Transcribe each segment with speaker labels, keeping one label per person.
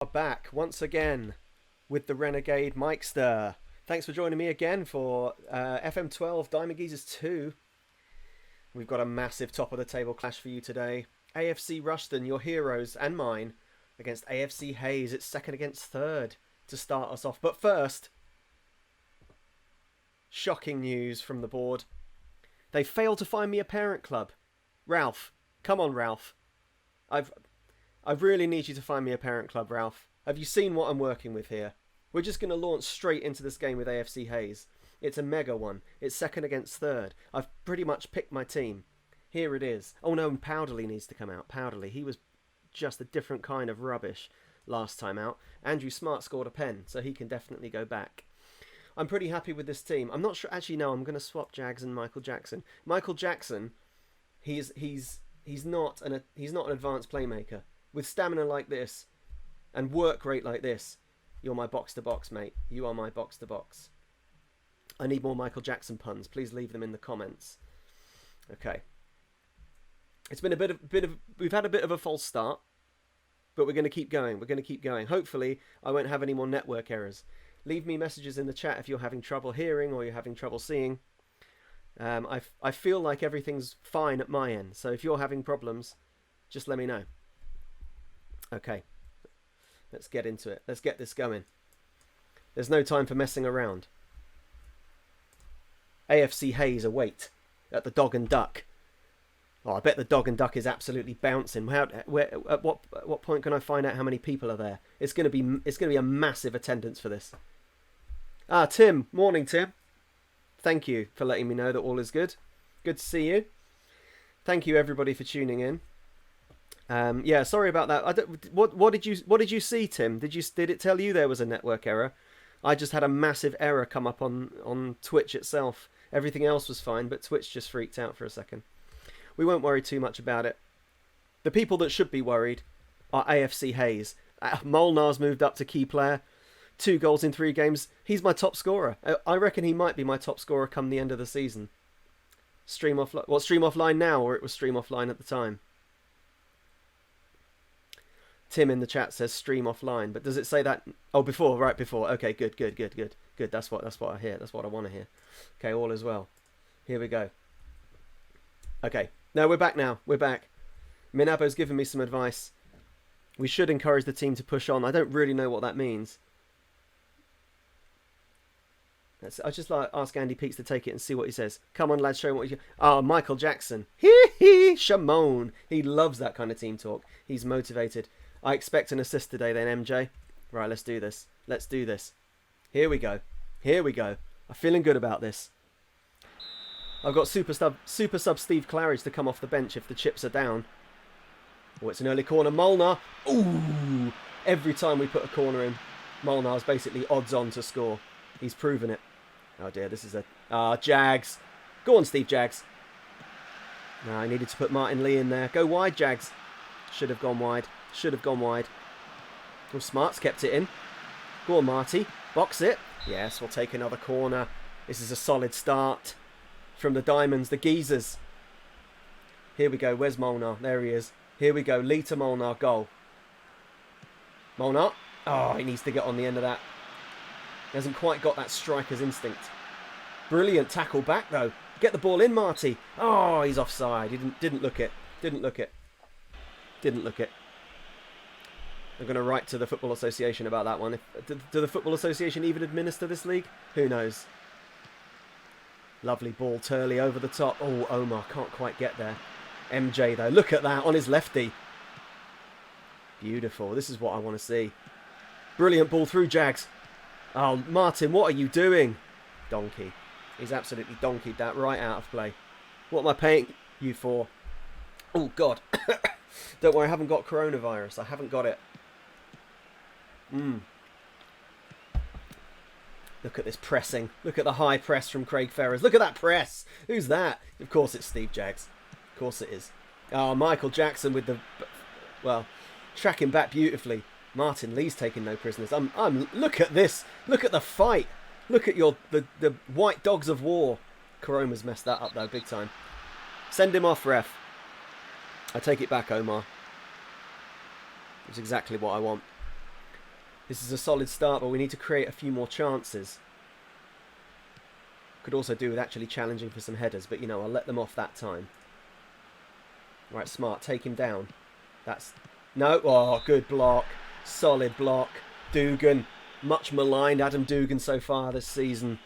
Speaker 1: Are back once again with the Renegade Mikester. Thanks for joining me again for FM12 Diamond Geezers 2. We've got a massive top of the table clash for you today. AFC Rushden, your heroes and mine, against AFC Hayes. It's second against third to start us off. But first, shocking news from the board. They failed to find me a parent club. Ralph, come on, Ralph. I really need you to find me a parent club, Ralph. Have you seen what I'm working with here? We're just going to launch straight into this game with AFC Hayes. It's a mega one. It's second against third. I've pretty much picked my team. Here it is. Oh no, and Powderly needs to come out. Powderly, he was just a different kind of rubbish last time out. Andrew Smart scored a pen, so he can definitely go back. I'm pretty happy with this team. I'm not sure. Actually, no, I'm going to swap Jags and Michael Jackson. Michael Jackson, he's not an advanced playmaker. With stamina like this and work rate like this, you're my box-to-box, mate. You are my box-to-box. I need more Michael Jackson puns. Please leave them in the comments. Okay. It's been we've had a bit of a false start, but we're going to keep going. We're going to keep going. Hopefully, I won't have any more network errors. Leave me messages in the chat if you're having trouble hearing or you're having trouble seeing. I feel like everything's fine at my end, so if you're having problems, just let me know. Okay, let's get into it. Let's get this going. There's no time for messing around. AFC Hayes await at the Dog and Duck. Oh, I bet the Dog and Duck is absolutely bouncing. At what point can I find out how many people are there? It's gonna be a massive attendance for this. Ah, Tim. Morning, Tim. Thank you for letting me know that all is good. Good to see you. Thank you everybody for tuning in. Yeah, sorry about that. What did you see, Tim? Did it tell you there was a network error? I just had a massive error come up on Twitch itself. Everything else was fine, but Twitch just freaked out for a second. We won't worry too much about it. The people that should be worried are AFC Hayes. Molnar's moved up to key player. 2 goals in 3 games. He's my top scorer. I reckon he might be my top scorer come the end of the season. Stream offline now, or it was stream offline at the time? Tim in the chat says stream offline, but does it say that? Oh, before, right before. Okay, good. That's what I hear. That's what I want to hear. Okay, all is well. Here we go. Okay, no, we're back now. We're back. Minabo's given me some advice. We should encourage the team to push on. I don't really know what that means. I just like ask Andy Peaks to take it and see what he says. Come on, lads, show him what you. Ah, Michael Jackson. Hee, Shimon. He loves that kind of team talk. He's motivated. I expect an assist today then, MJ. Right, let's do this. Let's do this. Here we go. Here we go. I'm feeling good about this. I've got super sub Steve Claridge to come off the bench if the chips are down. Oh, it's an early corner. Molnar. Ooh. Every time we put a corner in, Molnar's basically odds on to score. He's proven it. Oh dear, this is a... Jags. Go on, Steve Jags. No, I needed to put Martin Lee in there. Go wide, Jags. Should have gone wide. Should have gone wide. Well, Smart's kept it in. Go on, Marty. Box it. Yes, we'll take another corner. This is a solid start from the Diamonds, the Geezers. Here we go. Where's Molnar? There he is. Here we go. Lee to Molnar. Goal. Molnar. Oh, he needs to get on the end of that. He hasn't quite got that striker's instinct. Brilliant tackle back, though. Get the ball in, Marty. Oh, he's offside. He didn't look it. Didn't look it. Didn't look it. I'm going to write to the Football Association about that one. Do the Football Association even administer this league? Who knows? Lovely ball, Turley over the top. Oh, Omar can't quite get there. MJ, though. Look at that on his lefty. Beautiful. This is what I want to see. Brilliant ball through, Jags. Oh, Martin, what are you doing? Donkey. He's absolutely donkeyed that right out of play. What am I paying you for? Oh, God. Don't worry, I haven't got coronavirus. I haven't got it. Look at this pressing. Look at the high press from Craig Ferrers. Look at that press. Who's that? Of course it's Steve Jags. Of course it is. Oh, Michael Jackson with the... Well, tracking back beautifully. Martin Lee's taking no prisoners. Look at this. Look at the fight. Look at the white dogs of war. Coroma's messed that up though, big time. Send him off, ref. I take it back, Omar. It's exactly what I want. This is a solid start, but we need to create a few more chances. Could also do with actually challenging for some headers, but you know, I'll let them off that time. Right, Smart, take him down. That's... No, oh, good block. Solid block. Dugan, much maligned Adam Dugan so far this season.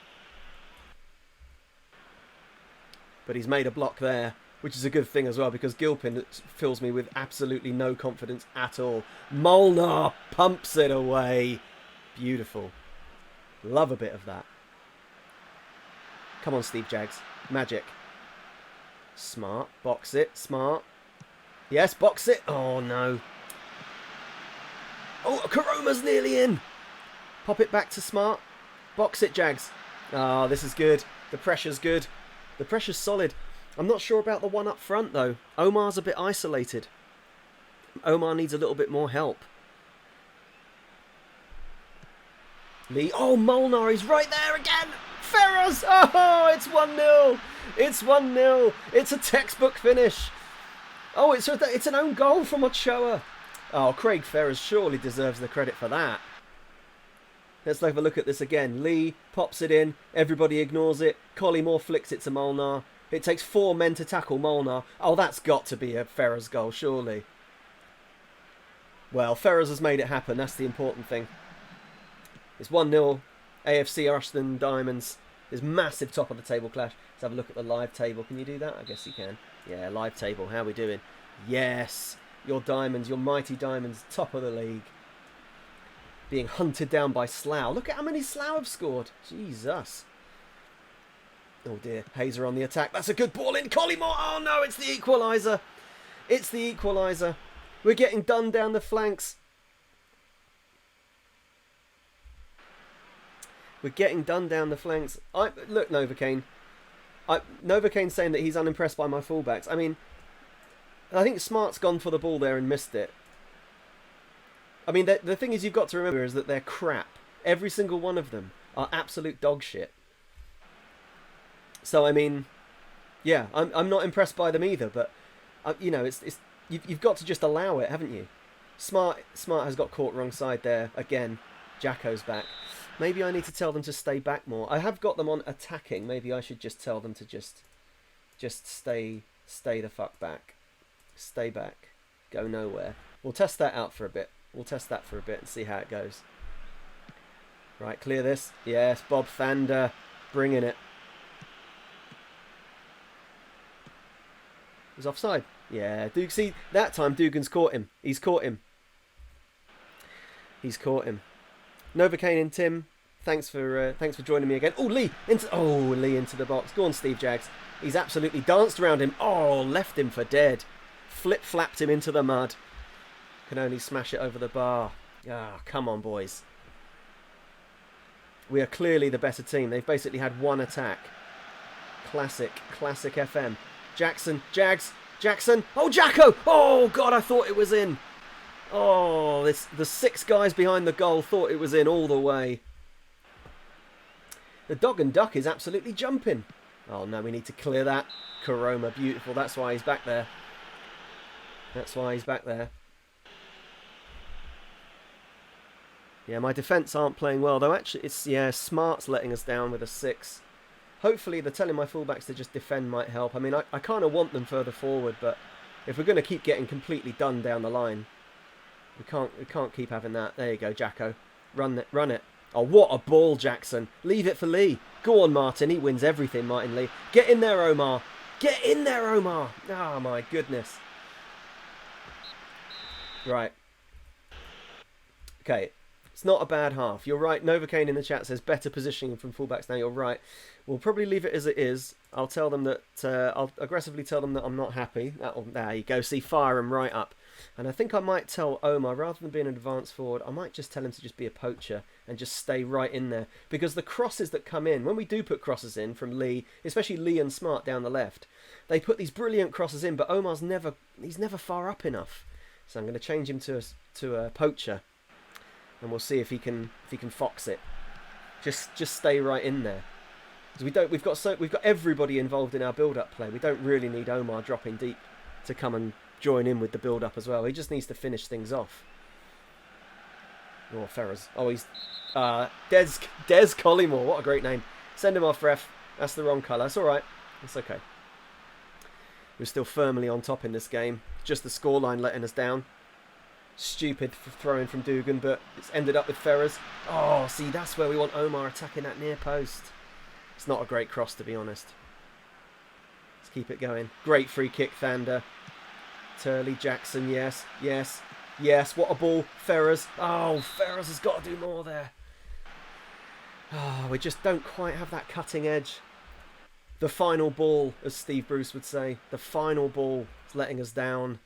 Speaker 1: But he's made a block there, which is a good thing as well, because Gilpin fills me with absolutely no confidence at all. Molnar pumps it away. Beautiful. Love a bit of that. Come on, Steve Jaggs. Magic. Smart. Box it. Smart. Yes, box it. Oh, no. Oh, Karoma's nearly in. Pop it back to Smart. Box it, Jaggs. Oh, this is good. The pressure's good. The pressure's solid. I'm not sure about the one up front, though. Omar's a bit isolated. Omar needs a little bit more help. Lee. Oh, Molnar, he's right there again. Ferrers. Oh, it's 1-0. It's 1-0. It's a textbook finish. Oh, it's an own goal from Ochoa. Oh, Craig Ferrers surely deserves the credit for that. Let's have a look at this again. Lee pops it in. Everybody ignores it. Collymore flicks it to Molnar. It takes 4 men to tackle Molnar. Oh, that's got to be a Ferrers goal, surely. Well, Ferrers has made it happen. That's the important thing. It's 1-0. AFC Ashton Diamonds. There's massive top of the table clash. Let's have a look at the live table. Can you do that? I guess you can. Yeah, live table. How are we doing? Yes. Your Diamonds, your mighty Diamonds, top of the league. Being hunted down by Slough. Look at how many Slough have scored. Jesus. Oh dear. Hazer on the attack. That's a good ball in. Collymore. Oh no, it's the equaliser. It's the equaliser. We're getting done down the flanks. We're getting done down the flanks. Look, Novocaine. Novocaine's saying that he's unimpressed by my fullbacks. I mean, I think Smart's gone for the ball there and missed it. I mean, the thing is you've got to remember is that they're crap. Every single one of them are absolute dog shit. So, I mean, yeah, I'm not impressed by them either, but, you know, you've got to just allow it, haven't you? Smart has got caught wrong side there. Again, Jacko's back. Maybe I need to tell them to stay back more. I have got them on attacking. Maybe I should just tell them to just stay the fuck back. Stay back. Go nowhere. We'll test that out for a bit. We'll test that for a bit and see how it goes. Right, clear this. Yes, Bob Thander. Bringing it. He's offside. Yeah, Duke. See, that time Dugan's caught him. He's caught him. He's caught him. Novocaine and Tim, thanks for joining me again. Oh, Lee into the box. Go on, Steve Jaggs. He's absolutely danced around him. Oh, left him for dead. Flip-flapped him into the mud. Can only smash it over the bar. Ah, come on, boys. We are clearly the better team. They've basically had one attack. Classic FM. Jackson. Oh, Jacko! Oh, God, I thought it was in. Oh, the 6 guys behind the goal thought it was in all the way. The dog and duck is absolutely jumping. Oh, no, we need to clear that. Karoma, beautiful. That's why he's back there. Yeah, my defence aren't playing well, though. Actually, Smart's letting us down with a 6. Hopefully, the telling my fullbacks to just defend might help. I mean, I kind of want them further forward, but if we're going to keep getting completely done down the line, we can't keep having that. There you go, Jacko. Run it. Oh, what a ball, Jackson. Leave it for Lee. Go on, Martin. He wins everything, Martin Lee. Get in there, Omar. Oh, my goodness. Right. Okay. It's not a bad half. You're right. Novocaine in the chat says better positioning from fullbacks now. You're right. We'll probably leave it as it is. I'll tell them that... I'll aggressively tell them that I'm not happy. There you go. See, fire him right up. And I think I might tell Omar, rather than being an advanced forward, I might just tell him to just be a poacher and just stay right in there. Because the crosses that come in, when we do put crosses in from Lee, especially Lee and Smart down the left, they put these brilliant crosses in, but Omar's never far up enough. So I'm going to change him to a poacher, and we'll see if he can fox it. Just stay right in there. Because we've got everybody involved in our build-up play. We don't really need Omar dropping deep to come and join in with the build-up as well. He just needs to finish things off. Oh, Ferrers. Oh, he's... Des Collymore. What a great name. Send him off, ref. That's the wrong colour. It's alright. It's okay. We're still firmly on top in this game. Just the scoreline letting us down. Stupid throw-in from Dugan, but it's ended up with Ferrers. Oh, see, that's where we want Omar attacking that near post. It's not a great cross, to be honest. Let's keep it going. Great free kick, Thander. Turley, Jackson, yes, yes, yes. What a ball. Ferrers. Oh, Ferrers has got to do more there. Oh, we just don't quite have that cutting edge. The final ball, as Steve Bruce would say. The final ball is letting us down.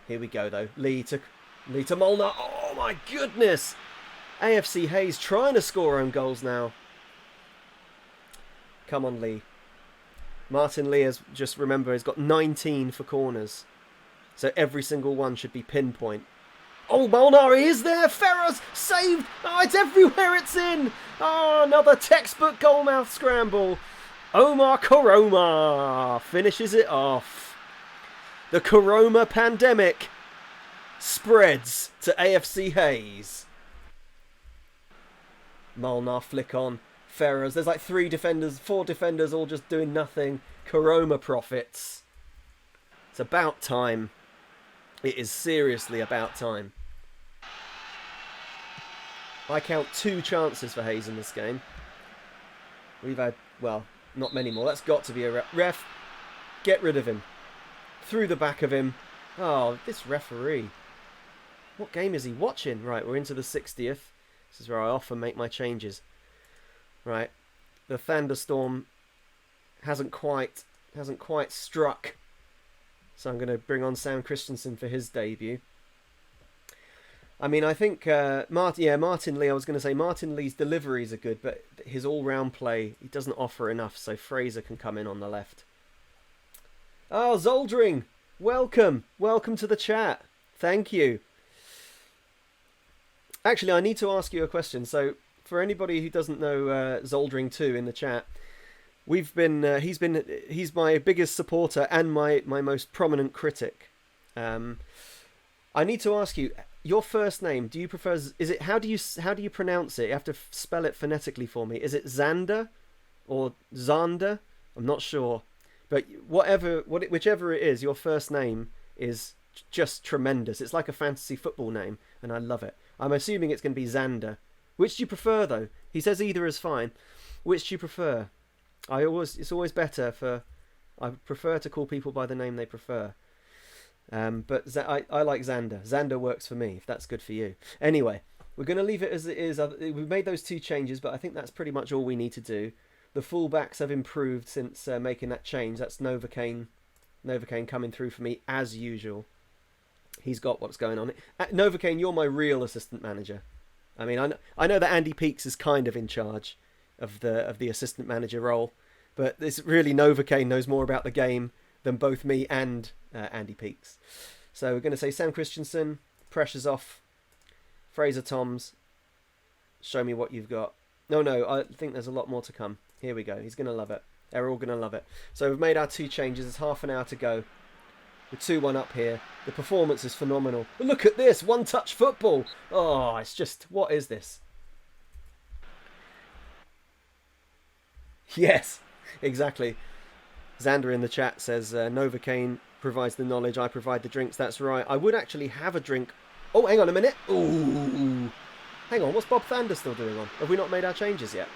Speaker 1: Here we go, though. Lee to Molnar. Oh, my goodness. AFC Hayes trying to score own goals now. Come on, Lee. Martin Lee, has just remember, has got 19 for corners. So every single one should be pinpoint. Oh, Molnar, he is there. Ferrers saved. Oh, it's everywhere. It's in. Oh, another textbook goalmouth scramble. Omar Koroma finishes it off. The Koroma pandemic spreads to AFC Hayes. Molnar flick on. Ferrers. There's like 4 defenders all just doing nothing. Koroma profits. It's about time. It is seriously about time. I count 2 chances for Hayes in this game. We've had, well, not many more. That's got to be a ref. Get rid of him. Through the back of him. Oh, this referee. What game is he watching? Right, we're into the 60th. This is where I often make my changes. Right, the thunderstorm hasn't quite struck. So I'm going to bring on Sam Christensen for his debut. I mean, I think Martin Lee. I was going to say Martin Lee's deliveries are good, but his all-round play, he doesn't offer enough. So Fraser can come in on the left. Oh, Zoldring, welcome to the chat. Thank you. Actually, I need to ask you a question. So, for anybody who doesn't know Zoldring 2 in the chat, he's my biggest supporter and my most prominent critic. I need to ask you, your first name, do you prefer, how do you pronounce it? You have to spell it phonetically for me. Is it Xander or Zander? I'm not sure. But whichever it is, your first name is just tremendous. It's like a fantasy football name, and I love it. I'm assuming it's going to be Xander. Which do you prefer, though? He says either is fine. Which do you prefer? It's always better I prefer to call people by the name they prefer. But I like Xander. Xander works for me, if that's good for you. Anyway, we're going to leave it as it is. We've made those 2 changes, but I think that's pretty much all we need to do. The fullbacks have improved since making that change. That's Novocaine coming through for me as usual. He's got what's going on. Novocaine, you're my real assistant manager. I mean, I know that Andy Peaks is kind of in charge of the assistant manager role, but it's really Novocaine knows more about the game than both me and Andy Peaks. So we're going to say Sam Christensen, pressure's off. Fraser Toms, show me what you've got. No, I think there's a lot more to come. Here we go. He's going to love it. They're all going to love it. So we've made our 2 changes. There's half an hour to go. We're 2-1 up here. The performance is phenomenal. Look at this. One-touch football. Oh, it's just... What is this? Yes, exactly. Xander in the chat says, Novocaine provides the knowledge, I provide the drinks. That's right. I would actually have a drink. Oh, hang on a minute. Ooh. Hang on, what's Bob Thander still doing on? Have we not made our changes yet?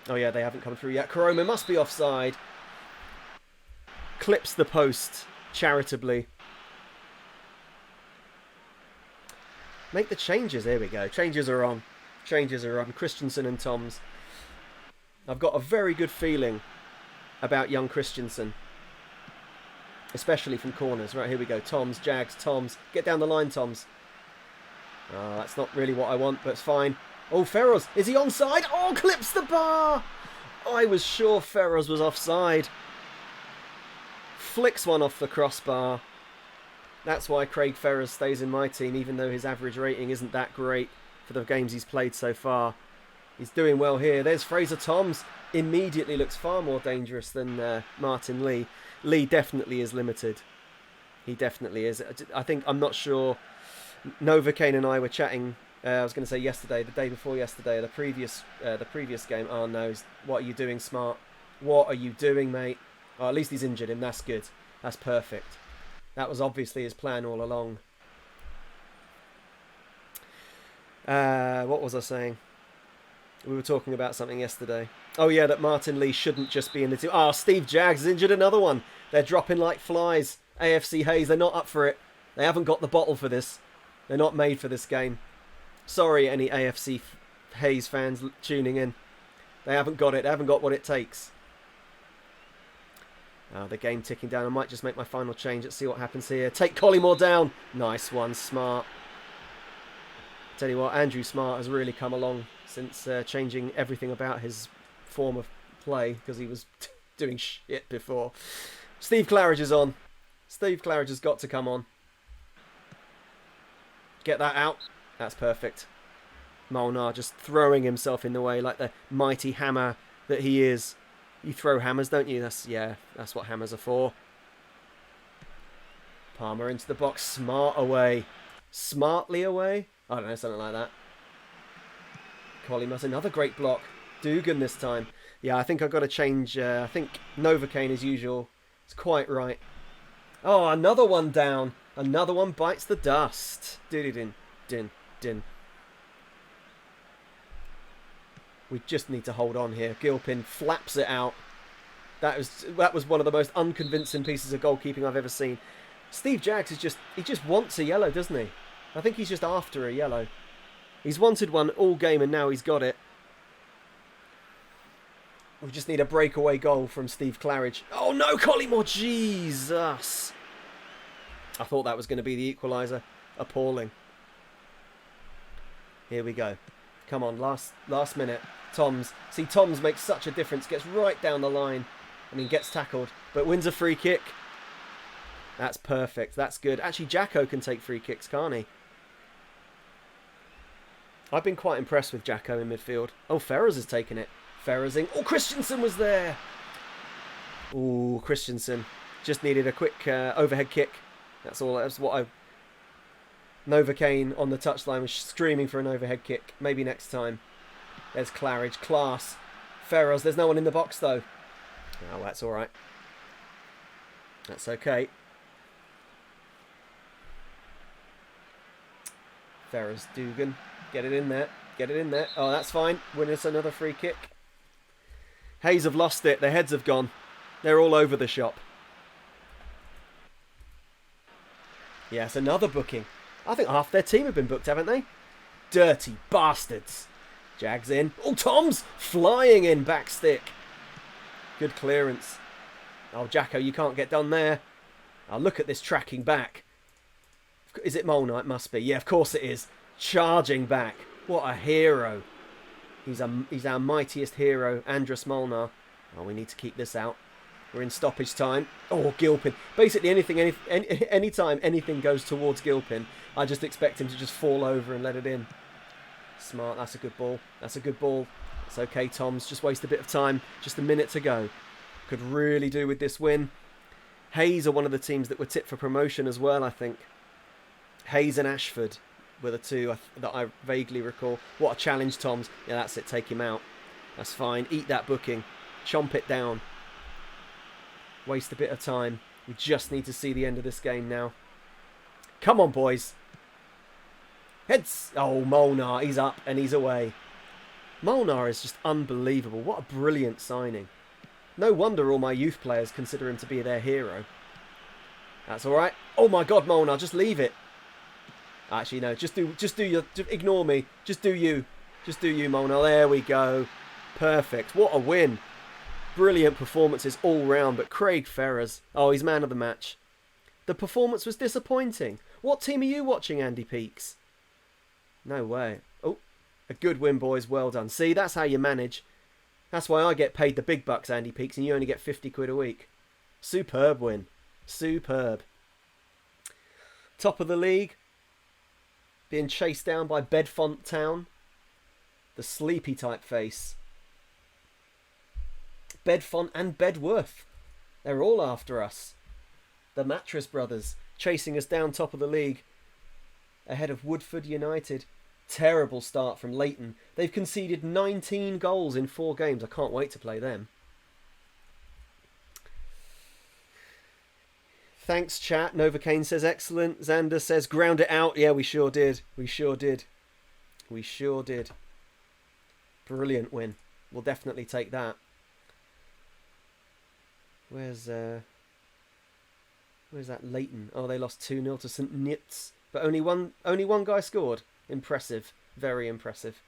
Speaker 1: Oh yeah, they haven't come through yet. Koroma must be offside. Clips the post charitably. Make the changes. There we go. Changes are on. Christensen and Toms. I've got a very good feeling about young Christensen. Especially from corners. Right, here we go. Toms, Jags, Toms. Get down the line, Toms. Oh, that's not really what I want, but it's fine. Oh, Ferrers. Is he onside? Oh, clips the bar. I was sure Ferrers was offside. Flicks one off the crossbar. That's why Craig Ferrers stays in my team, even though his average rating isn't that great for the games he's played so far. He's doing well here. There's Fraser Toms. Immediately looks far more dangerous than Martin Lee. Lee definitely is limited. He definitely is. I'm not sure. Novocaine and I were chatting. I was going to say yesterday, the day before yesterday, the previous game. Oh no! What are you doing, Smart? What are you doing, mate? Oh, at least he's injured him. That's good. That's perfect. That was obviously his plan all along. What was I saying? We were talking about something yesterday. Oh yeah, that Martin Lee shouldn't just be in the team. Oh, Steve Jaggs has injured another one. They're dropping like flies. AFC Hayes, they're not up for it. They haven't got the bottle for this. They're not made for this game. Sorry, any AFC Hayes fans tuning in. They haven't got it. They haven't got what it takes. The game ticking down. I might just make my final change. Let's see what happens here. Take Collymore down. Nice one, Smart. Tell you what, Andrew Smart has really come along since changing everything about his form of play because he was doing shit before. Steve Claridge is on. Steve Claridge has got to come on. Get that out. That's perfect. Molnar just throwing himself in the way like the mighty hammer that he is. You throw hammers, don't you? That's what hammers are for. Palmer into the box. Smart away. Smartly away? I don't know, something like that. Collymore, another great block. Dugan this time. Yeah, I think I've got to change. I think Novocaine as usual. It's quite right. Oh, another one down. Another one bites the dust. Din. We just need to hold on here. Gilpin flaps it out. That was one of the most unconvincing pieces of goalkeeping I've ever seen. Steve Jaggs he just wants a yellow, doesn't he? I think he's just after a yellow. He's wanted one all game and now he's got it. We just need a breakaway goal from Steve Claridge. Oh no, Collymore! Jesus! I thought that was going to be the equaliser. Appalling. Here we go. Come on, last minute. Toms. See, Toms makes such a difference. Gets right down the line. I mean, gets tackled, but wins a free kick. That's perfect. That's good. Actually, Jacko can take free kicks, can't he? I've been quite impressed with Jacko in midfield. Oh, Ferrers has taken it. Ferrersing. Oh, Christensen was there. Oh, Christensen. Just needed a quick overhead kick. That's all. That's what I... Novocaine on the touchline was screaming for an overhead kick. Maybe next time. There's Claridge. Class. Ferrers. There's no one in the box, though. Oh, that's all right. That's okay. Ferrers, Dugan. Get it in there. Get it in there. Oh, that's fine. Win us another free kick. Hayes have lost it. Their heads have gone. They're all over the shop. Yes, another booking. I think half their team have been booked, haven't they? Dirty bastards. Jags in. Oh, Tom's flying in back stick. Good clearance. Oh, Jacko, you can't get done there. Oh, look at this tracking back. Is it Molnar? It must be. Yeah, of course it is. Charging back. What a hero. He's our mightiest hero, Andras Molnar. Oh, we need to keep this out. We're in stoppage time. Oh, Gilpin. Basically, anytime anything goes towards Gilpin, I just expect him to just fall over and let it in. Smart. That's a good ball. That's a good ball. It's okay, Toms. Just waste a bit of time. Just a minute to go. Could really do with this win. Hayes are one of the teams that were tipped for promotion as well, I think. Hayes and Ashford were the two that I vaguely recall. What a challenge, Toms. Yeah, that's it. Take him out. That's fine. Eat that booking. Chomp it down. Waste a bit of time. We just need to see the end of this game now. Come on, boys. Heads. Oh, Molnar. He's up and he's away. Molnar is just unbelievable. What a brilliant signing. No wonder all my youth players consider him to be their hero. That's all right. Oh my God, Molnar, just leave it. Actually, no. Just ignore me. Just do you, Molnar. There we go. Perfect. What a win. Brilliant performances all round, but Craig Ferrers, oh, he's man of the match. The performance was disappointing. What team are you watching, Andy Peaks? No way. Oh, a good win, boys. Well done. See, that's how you manage. That's why I get paid the big bucks, Andy Peaks, and you only get 50 quid a week. Superb win. Superb. Top of the league. Being chased down by Bedfont Town. The sleepy type face. Bedfont and Bedworth. They're all after us. The Mattress Brothers chasing us down top of the league. ahead of Woodford United. Terrible start from Leighton. They've conceded 19 goals in 4 games. I can't wait to play them. Thanks, chat. Novocaine says excellent. Xander says ground it out. Yeah, we sure did. We sure did. We sure did. Brilliant win. We'll definitely take that. Where's that Leighton? Oh, they lost 2-0 to St. Nitz. But only one guy scored. Impressive. Very impressive.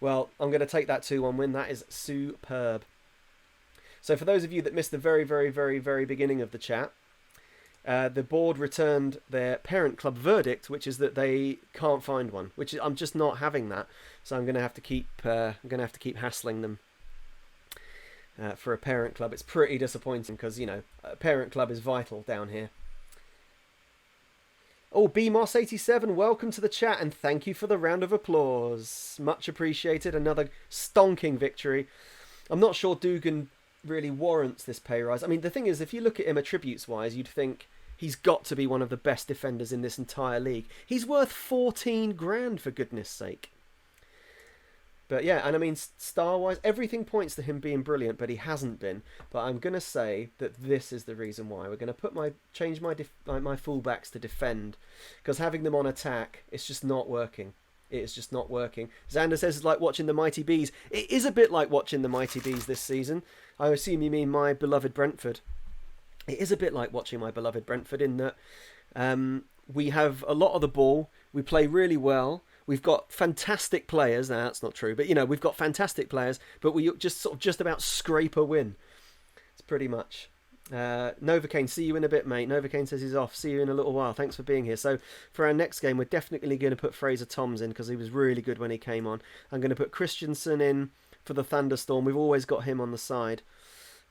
Speaker 1: Well, I'm going to take that 2-1 win. That is superb. So for those of you that missed the very, very, very, very beginning of the chat, the board returned their parent club verdict, which is that they can't find one. Which I'm just not having that. So I'm going to have to keep hassling them for a parent club. It's pretty disappointing because, you know, a parent club is vital down here. Oh, BMoss87, welcome to the chat and thank you for the round of applause. Much appreciated. Another stonking victory. I'm not sure Dugan really warrants this pay rise. I mean, the thing is, if you look at him attributes-wise, you'd think he's got to be one of the best defenders in this entire league. He's worth 14 grand, for goodness sake. But yeah, and I mean, star-wise, everything points to him being brilliant, but he hasn't been. But I'm going to say that this is the reason why. We're going to change my fullbacks to defend, because having them on attack, it's just not working. It is just not working. Xander says it's like watching the Mighty Bees. It is a bit like watching the Mighty Bees this season. I assume you mean my beloved Brentford. It is a bit like watching my beloved Brentford in that we have a lot of the ball. We play really well. We've got fantastic players. Now, that's not true, but, you know, we've got fantastic players, but we just about scrape a win. It's pretty much. Novocaine, see you in a bit, mate. Novocaine says he's off. See you in a little while. Thanks for being here. So for our next game, we're definitely going to put Fraser Toms in because he was really good when he came on. I'm going to put Christensen in for the Thunderstorm. We've always got him on the side.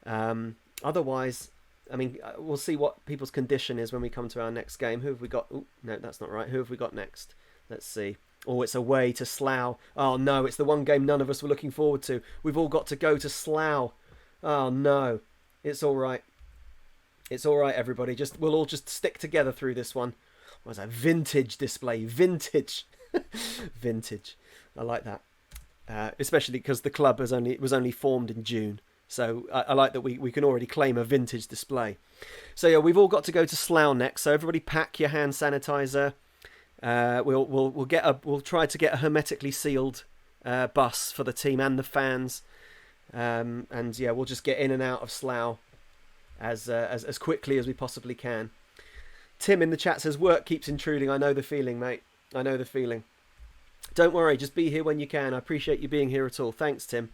Speaker 1: Otherwise, I mean, we'll see what people's condition is when we come to our next game. Who have we got? Oh, no, that's not right. Who have we got next? Let's see. Oh, it's away to Slough. Oh, no, it's the one game none of us were looking forward to. We've all got to go to Slough. Oh, no. It's all right. It's all right, everybody. We'll all just stick together through this one. What was that? Vintage display. Vintage. Vintage. I like that. Especially because the club was only formed in June. So I like that we can already claim a vintage display. So yeah, we've all got to go to Slough next. So everybody pack your hand sanitizer. We'll try to get a hermetically sealed bus for the team and the fans. And yeah, we'll just get in and out of Slough as quickly as we possibly can. Tim in the chat says, work keeps intruding. I know the feeling, mate. I know the feeling. Don't worry, just be here when you can. I appreciate you being here at all. Thanks, Tim.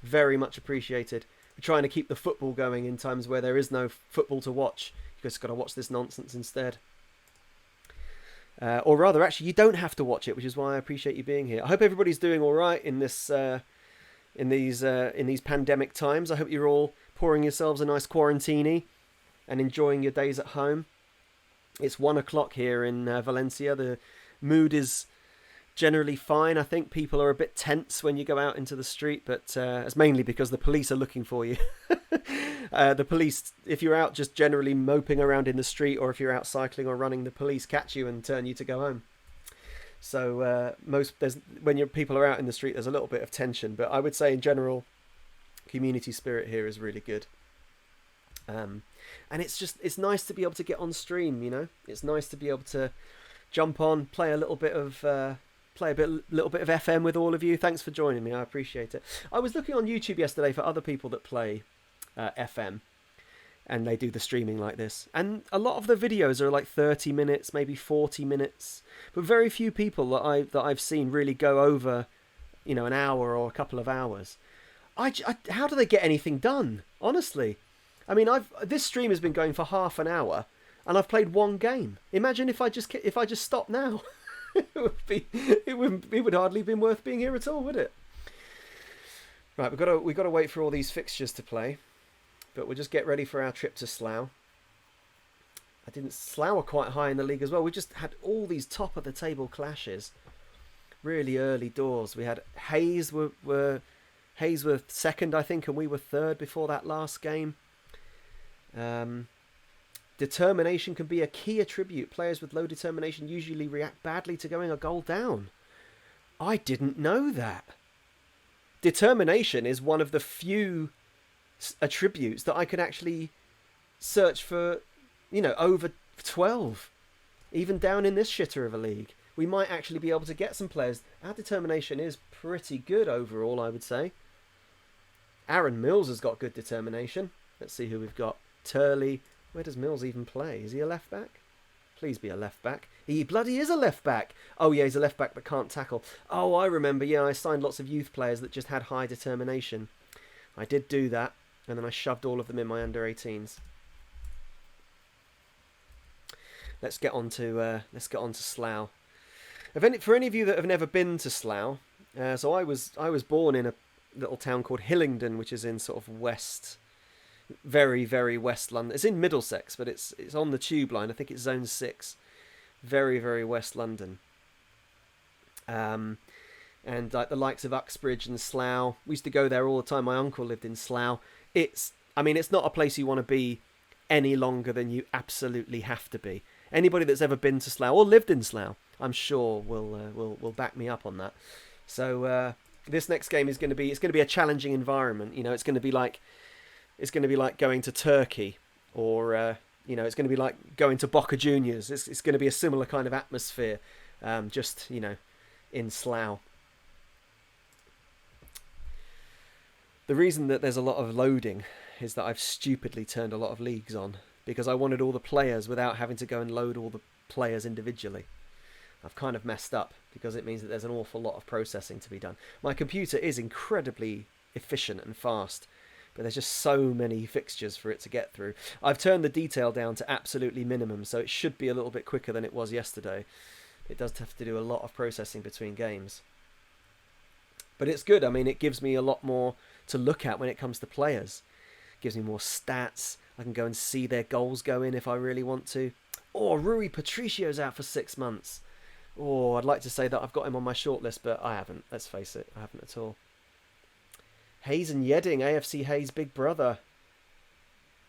Speaker 1: Very much appreciated. We're trying to keep the football going in times where there is no football to watch. You just got to watch this nonsense instead. Or rather, actually, you don't have to watch it, which is why I appreciate you being here. I hope everybody's doing all right in these pandemic times. I hope you're all pouring yourselves a nice quarantini and enjoying your days at home. It's 1:00 here in Valencia. The mood is generally fine. I think people are a bit tense when you go out into the street, but it's mainly because the police are looking for you. The police, if you're out just generally moping around in the street, or if you're out cycling or running, the police catch you and turn you to go home. So when people are out in the street, there's a little bit of tension, but I would say in general, community spirit here is really good. And it's nice to be able to get on stream, you know. It's nice to be able to jump on, play a little bit of FM with all of you. Thanks for joining me. I appreciate it. I was looking on YouTube yesterday for other people that play FM, and they do the streaming like this. And a lot of the videos are like 30 minutes, maybe 40 minutes. But very few people that I've seen really go over, you know, an hour or a couple of hours. How do they get anything done? Honestly, I mean, this stream has been going for half an hour, and I've played one game. Imagine if I just stopped now. it would hardly have been worth being here at all, would it? Right, we've got to wait for all these fixtures to play, but we'll just get ready for our trip to Slough. Slough are quite high in the league as well. We just had all these top of the table clashes, really early doors. We had Hayes were second, I think, and we were third before that last game. Determination can be a key attribute. Players with low determination usually react badly to going a goal down. I didn't know that. Determination is one of the few attributes that I can actually search for, over 12. Even down in this shitter of a league. We might actually be able to get some players. Our determination is pretty good overall, I would say. Aaron Mills has got good determination. Let's see who we've got. Turley. Where does Mills even play? Is he a left back? Please be a left back. He bloody is a left back. Oh yeah, he's a left back but can't tackle. Oh, I remember. Yeah, I signed lots of youth players that just had high determination. I did do that, and then I shoved all of them in my under-18s. Let's get on to Slough. For any of you that have never been to Slough, so I was born in a little town called Hillingdon, which is in sort of west, very, very west London. It's in Middlesex, but it's on the tube line. I think it's Zone 6. Very, very west London. And like the likes of Uxbridge and Slough, we used to go there all the time. My uncle lived in Slough. It's not a place you want to be any longer than you absolutely have to be. Anybody that's ever been to Slough or lived in Slough, I'm sure will back me up on that. So this next game is going to be a challenging environment. It's going to be like going to Turkey, or it's going to be like going to Boca Juniors. It's going to be a similar kind of atmosphere, just in Slough. The reason that there's a lot of loading is that I've stupidly turned a lot of leagues on because I wanted all the players without having to go and load all the players individually. I've kind of messed up because it means that there's an awful lot of processing to be done. My computer is incredibly efficient and fast, but there's just so many fixtures for it to get through. I've turned the detail down to absolutely minimum, so it should be a little bit quicker than it was yesterday. It does have to do a lot of processing between games. But it's good. I mean, it gives me a lot more to look at when it comes to players. It gives me more stats. I can go and see their goals go in if I really want to. Oh, Rui Patricio's out for 6 months. Oh, I'd like to say that I've got him on my shortlist, but I haven't. Let's face it, I haven't at all. Hayes and Yedding, AFC Hayes' big brother.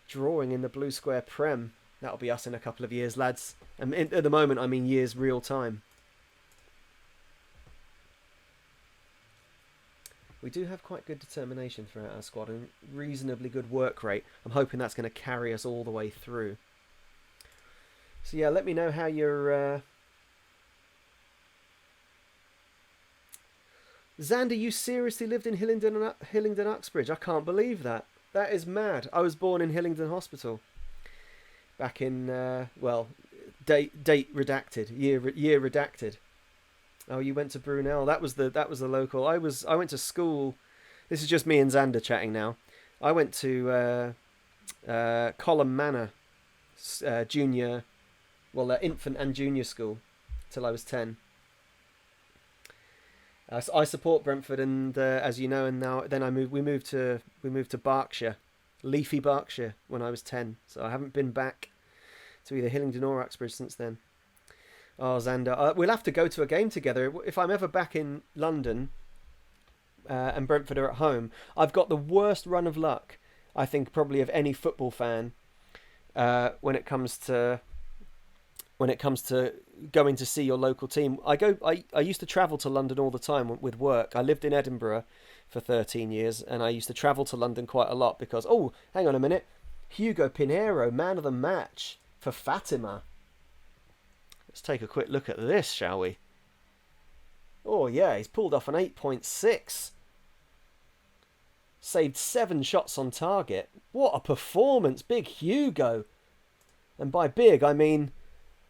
Speaker 1: Drawing in the Blue Square Prem. That'll be us in a couple of years, lads. And at the moment, I mean years real time. We do have quite good determination throughout our squad and reasonably good work rate. I'm hoping that's going to carry us all the way through. So yeah, let me know how you're... Xander, you seriously lived in Hillingdon Uxbridge? I can't believe that. That is mad. I was born in Hillingdon Hospital. Back in, date redacted, year redacted. Oh, you went to Brunel. That was the local. I went to school. This is just me and Xander chatting now. I went to Colham Manor junior, infant and junior school till I was 10. I support Brentford, and as you know, and then we moved to Berkshire, leafy Berkshire, when I was 10. So I haven't been back to either Hillingdon or Uxbridge since then. Oh, Xander, we'll have to go to a game together if I'm ever back in London. And Brentford are at home. I've got the worst run of luck, I think, probably of any football fan when it comes to going to see your local team. I used to travel to London all the time with work. I lived in Edinburgh for 13 years, and I used to travel to London quite a lot because, oh, hang on a minute, Hugo Pinheiro, man of the match for Fatima. Let's take a quick look at this, shall we? Oh yeah, he's pulled off an 8.6. Saved 7 shots on target. What a performance, big Hugo. And by big, I mean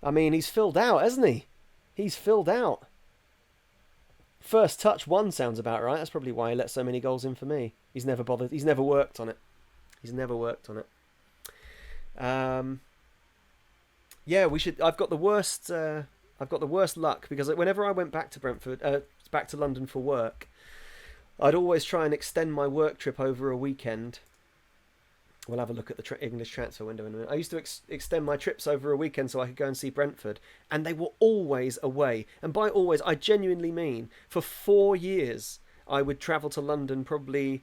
Speaker 1: he's filled out, hasn't he? He's filled out. First touch 1 sounds about right. That's probably why he let so many goals in for me. He's never bothered. He's never worked on it. Yeah, we should. I've got the worst luck because whenever I went back to Brentford, back to London for work, I'd always try and extend my work trip over a weekend. We'll have a look at the English transfer window in a minute. I used to extend my trips over a weekend so I could go and see Brentford, and they were always away. And by always, I genuinely mean for 4 years I would travel to London probably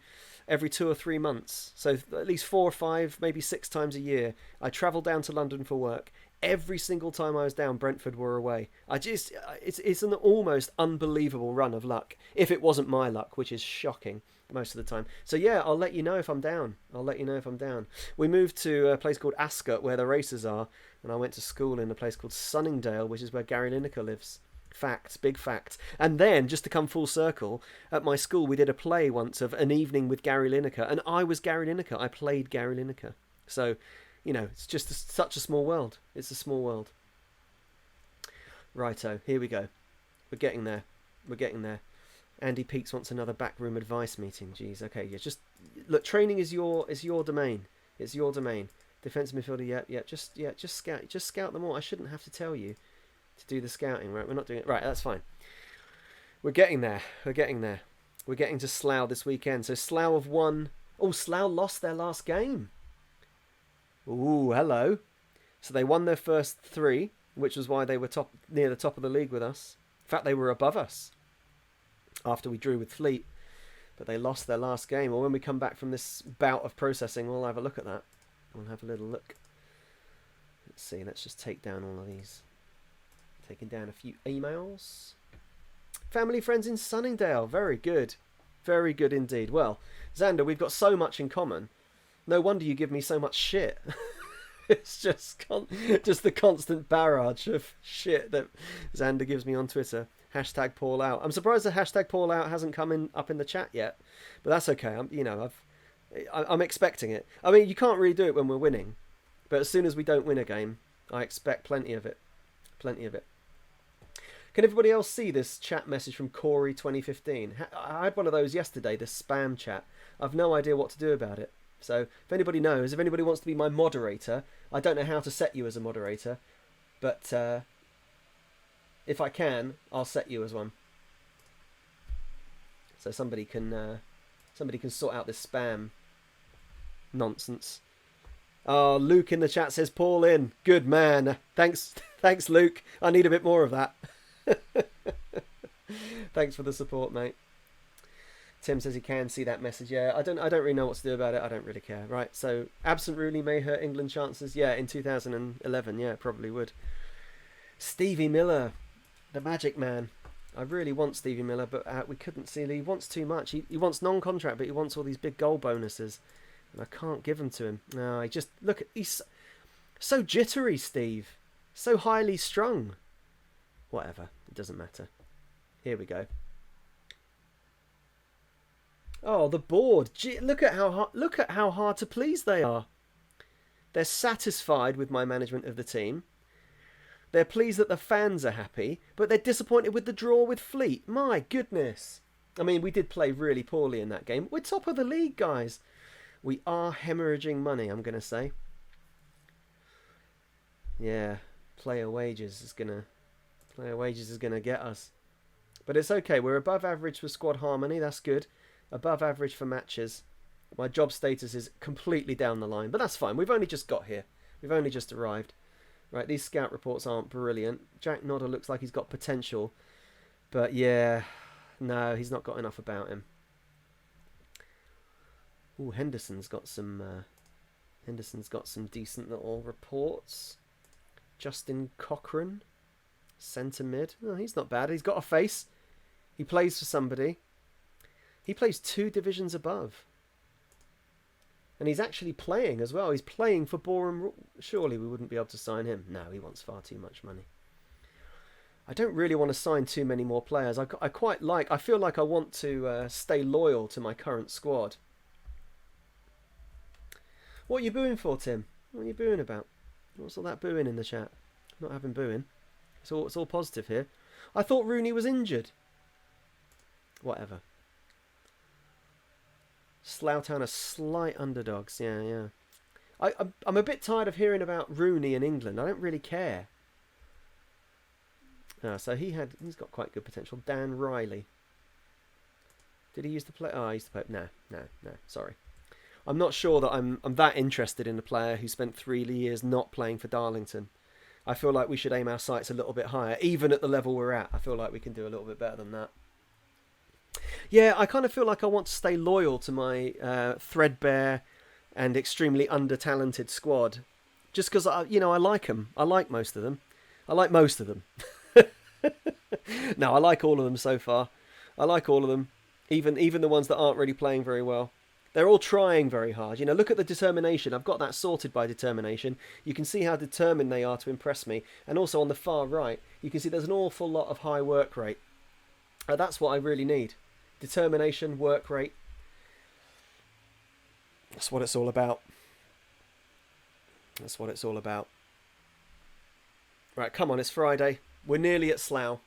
Speaker 1: every 2 or 3 months. So at least 4 or 5, maybe 6 times a year, I travel down to London for work. Every single time I was down, Brentford were away. It's an almost unbelievable run of luck. If it wasn't my luck, which is shocking most of the time. So yeah, I'll let you know if I'm down. We moved to a place called Ascot, where the races are, and I went to school in a place called Sunningdale, which is where Gary Lineker lives. Facts, big facts. And then, just to come full circle, at my school we did a play once of An Evening with Gary Lineker, and I was Gary Lineker. I played Gary Lineker. So, you know, it's just such a small world. It's a small world. Righto, here we go. We're getting there. Andy Peaks wants another backroom advice meeting. Jeez, okay, yeah, just look. Training is your domain. It's your domain. Defensive midfielder, just scout them all. I shouldn't have to tell you to do the scouting, right? We're not doing it. Right, that's fine. We're getting there. We're getting to Slough this weekend. So Slough have won. Oh, Slough lost their last game. Ooh, hello. So they won their first 3, which was why they were near the top of the league with us. In fact, they were above us after we drew with Fleet, but they lost their last game. Well, when we come back from this bout of processing, we'll have a look at that. We'll have a little look. Let's see. Let's just take down all of these. Taking down a few emails. Family friends in Sunningdale. Very good. Very good indeed. Well, Xander, we've got so much in common. No wonder you give me so much shit. It's just the constant barrage of shit that Xander gives me on Twitter. Hashtag Paul out. I'm surprised the hashtag Paul out hasn't come up in the chat yet, but that's okay. I'm expecting it. I mean, you can't really do it when we're winning, but as soon as we don't win a game, I expect plenty of it. Plenty of it. Can everybody else see this chat message from Corey 2015? I had one of those yesterday, this spam chat. I've no idea what to do about it. So if anybody knows, if anybody wants to be my moderator, I don't know how to set you as a moderator, but if I can, I'll set you as one. So somebody can sort out this spam nonsense. Oh, Luke in the chat says Paul in. Good man. Thanks, Luke. I need a bit more of that. Thanks for the support, mate. Tim says he can see that message. Yeah, I don't really know what to do about it. I don't really care. Right, so absent Rooney may hurt England chances. Yeah, in 2011, yeah, probably would. Stevie Miller, the magic man. I really want Stevie Miller, but we couldn't see. He wants too much. He wants non-contract, but he wants all these big goal bonuses, and I can't give them to him. No, he's so jittery, Steve. So highly strung. Whatever, it doesn't matter. Here we go. Oh, the board. Gee, look at how hard to please they are. They're satisfied with my management of the team. They're pleased that the fans are happy, but they're disappointed with the draw with Fleet. My goodness. I mean, we did play really poorly in that game. We're top of the league, guys. We are hemorrhaging money, I'm going to say. Yeah, player wages is going to get us. But it's okay. We're above average for squad harmony. That's good. Above average for matches. My job status is completely down the line, but that's fine. We've only just got here. We've only just arrived. Right, these scout reports aren't brilliant. Jack Nodder looks like he's got potential, but yeah, no, he's not got enough about him. Ooh, Henderson's got some decent little reports. Justin Cochran, centre mid. Oh, he's not bad. He's got a face. He plays for somebody. He plays 2 divisions above. And he's actually playing as well. He's playing for Boreham. Surely we wouldn't be able to sign him. No, he wants far too much money. I don't really want to sign too many more players. I feel like I want to stay loyal to my current squad. What are you booing for, Tim? What are you booing about? What's all that booing in the chat? I'm not having booing. It's all positive here. I thought Rooney was injured. Whatever. Slough Town are slight underdogs. Yeah. I'm a bit tired of hearing about Rooney in England. I don't really care. So he's got quite good potential. Dan Riley. Did he used to play? Oh, I used to play. No. Sorry. I'm not sure that I'm that interested in a player who spent 3 years not playing for Darlington. I feel like we should aim our sights a little bit higher. Even at the level we're at, I feel like we can do a little bit better than that. Yeah, I kind of feel like I want to stay loyal to my threadbare and extremely under-talented squad. Just because, I like them. I like most of them. I like most of them. No, I like all of them so far. I like all of them. Even the ones that aren't really playing very well. They're all trying very hard. Look at the determination. I've got that sorted by determination. You can see how determined they are to impress me. And also on the far right, you can see there's an awful lot of high work rate. That's what I really need. Determination, work rate. That's what it's all about. That's what it's all about. Right, come on, it's Friday. We're nearly at Slough.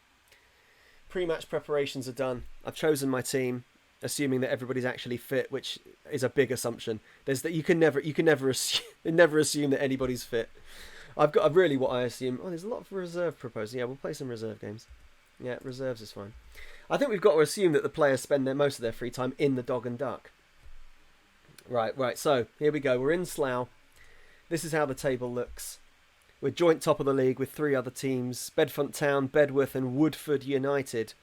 Speaker 1: Pre-match preparations are done. I've chosen my team, assuming that everybody's actually fit, which is a big assumption. You can never assume that anybody's fit. I've got really what I assume. Oh, there's a lot of reserve proposals. Yeah, we'll play some reserve games. Yeah, reserves is fine. I think we've got to assume that the players spend most of their free time in the Dog and Duck. Right. So here we go. We're in Slough. This is how the table looks. We're joint top of the league with 3 other teams: Bedfont Town, Bedworth, and Woodford United.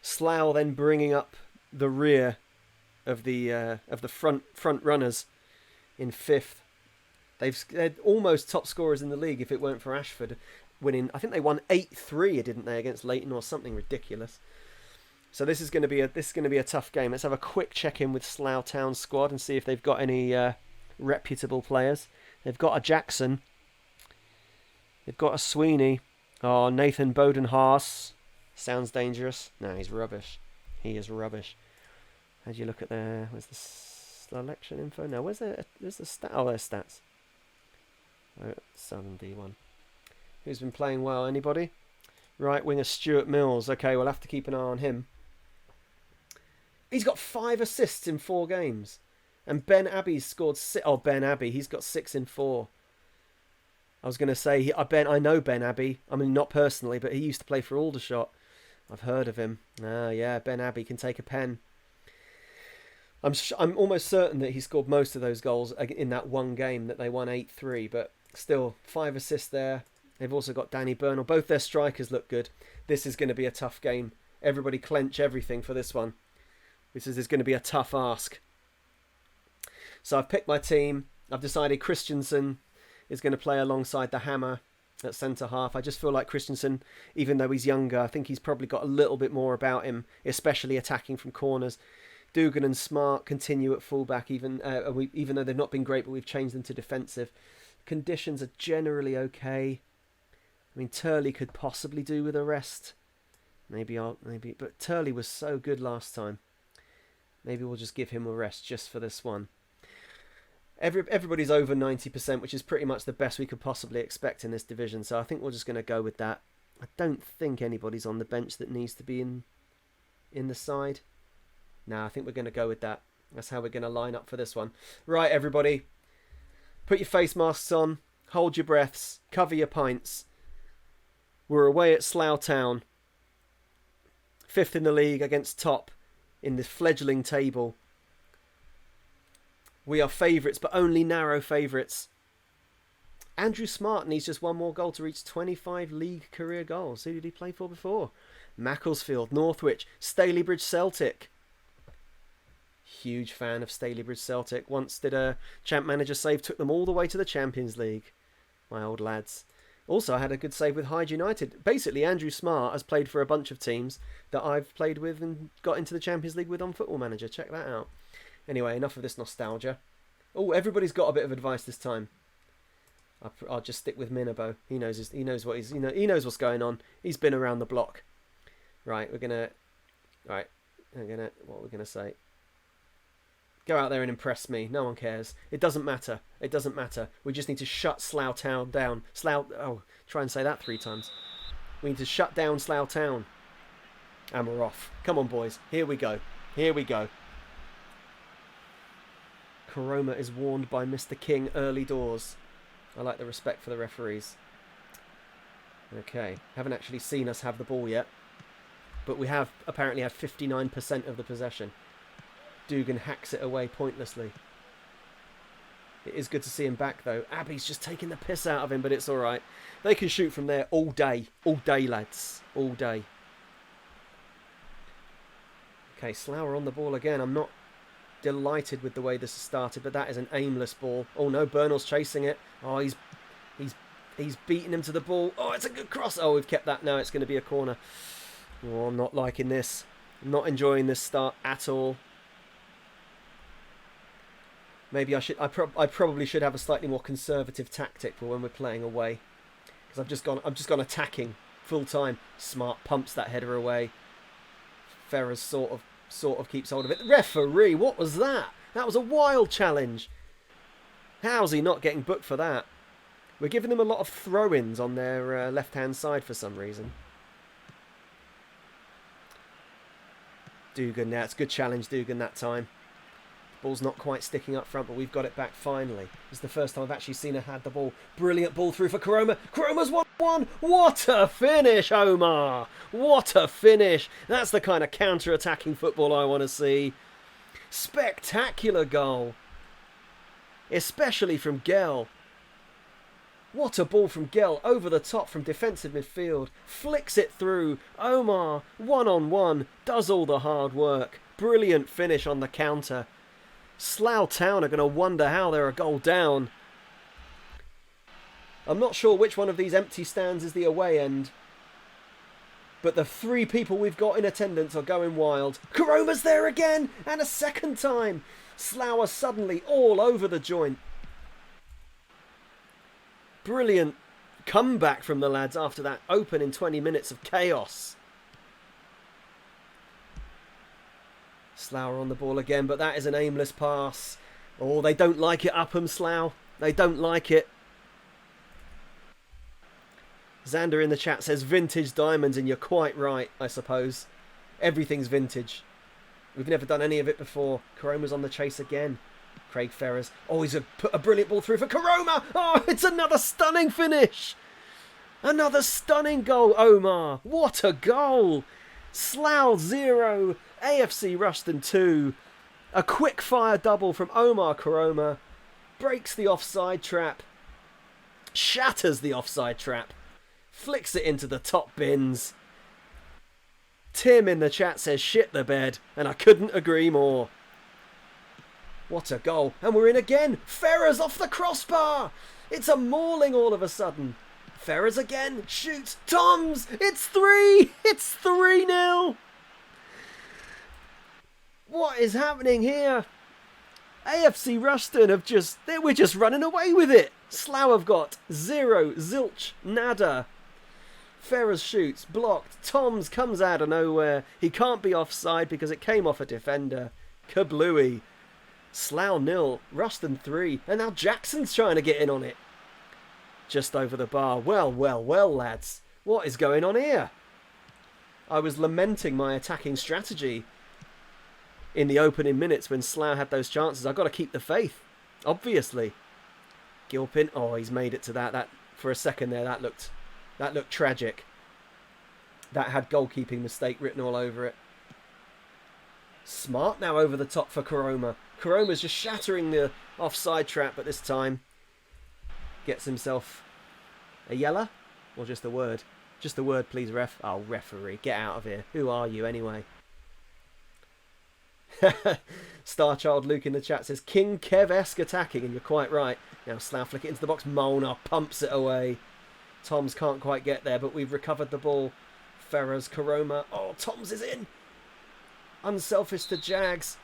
Speaker 1: Slough then bringing up the rear of the front runners in 5th. They're almost top scorers in the league if it weren't for Ashford winning. I think they won 8-3, didn't they, against Leighton or something ridiculous. So this is going to be a tough game. Let's have a quick check in with Slough Town's squad and see if they've got any reputable players. They've got a Jackson. They've got a Sweeney. Oh, Nathan Bowden-Haas. Sounds dangerous. No, he's rubbish. He is rubbish. How do you look at where's the selection info? No, where's the stat? Oh, there's stats. Southern D1. Who's been playing well? Anybody? Right winger Stuart Mills. Okay, we'll have to keep an eye on him. He's got 5 assists in 4 games. And Ben Abbey's scored 6. Oh, Ben Abbey, he's got 6 in 4. I was going to say, I know Ben Abbey. I mean, not personally, but he used to play for Aldershot. I've heard of him. Yeah, Ben Abbey can take a pen. I'm almost certain that he scored most of those goals in that one game that they won 8-3, but still, 5 assists there. They've also got Danny Burnell. Both their strikers look good. This is going to be a tough game. Everybody clench everything for this one. This is going to be a tough ask. So I've picked my team. I've decided Christensen is going to play alongside the Hammer at centre-half. I just feel like Christensen, even though he's younger, I think he's probably got a little bit more about him, especially attacking from corners. Dugan and Smart continue at full-back, even though they've not been great, but we've changed them to defensive. Conditions are generally okay. I mean, Turley could possibly do with a rest. Maybe, but Turley was so good last time. Maybe we'll just give him a rest just for this one. Everybody's over 90%, which is pretty much the best we could possibly expect in this division. So I think we're just going to go with that. I don't think anybody's on the bench that needs to be in the side. No, I think we're going to go with that. That's how we're going to line up for this one. Right, everybody. Put your face masks on. Hold your breaths. Cover your pints. We're away at Slough Town. 5th in the league against top in the fledgling table. We are favourites, but only narrow favourites. Andrew Smart needs just one more goal to reach 25 league career goals. Who did he play for before? Macclesfield, Northwich, Stalybridge Celtic. Huge fan of Stalybridge Celtic. Once did a champ manager save, took them all the way to the Champions League. My old lads. Also, I had a good save with Hyde United. Basically, Andrew Smart has played for a bunch of teams that I've played with and got into the Champions League with on Football Manager. Check that out. Anyway, enough of this nostalgia. Oh, everybody's got a bit of advice this time. I'll just stick with Minabo. He knows what's going on. He's been around the block. Right, what are we gonna say? Go out there and impress me. No one cares. It doesn't matter. It doesn't matter. We just need to shut Slough Town down. Try and say that 3 times. We need to shut down Slough Town. And we're off. Come on, boys. Here we go. Here we go. Koroma is warned by Mr. King early doors. I like the respect for the referees. Okay. Haven't actually seen us have the ball yet. But we have apparently had 59% of the possession. Dugan hacks it away pointlessly. It is good to see him back, though. Abbey's just taking the piss out of him, but it's all right. They can shoot from there all day. All day, lads. All day. Okay, Slough on the ball again. I'm not delighted with the way this has started, but that is an aimless ball. Oh no, Bernal's chasing it. Oh, he's beating him to the ball. Oh, it's a good cross. Oh, we've kept that. Now it's going to be a corner. Oh, I'm not liking this. I'm not enjoying this start at all. Maybe I probably should have a slightly more conservative tactic for when we're playing away, because I've just gone attacking full time. Smart pumps that header away. Ferrers sort of keeps hold of it. The referee, what was that? That was a wild challenge. How's he not getting booked for that? We're giving them a lot of throw-ins on their left-hand side for some reason. Dugan now. It's a good challenge, Dugan, that time. Ball's not quite sticking up front, but we've got it back finally. It's the first time I've actually seen her had the ball. Brilliant ball through for Koroma. Koroma's 1-1. What a finish, Omar. What a finish. That's the kind of counter-attacking football I want to see. Spectacular goal. Especially from Gell. What a ball from Gell, over the top from defensive midfield. Flicks it through. Omar, 1-on-1, does all the hard work. Brilliant finish on the counter. Slough Town are going to wonder how they're a goal down. I'm not sure which one of these empty stands is the away end, but the 3 people we've got in attendance are going wild. Koroma's there again, and a second time. Slough are suddenly all over the joint. Brilliant comeback from the lads after that opening 20 minutes of chaos. Slough on the ball again, but that is an aimless pass. Oh, they don't like it, Upham, Slough. They don't like it. Xander in the chat says vintage diamonds, and you're quite right, I suppose. Everything's vintage. We've never done any of it before. Koroma's on the chase again. Craig Ferrers. Oh, he's put a brilliant ball through for Koroma. Oh, it's another stunning finish. Another stunning goal, Omar. What a goal. Slough 0, AFC Ruston 2. A quick fire double from Omar Koroma. Breaks the offside trap. Shatters the offside trap. Flicks it into the top bins. Tim in the chat says shit the bed, and I couldn't agree more. What a goal. And we're in again. Ferrers off the crossbar. It's a mauling all of a sudden. Ferrers again. Shoots. Toms. It's 3. It's 3-0. What is happening here? AFC Ruston we're just running away with it. Slough have got 0. Zilch. Nada. Ferrers shoots. Blocked. Toms comes out of nowhere. He can't be offside because it came off a defender. Kablooey. Slough 0, Ruston 3, and now Jackson's trying to get in on it. Just over the bar. Well, lads. What is going on here? I was lamenting my attacking strategy in the opening minutes when Slough had those chances. I've got to keep the faith, obviously. Gilpin, oh, he's made it to that. That for a second there, that looked tragic. That had goalkeeping mistake written all over it. Smart now over the top for Koroma. Koroma's just shattering the offside trap, but this time gets himself a yellow, or just a word? Just a word, please, ref. Oh, referee, get out of here. Who are you anyway? Starchild Luke in the chat says King Kev-esque attacking, and you're quite right. Now Slough flick it into the box. Molnar pumps it away. Toms can't quite get there, but we've recovered the ball. Ferrers, Koroma. Oh, Toms is in. Unselfish to Jags.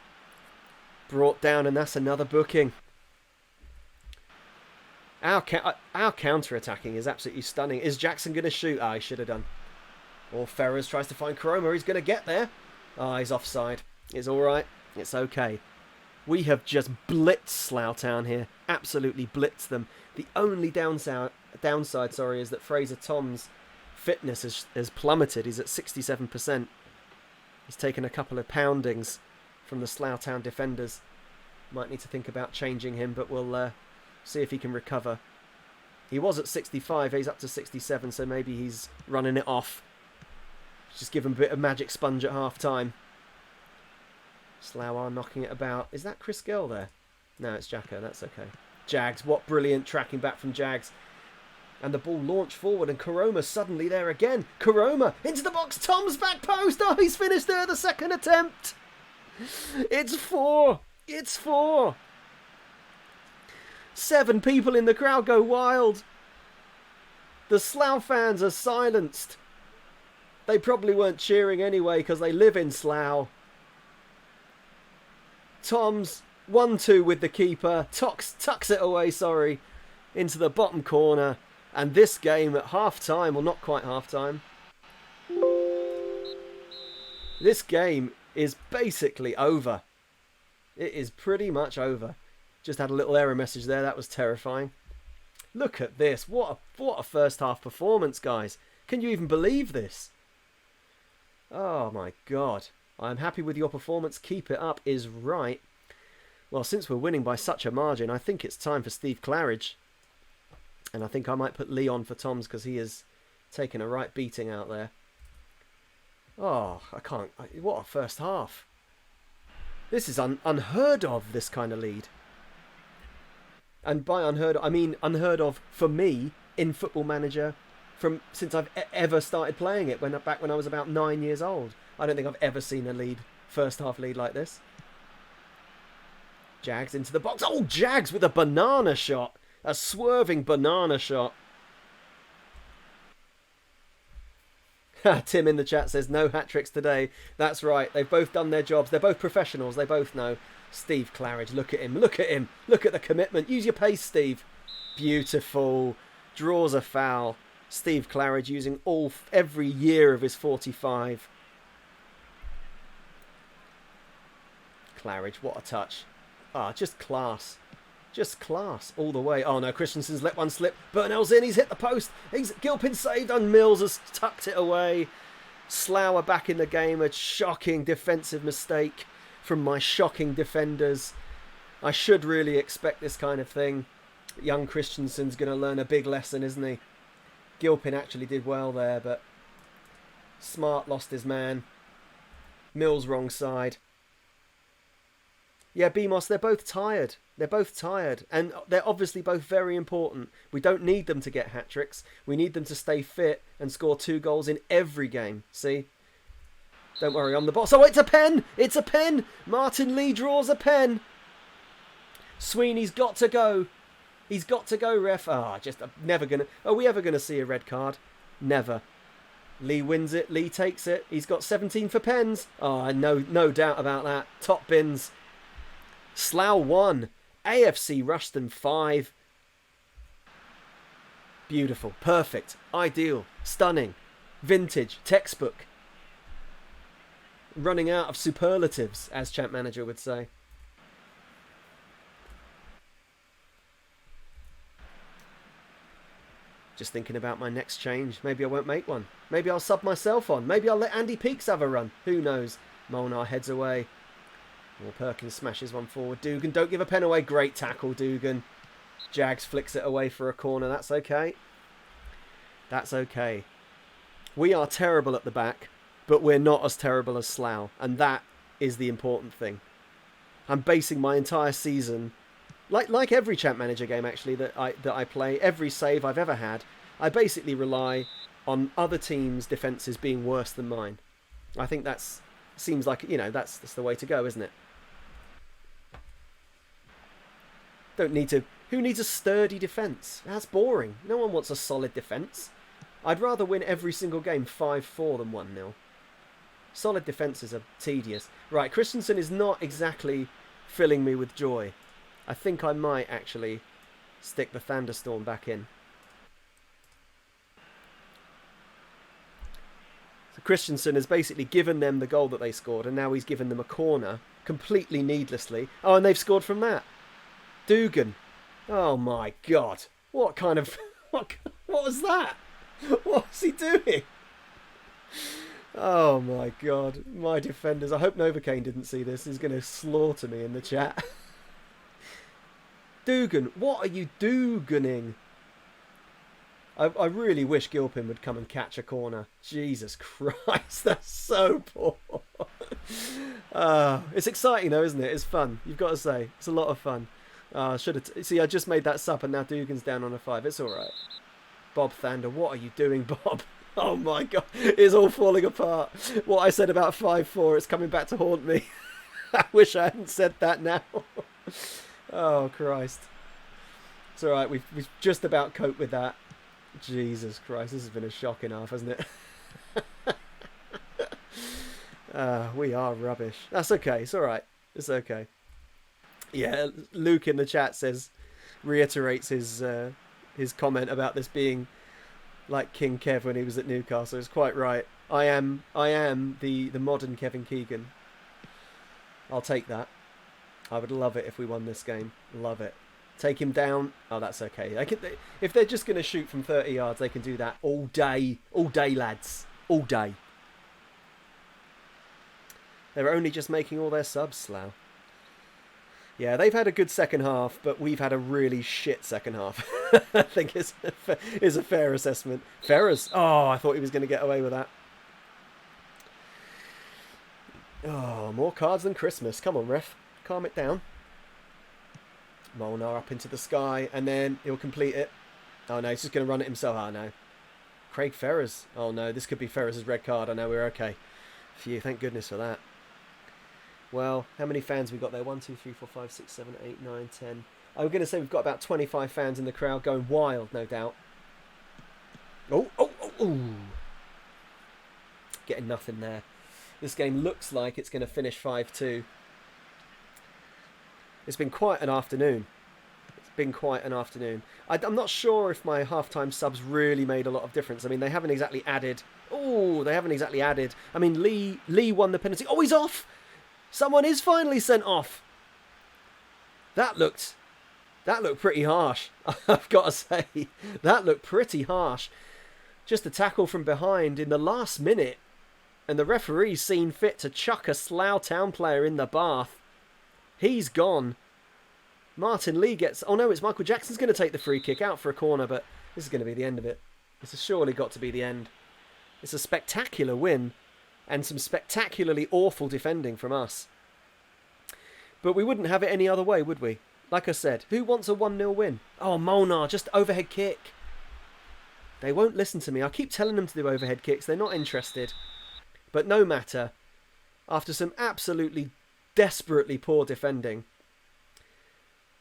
Speaker 1: Brought down, and that's another booking. Our counter-attacking is absolutely stunning. Is Jackson going to shoot? Ah, he should have done. Or Ferrers tries to find Koroma. He's going to get there. Ah, he's offside. It's all right. It's okay. We have just blitzed Slough Town here. Absolutely blitzed them. The only downside, is that Fraser Tom's fitness has plummeted. He's at 67%. He's taken a couple of poundings from the Slough Town defenders. Might need to think about changing him, but we'll see if he can recover. He was at 65, he's up to 67, so maybe he's running it off. Just give him a bit of magic sponge at half time. Slough are knocking it about. Is that Chris Gill there? No, it's Jacko, that's okay. Jags, what brilliant tracking back from Jags. And the ball launched forward, and Koroma suddenly there again. Koroma into the box. Tom's back post. Oh, he's finished there. The second attempt. It's 4. It's 4. 7 people in the crowd go wild. The Slough fans are silenced. They probably weren't cheering anyway because they live in Slough. Tom's 1-2 with the keeper. Tucks it away, into the bottom corner. And this game at half-time, well, not quite half-time. This game is basically over. It is pretty much over. Just had a little error message there. That was terrifying. Look at this. What a first half performance, guys. Can you even believe this? Oh, my God. I'm happy with your performance. Keep it up is right. Well, since we're winning by such a margin, I think it's time for Steve Claridge. And I think I might put Lee on for Tom's because he has taken a right beating out there. Oh, I can't. What a first half. This is unheard of, this kind of lead. And by unheard of, I mean unheard of for me in Football Manager since I've ever started playing it, back when I was about 9 years old. I don't think I've ever seen a first half lead like this. Jags into the box. Oh, Jags with a banana shot. A swerving banana shot. Tim in the chat says no hat-tricks today. That's right. They've both done their jobs. They're both professionals. They both know. Steve Claridge, look at him. Look at him. Look at the commitment. Use your pace, Steve. Beautiful. Draws a foul. Steve Claridge using every year of his 45. Claridge, what a touch. Ah, just class. Just class all the way. Oh no, Christensen's let one slip. Burnell's in, he's hit the post. Gilpin saved and Mills has tucked it away. Slough are back in the game. A shocking defensive mistake from my shocking defenders. I should really expect this kind of thing. Young Christensen's going to learn a big lesson, isn't he? Gilpin actually did well there, but Smart lost his man. Mills wrong side. Yeah, BMOS, they're both tired. They're both tired. And they're obviously both very important. We don't need them to get hat-tricks. We need them to stay fit and score 2 goals in every game. See? Don't worry, I'm the boss. Oh, it's a pen! It's a pen! Martin Lee draws a pen. Sweeney's got to go. He's got to go, ref. I'm never going to... Are we ever going to see a red card? Never. Lee wins it. Lee takes it. He's got 17 for pens. Oh, no doubt about that. Top bins. Slough 1. AFC Rushton 5. Beautiful. Perfect. Ideal. Stunning. Vintage. Textbook. Running out of superlatives, as Champ Manager would say. Just thinking about my next change. Maybe I won't make one. Maybe I'll sub myself on. Maybe I'll let Andy Peaks have a run. Who knows? Molnar heads away. Well, Perkins smashes one forward. Dugan, don't give a pen away. Great tackle, Dugan. Jags flicks it away for a corner. That's okay. That's okay. We are terrible at the back, but we're not as terrible as Slough. And that is the important thing. I'm basing my entire season, like every Champ Manager game actually that I play, every save I've ever had, I basically rely on other teams' defences being worse than mine. I think seems like, that's the way to go, isn't it? Who needs a sturdy defence? That's boring. No one wants a solid defence. I'd rather win every single game 5-4 than 1-0. Solid defences are tedious. Right, Christensen is not exactly filling me with joy. I think I might actually stick the Thunderstorm back in. So Christensen has basically given them the goal that they scored, and now he's given them a corner completely needlessly. Oh, and they've scored from that. Dugan. Oh my God. What kind of... What was that? What was he doing? Oh my God. My defenders. I hope Novocaine didn't see this. He's going to slaughter me in the chat. Dugan. What are you Duganing? I really wish Gilpin would come and catch a corner. Jesus Christ. That's so poor. It's exciting though, isn't it? It's fun. You've got to say. It's a lot of fun. See, I just made that sub and now Dugan's down on a 5. It's alright. Bob Thander, what are you doing, Bob? Oh my God, it's all falling apart. What I said about 5-4, it's coming back to haunt me. I wish I hadn't said that now. Oh, Christ. It's all right. We've just about coped with that. Jesus Christ. This has been a shocking half, hasn't it? We are rubbish. That's okay. It's all right. It's okay. Yeah, Luke in the chat reiterates his comment about this being like King Kev when he was at Newcastle. It's quite right. I am the modern Kevin Keegan. I'll take that. I would love it if we won this game. Love it. Take him down. Oh, that's okay. If they're just going to shoot from 30 yards, they can do that all day. All day, lads. All day. They were only just making all their subs, Slough. Yeah, they've had a good second half, but we've had a really shit second half. I think is a fair assessment. Ferrers. Oh, I thought he was going to get away with that. Oh, more cards than Christmas. Come on, ref. Calm it down. Molnar up into the sky, and then he'll complete it. Oh, no, he's just going to run it himself. Oh, no. Craig Ferrers. Oh, no, this could be Ferrers' red card. I know, we're okay. Phew, thank goodness for that. Well, how many fans we got there? 1, 2, 3, 4, 5, 6, 7, 8, 9, 10. I'm going to say we've got about 25 fans in the crowd going wild, no doubt. Oh. Getting nothing there. This game looks like it's going to finish 5-2. It's been quite an afternoon. I'm not sure if my halftime subs really made a lot of difference. I mean, they haven't exactly added. I mean, Lee won the penalty. Oh, he's off! Someone is finally sent off. That looked pretty harsh. I've got to say, that looked pretty harsh. Just a tackle from behind in the last minute, and the referee's seen fit to chuck a Slough Town player in the bath. He's gone. Martin Lee gets... Oh no, it's Michael Jackson's going to take the free kick out for a corner, but this is going to be the end of it. This has surely got to be the end. It's a spectacular win. And some spectacularly awful defending from us. But we wouldn't have it any other way, would we? Like I said, who wants a 1-0 win? Oh, Molnar, just overhead kick. They won't listen to me. I keep telling them to do overhead kicks. They're not interested. But no matter. After some absolutely desperately poor defending,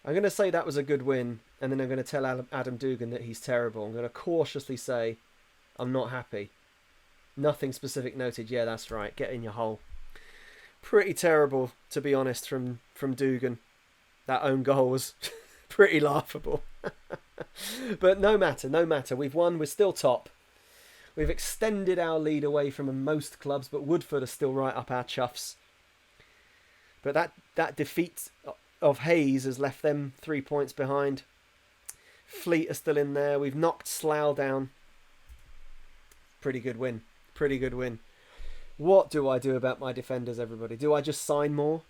Speaker 1: I'm going to say that was a good win. And then I'm going to tell Adam Dugan that he's terrible. I'm going to cautiously say I'm not happy. Nothing specific noted. Yeah, that's right. Get in your hole. Pretty terrible, to be honest, from Dugan. That own goal was pretty laughable. But no matter. We've won. We're still top. We've extended our lead away from most clubs, but Woodford are still right up our chuffs. But that defeat of Hayes has left them 3 points behind. Fleet are still in there. We've knocked Slough down. Pretty good win. What do I do about my defenders, everybody? Do I just sign more?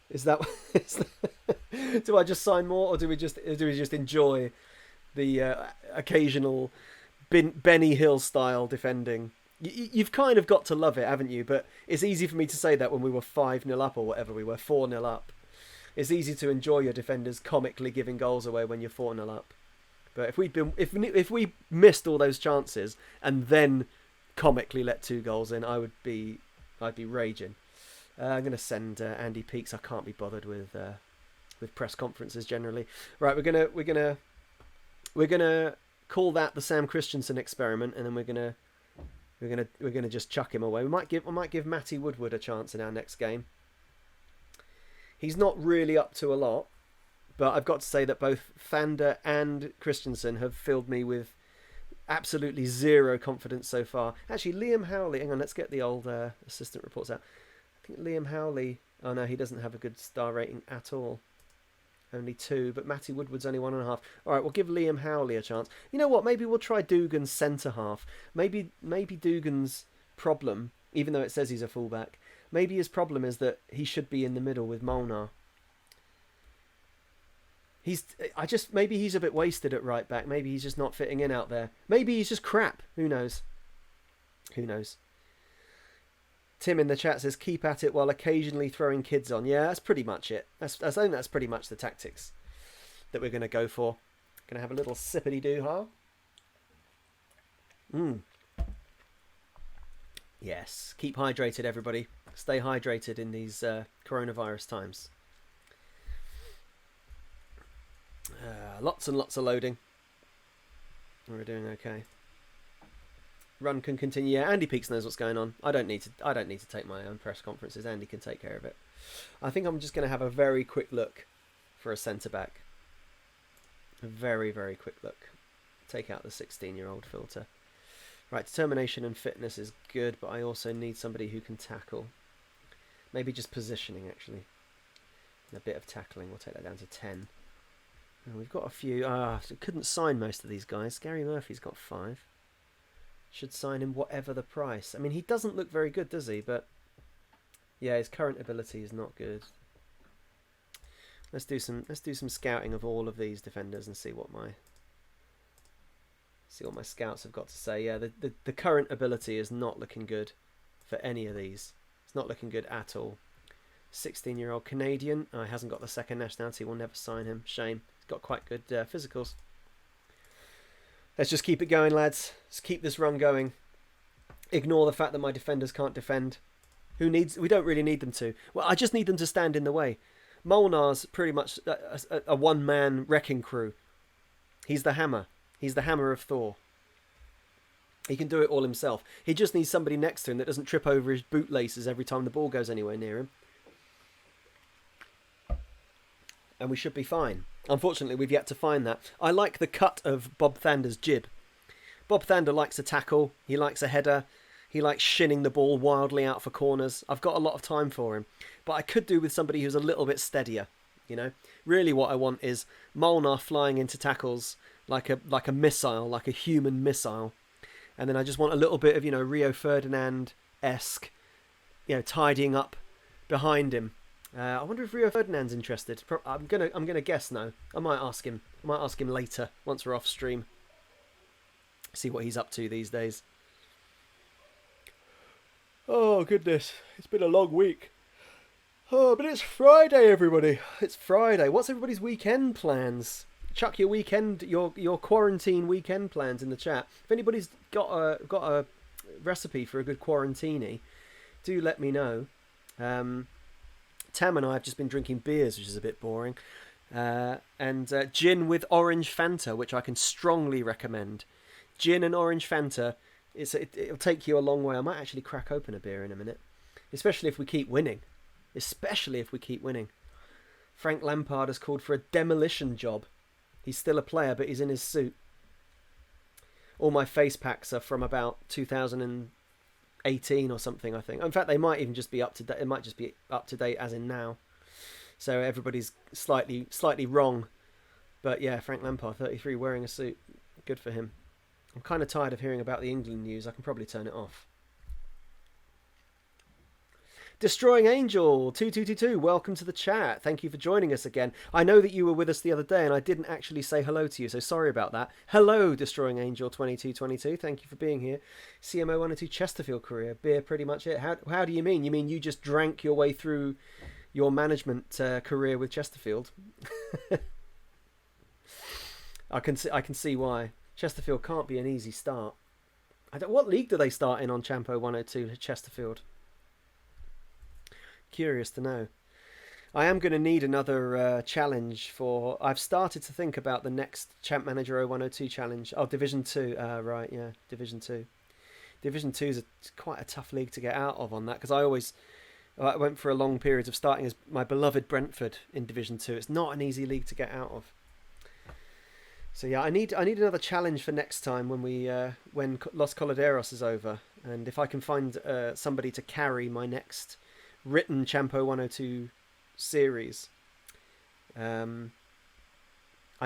Speaker 1: Do I just sign more, or do we just enjoy the occasional Benny Hill style defending? You've kind of got to love it, haven't you? But it's easy for me to say that when we were 5-0 up or whatever we were, 4-0 up. It's easy to enjoy your defenders comically giving goals away when you're 4-0 up. But if we missed all those chances and then comically let 2 goals in, I'd be raging. I'm going to send Andy Peaks. I can't be bothered with press conferences generally. Right, we're gonna call that the Sam Christensen experiment, and then we're gonna just chuck him away. I might give Matty Woodward a chance in our next game. He's not really up to a lot, but I've got to say that both Thander and Christensen have filled me with absolutely zero confidence so far. Actually, Liam Howley... Hang on, let's get the old assistant reports out. I think Liam Howley... Oh, no, he doesn't have a good star rating at all. Only 2, but Matty Woodward's only 1.5. All right, we'll give Liam Howley a chance. You know what? Maybe we'll try Dugan's centre-half. Maybe Dugan's problem, even though it says he's a fullback, maybe his problem is that he should be in the middle with Molnar. Maybe he's a bit wasted at right back. Maybe he's just not fitting in out there. Maybe he's just crap. Who knows? Tim in the chat says, keep at it while occasionally throwing kids on. Yeah, that's pretty much it. I think that's pretty much the tactics that we're going to go for. Going to have a little sippity-doo-ha. Yes. Keep hydrated, everybody. Stay hydrated in these coronavirus times. Lots and lots of loading. We're doing okay. Run can continue. Yeah, Andy Peaks knows what's going on. I don't need to take my own press conferences. Andy can take care of it. I think I'm just going to have a very quick look for a centre back. A very, very quick look. Take out the 16-year-old filter. Right, determination and fitness is good, but I also need somebody who can tackle. Maybe just positioning, actually. And a bit of tackling. We'll take that down to 10. And we've got a few. Couldn't sign most of these guys. Gary Murphy's got 5. Should sign him whatever the price. I mean, he doesn't look very good, does he? But yeah, his current ability is not good. Let's do some scouting of all of these defenders and see what my scouts have got to say. Yeah, the current ability is not looking good for any of these. It's not looking good at all. 16-year-old Canadian. Oh, he hasn't got the second nationality. We'll never sign him. Shame. He's got quite good physicals. Let's just keep it going, lads. Let's keep this run going. Ignore the fact that my defenders can't defend. We don't really need them to. Well, I just need them to stand in the way. Molnar's pretty much a one-man wrecking crew. He's the hammer. He's the hammer of Thor. He can do it all himself. He just needs somebody next to him that doesn't trip over his bootlaces every time the ball goes anywhere near him. And we should be fine. Unfortunately, we've yet to find that. I like the cut of Bob Thander's jib. Bob Thander likes a tackle. He likes a header. He likes shinning the ball wildly out for corners. I've got a lot of time for him. But I could do with somebody who's a little bit steadier. You know, really what I want is Molnar flying into tackles like a missile, like a human missile. And then I just want a little bit of, Rio Ferdinand-esque, tidying up behind him. I wonder if Rio Ferdinand's interested. I'm gonna guess no. I might ask him. Later once we're off stream. See what he's up to these days. Oh goodness, it's been a long week. Oh, but it's Friday, everybody. It's Friday. What's everybody's weekend plans? Chuck your quarantine weekend plans in the chat. If anybody's got a recipe for a good quarantini, do let me know. Tam and I have just been drinking beers, which is a bit boring. And gin with orange Fanta, which I can strongly recommend. Gin and orange Fanta, it'll take you a long way. I might actually crack open a beer in a minute. Especially if we keep winning. Frank Lampard has called for a demolition job. He's still a player, but he's in his suit. All my face packs are from about 2018 or something, I think. In fact, they might even just be up to date. It might just be up to date as in now. So everybody's slightly wrong. But yeah, Frank Lampard, 33, wearing a suit. Good for him. I'm kind of tired of hearing about the England news. I can probably turn it off. Destroying Angel 2222, welcome to the chat. Thank you for joining us again. I know that you were with us the other day and I didn't actually say hello to you, so sorry about that. Hello, Destroying Angel 2222. Thank you for being here. CMO 102 Chesterfield career. Beer, pretty much it. How do you mean? You mean you just drank your way through your management career with Chesterfield? I can see why. Chesterfield can't be an easy start. What league do they start in on Champo 102 Chesterfield? Curious to know. I am going to need another challenge for... I've started to think about the next Champ Manager 0102 challenge. Oh, Division 2. Right, yeah, Division 2. Division 2 is quite a tough league to get out of on that, because I went for a long period of starting as my beloved Brentford in Division 2. It's not an easy league to get out of. So yeah, I need another challenge for next time when Los Coladeros is over, and if I can find somebody to carry my next written Champo 102 series. I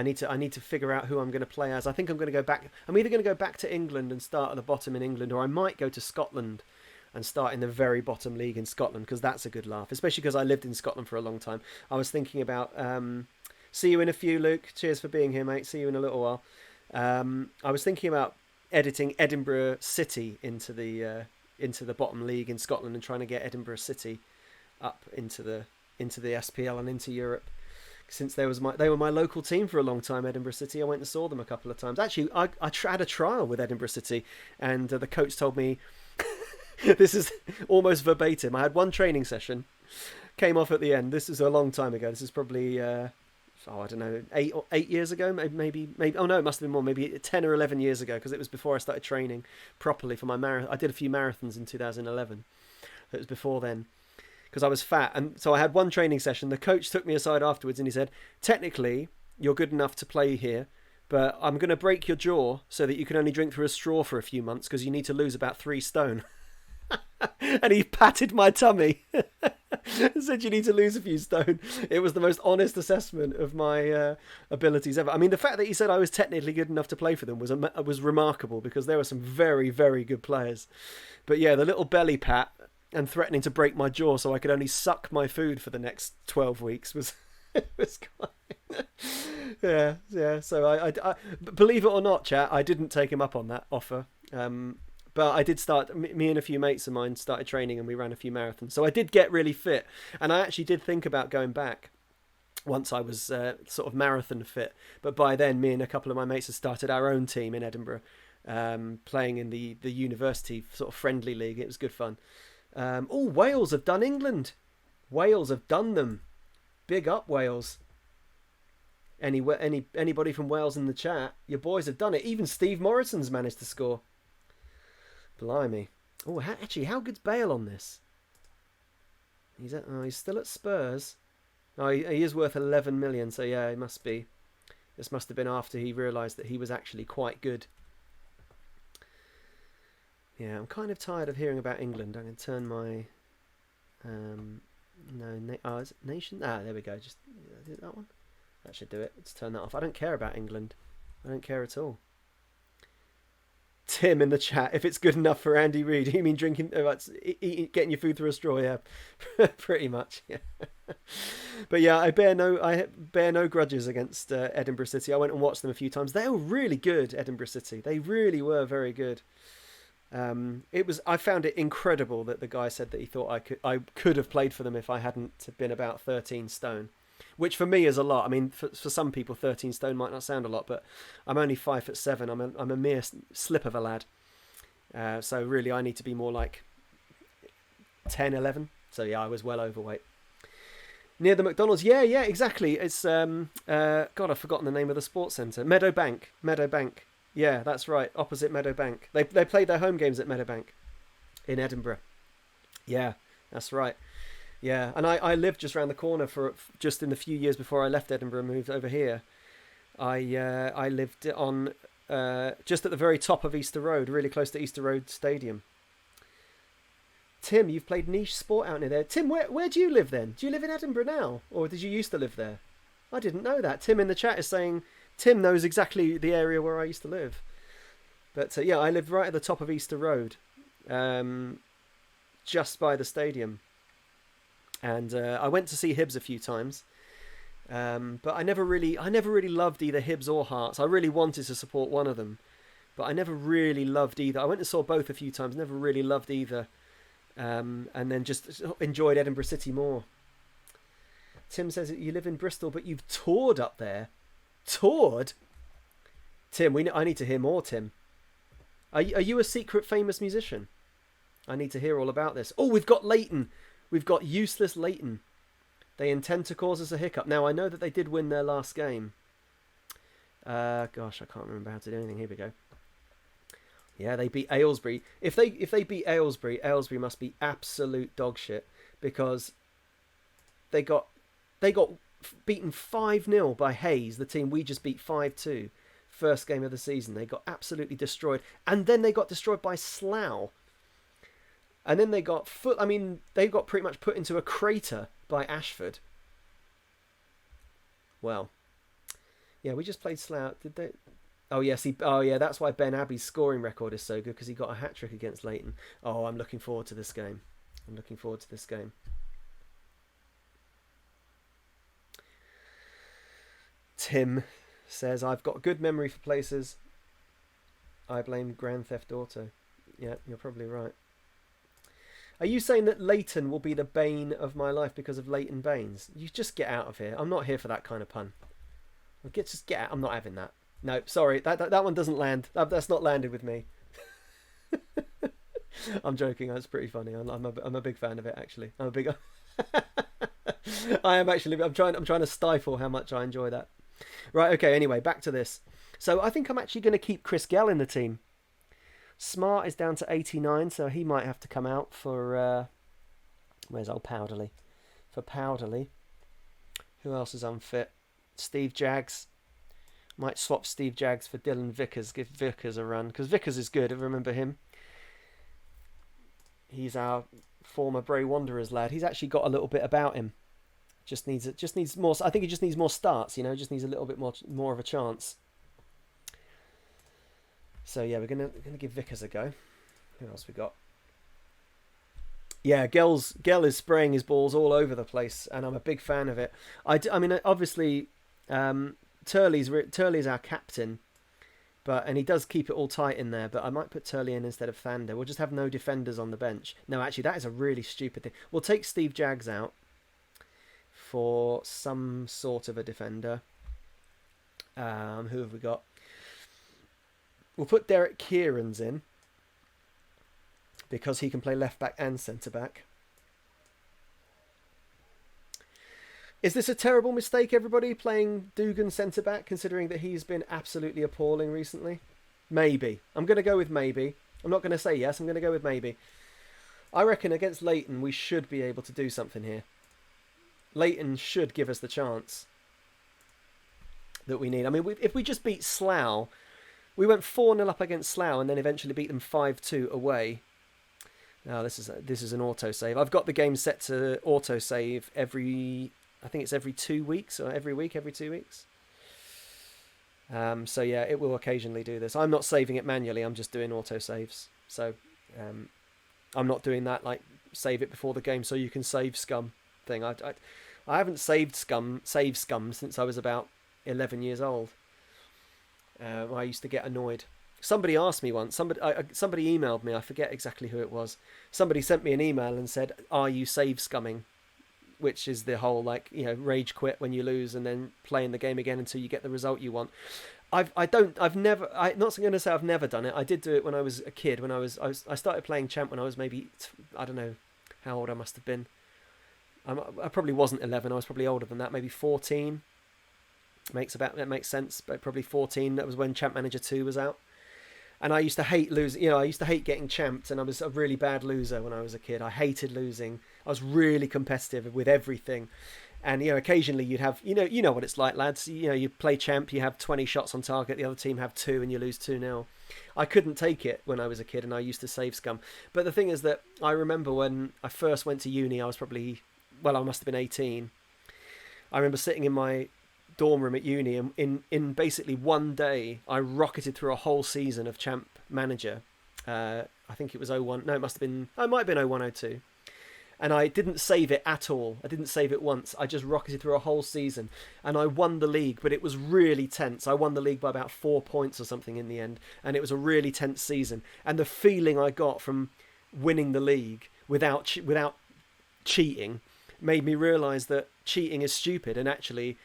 Speaker 1: need to figure out who I'm going to play as. I think I'm going to go back. I'm either going to go back to England and start at the bottom in England, or I might go to Scotland and start in the very bottom league in Scotland, because that's a good laugh, especially because I lived in Scotland for a long time. I was thinking about... see you in a few, Luke. Cheers for being here, mate. See you in a little while. I was thinking about editing Edinburgh City into the bottom league in Scotland and trying to get Edinburgh City up into the SPL and into Europe. Since they were my local team for a long time, Edinburgh City. I went and saw them a couple of times. Actually, I had a trial with Edinburgh City, and the coach told me This is almost verbatim. I had one training session, came off at the end. This is a long time ago. This is probably, I don't know, 8 years ago, maybe. Oh no, it must have been more. Maybe 10 or 11 years ago, because it was before I started training properly for my marathon. I did a few marathons in 2011. It was before then, because I was fat, and so I had one training session. The coach took me aside afterwards, and he said, "Technically, you're good enough to play here, but I'm going to break your jaw so that you can only drink through a straw for a few months because you need to lose about 3 stone." And he patted my tummy and said, "You need to lose a few stone." It was the most honest assessment of my abilities ever. I mean, the fact that he said I was technically good enough to play for them was remarkable, because there were some very, very good players. But yeah, the little belly pat and threatening to break my jaw so I could only suck my food for the next 12 weeks was quite... yeah. So I believe it or not, chat, I didn't take him up on that offer. But I did start, me and a few mates of mine started training, and we ran a few marathons. So I did get really fit, and I actually did think about going back once I was sort of marathon fit. But by then, me and a couple of my mates had started our own team in Edinburgh, playing in the university sort of friendly league. It was good fun. Wales have done England. Wales have done them. Big up, Wales. Anybody from Wales in the chat? Your boys have done it. Even Steve Morrison's managed to score. Blimey. Oh, actually, how good's Bale on this? He's still at Spurs. Oh, he is worth 11 million. So yeah, it must be. This must have been after he realised that he was actually quite good. Yeah, I'm kind of tired of hearing about England. I'm going to turn my is it Nation? There we go. Just that one. That should do it. Let's turn that off. I don't care about England. I don't care at all. Tim in the chat, if it's good enough for Andy Reid, you mean drinking, getting your food through a straw? Yeah, pretty much. Yeah. But yeah, I bear no grudges against Edinburgh City. I went and watched them a few times. They were really good, Edinburgh City. They really were very good. I found it incredible that the guy said that he thought I could have played for them if I hadn't been about 13 stone. Which for me is a lot. I mean, for some people, 13 stone might not sound a lot, but I'm only 5'7". I'm a mere slip of a lad. So really, I need to be more like 10, 11. So yeah, I was well overweight. Near the McDonald's, yeah, exactly. It's God, I've forgotten the name of the sports centre. Meadowbank. Yeah, that's right. Opposite Meadowbank. They played their home games at Meadowbank in Edinburgh. Yeah, that's right. Yeah, and I lived just around the corner for just in the few years before I left Edinburgh and moved over here. I lived on just at the very top of Easter Road, really close to Easter Road Stadium. Tim, you've played niche sport out near there. Tim, where do you live then? Do you live in Edinburgh now, or did you used to live there? I didn't know that. Tim in the chat is saying Tim knows exactly the area where I used to live. But yeah, I lived right at the top of Easter Road, just by the stadium. And I went to see Hibs a few times, but I never really loved either Hibs or Hearts. I really wanted to support one of them, but I never really loved either. I went and saw both a few times, never really loved either, and then just enjoyed Edinburgh City more. Tim says that you live in Bristol, but you've toured up there. Toured? Tim, I need to hear more, Tim. Are you a secret famous musician? I need to hear all about this. Oh, we've got Leighton. We've got useless Leighton. They intend to cause us a hiccup. Now, I know that they did win their last game. Gosh, I can't remember how to do anything. Here we go. Yeah, they beat Aylesbury. If they beat Aylesbury, Aylesbury must be absolute dog shit, because they got beaten 5-0 by Hayes, the team we just beat 5-2. First game of the season. They got absolutely destroyed. And then they got destroyed by Slough. And then they got pretty much put into a crater by Ashford. Well, yeah, we just played Slough. Did they? Oh yes, that's why Ben Abbey's scoring record is so good, because he got a hat-trick against Leighton. Oh, I'm looking forward to this game. Tim says, I've got good memory for places. I blame Grand Theft Auto. Yeah, you're probably right. Are you saying that Leighton will be the bane of my life because of Leighton Baines? You just get out of here. I'm not here for that kind of pun. Just get out. I'm not having that. No, sorry. That one doesn't land. That's not landed with me. I'm joking. That's pretty funny. I'm a big fan of it, actually. I'm a big. I am actually. I'm trying to stifle how much I enjoy that. Right. Okay. Anyway, back to this. So I think I'm actually going to keep Chris Gell in the team. Smart is down to 89, so he might have to come out for. Where's old Powderly? For Powderly. Who else is unfit? Steve Jaggs. Might swap Steve Jaggs for Dylan Vickers. Give Vickers a run, because Vickers is good. I remember him. He's our former Bray Wanderers lad. He's actually got a little bit about him. Just needs more. I think he just needs more starts. Just needs a little bit more of a chance. So yeah, we're gonna give Vickers a go. Who else we got? Yeah, Gell is spraying his balls all over the place, and I'm a big fan of it. I mean, obviously, Turley's our captain, and he does keep it all tight in there. But I might put Turley in instead of Thander. We'll just have no defenders on the bench. No, actually, that is a really stupid thing. We'll take Steve Jaggs out for some sort of a defender. Who have we got? We'll put Derek Kieran's in, because he can play left back and centre back. Is this a terrible mistake, everybody, playing Dugan centre back, considering that he's been absolutely appalling recently? Maybe. I'm going to go with maybe. I'm not going to say yes. I'm going to go with maybe. I reckon against Leighton we should be able to do something here. Leighton should give us the chance that we need. I mean, if we just beat Slough, we went 4-0 up against Slough and then eventually beat them 5-2 away. Now this is an autosave. I've got the game set to autosave I think it's every 2 weeks, or every week, every 2 weeks. So yeah, it will occasionally do this. I'm not saving it manually. I'm just doing autosaves. So I'm not doing that like save it before the game so you can save scum thing. I haven't saved scum since I was about 11 years old. I used to get annoyed. Somebody asked me once, somebody emailed me, I forget exactly who it was. Somebody sent me an email and said, "Are you save scumming?" Which is the whole rage quit when you lose and then playing the game again until you get the result you want. I'm not going to say I've never done it. I did do it when I was a kid. I started playing Champ when I was maybe, I don't know how old I must have been. I probably wasn't 11. I was probably older than that, maybe 14. That makes sense, but probably 14. That was when Champ Manager 2 was out. And I used to hate losing. I used to hate getting champed, and I was a really bad loser when I was a kid. I hated losing. I was really competitive with everything. And occasionally you'd have, you know what it's like, lads. You play champ, you have 20 shots on target, the other team have 2, and you lose 2-0. I couldn't take it when I was a kid, and I used to save scum. But the thing is that I remember when I first went to uni, I was I must have been 18. I remember sitting in my dorm room at uni, and in basically one day I rocketed through a whole season of Champ Manager. I think it was 01. No, it might have been 01-02. And I didn't save it at all. I didn't save it once. I just rocketed through a whole season, and I won the league, but it was really tense. I won the league by about 4 points or something in the end, and it was a really tense season. And the feeling I got from winning the league without cheating made me realise that cheating is stupid, and actually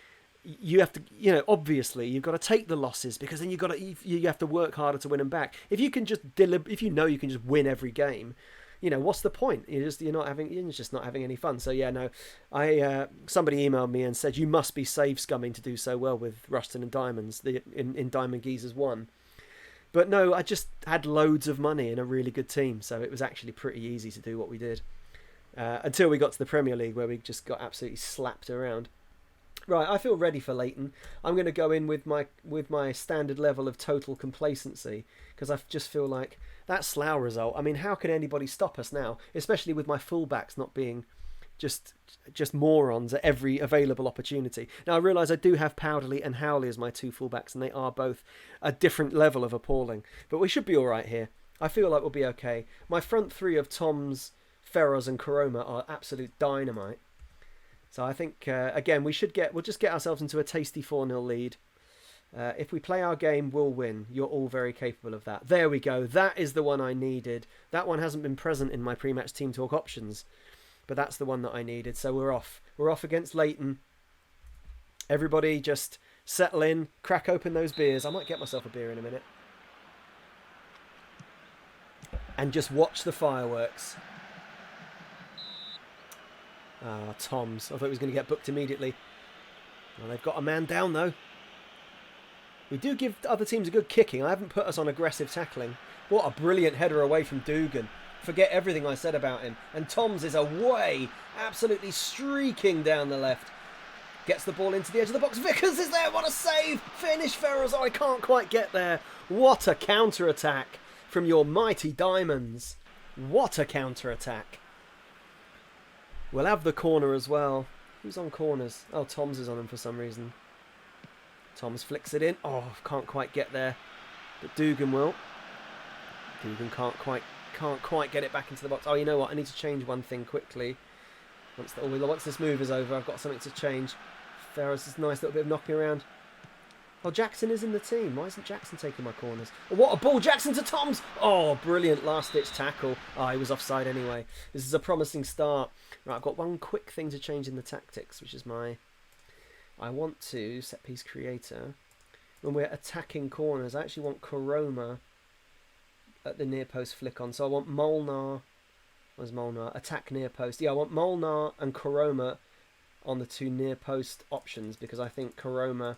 Speaker 1: you have to, obviously you've got to take the losses, because then you have to work harder to win them back. If you can just if you can just win every game, what's the point? You're just not having any fun. So yeah, no, somebody emailed me and said you must be save scumming to do so well with Ruston and Diamonds in Diamond Geezers 1. But no, I just had loads of money in a really good team, so it was actually pretty easy to do what we did until we got to the Premier League, where we just got absolutely slapped around. Right, I feel ready for Leighton. I'm going to go in with my standard level of total complacency, because I just feel like that Slough result, I mean, how can anybody stop us now? Especially with my fullbacks not being just morons at every available opportunity. Now, I realise I do have Powderly and Howley as my 2 fullbacks, and they are both a different level of appalling. But we should be all right here. I feel like we'll be okay. My front 3 of Toms, Ferros and Karoma are absolute dynamite. So I think, again, we'll just get ourselves into a tasty 4-0 lead. If we play our game, we'll win. You're all very capable of that. There we go. That is the one I needed. That one hasn't been present in my pre-match Team Talk options, but that's the one that I needed. So we're off. We're off against Leighton. Everybody just settle in, crack open those beers. I might get myself a beer in a minute. and just watch the fireworks. Ah, Toms. I thought he was going to get booked immediately. Well, they've got a man down, though. We do give other teams a good kicking. I haven't put us on aggressive tackling. What a brilliant header away from Dugan. Forget everything I said about him. And Toms is away, absolutely streaking down the left. Gets the ball into the edge of the box. Vickers is there. What a save. Finish, Ferrers. Oh, I can't quite get there. What a counter-attack from your mighty Diamonds. What a counter-attack. We'll have the corner as well. Who's on corners? Oh, Toms is on them for some reason. Toms flicks it in. Oh, can't quite get there. But Dugan will. Dugan can't quite get it back into the box. Oh, you know what? I need to change one thing quickly. Once this move is over, I've got something to change. Ferris is nice little bit of knocking around. Oh, Jackson is in the team. Why isn't Jackson taking my corners? Oh, what a ball. Jackson to Toms. Oh, brilliant last-ditch tackle. Oh, he was offside anyway. This is a promising start. Right, I've got one quick thing to change in the tactics, which is I want to, set-piece creator, when we're attacking corners, I actually want Koroma at the near post flick on. So I want Molnar. Where's Molnar? Attack near post. Yeah, I want Molnar and Koroma on the two near post options because I think Koroma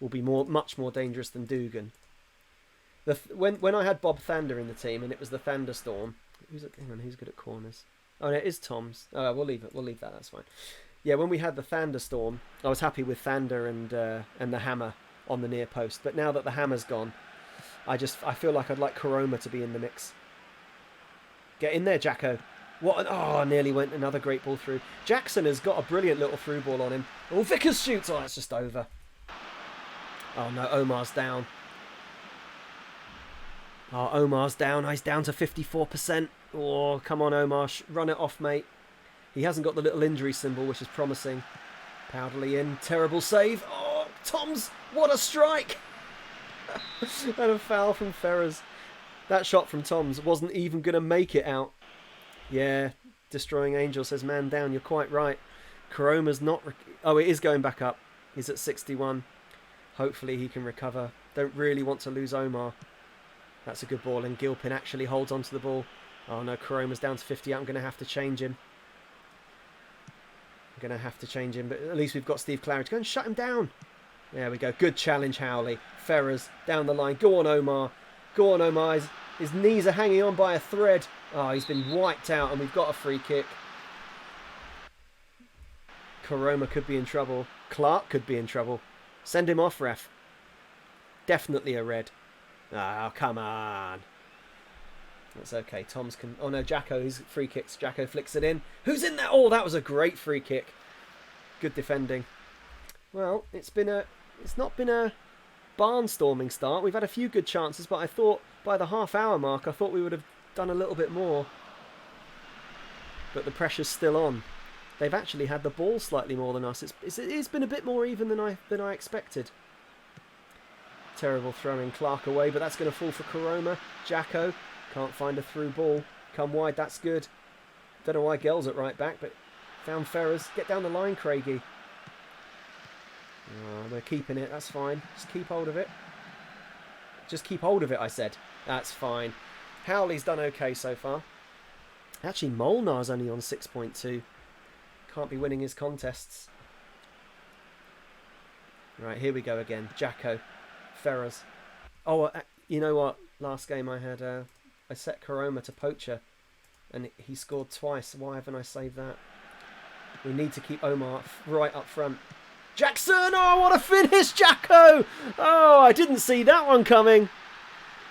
Speaker 1: will be much more dangerous than Dugan. When I had Bob Thander in the team and it was the Thunderstorm. Hang on, who's good at corners? Oh, no, it is Tom's. Oh, we'll leave it. We'll leave that. That's fine. Yeah, when we had the Thunderstorm, I was happy with Thander and the Hammer on the near post. But now that the Hammer's gone, I feel like I'd like Koroma to be in the mix. Get in there, Jacko. Nearly went another great ball through. Jackson has got a brilliant little through ball on him. Oh, Vickers shoots. Oh, that's just over. Oh, no, Omar's down. Oh, Omar's down. He's down to 54%. Oh, come on, Omar. Run it off, mate. He hasn't got the little injury symbol, which is promising. Powderly in. Terrible save. Oh, Toms. What a strike. And a foul from Ferrers. That shot from Toms wasn't even going to make it out. Yeah, Destroying Angel says, man down. You're quite right. Koroma's not... it is going back up. He's at 61. Hopefully he can recover. Don't really want to lose Omar. That's a good ball. And Gilpin actually holds onto the ball. Oh no, Koroma's down to 50. I'm going to have to change him. But at least we've got Steve Claridge. Go and shut him down. There we go. Good challenge, Howley. Ferrers down the line. Go on, Omar. Go on, Omar. His knees are hanging on by a thread. Oh, he's been wiped out and we've got a free kick. Koroma could be in trouble. Clark could be in trouble. Send him off, ref. Definitely a red. Oh, come on. That's okay. Tom's can... Oh, no, Jacko. He's free kicks. Jacko flicks it in. Who's in there? Oh, that was a great free kick. Good defending. Well, it's not been a barnstorming start. We've had a few good chances, but I thought by the half-hour mark, I thought we would have done a little bit more. But the pressure's still on. They've actually had the ball slightly more than us. It's been a bit more even than I expected. Terrible throwing Clark away, but that's going to fall for Koroma. Jacko can't find a through ball. Come wide, that's good. Don't know why Gell's at right back, but found Ferrers. Get down the line, Craigie. Oh, we're keeping it, that's fine. Just keep hold of it. Just keep hold of it, I said. That's fine. Howley's done okay so far. Actually, Molnar's only on 6.2. Can't be winning his contests. Right, here we go again. Jacko. Ferrers. Oh, you know what? Last game I had, I set Koroma to poacher, and he scored twice. Why haven't I saved that? We need to keep Omar right up front. Jackson! Oh, what a finish, Jacko! Oh, I didn't see that one coming.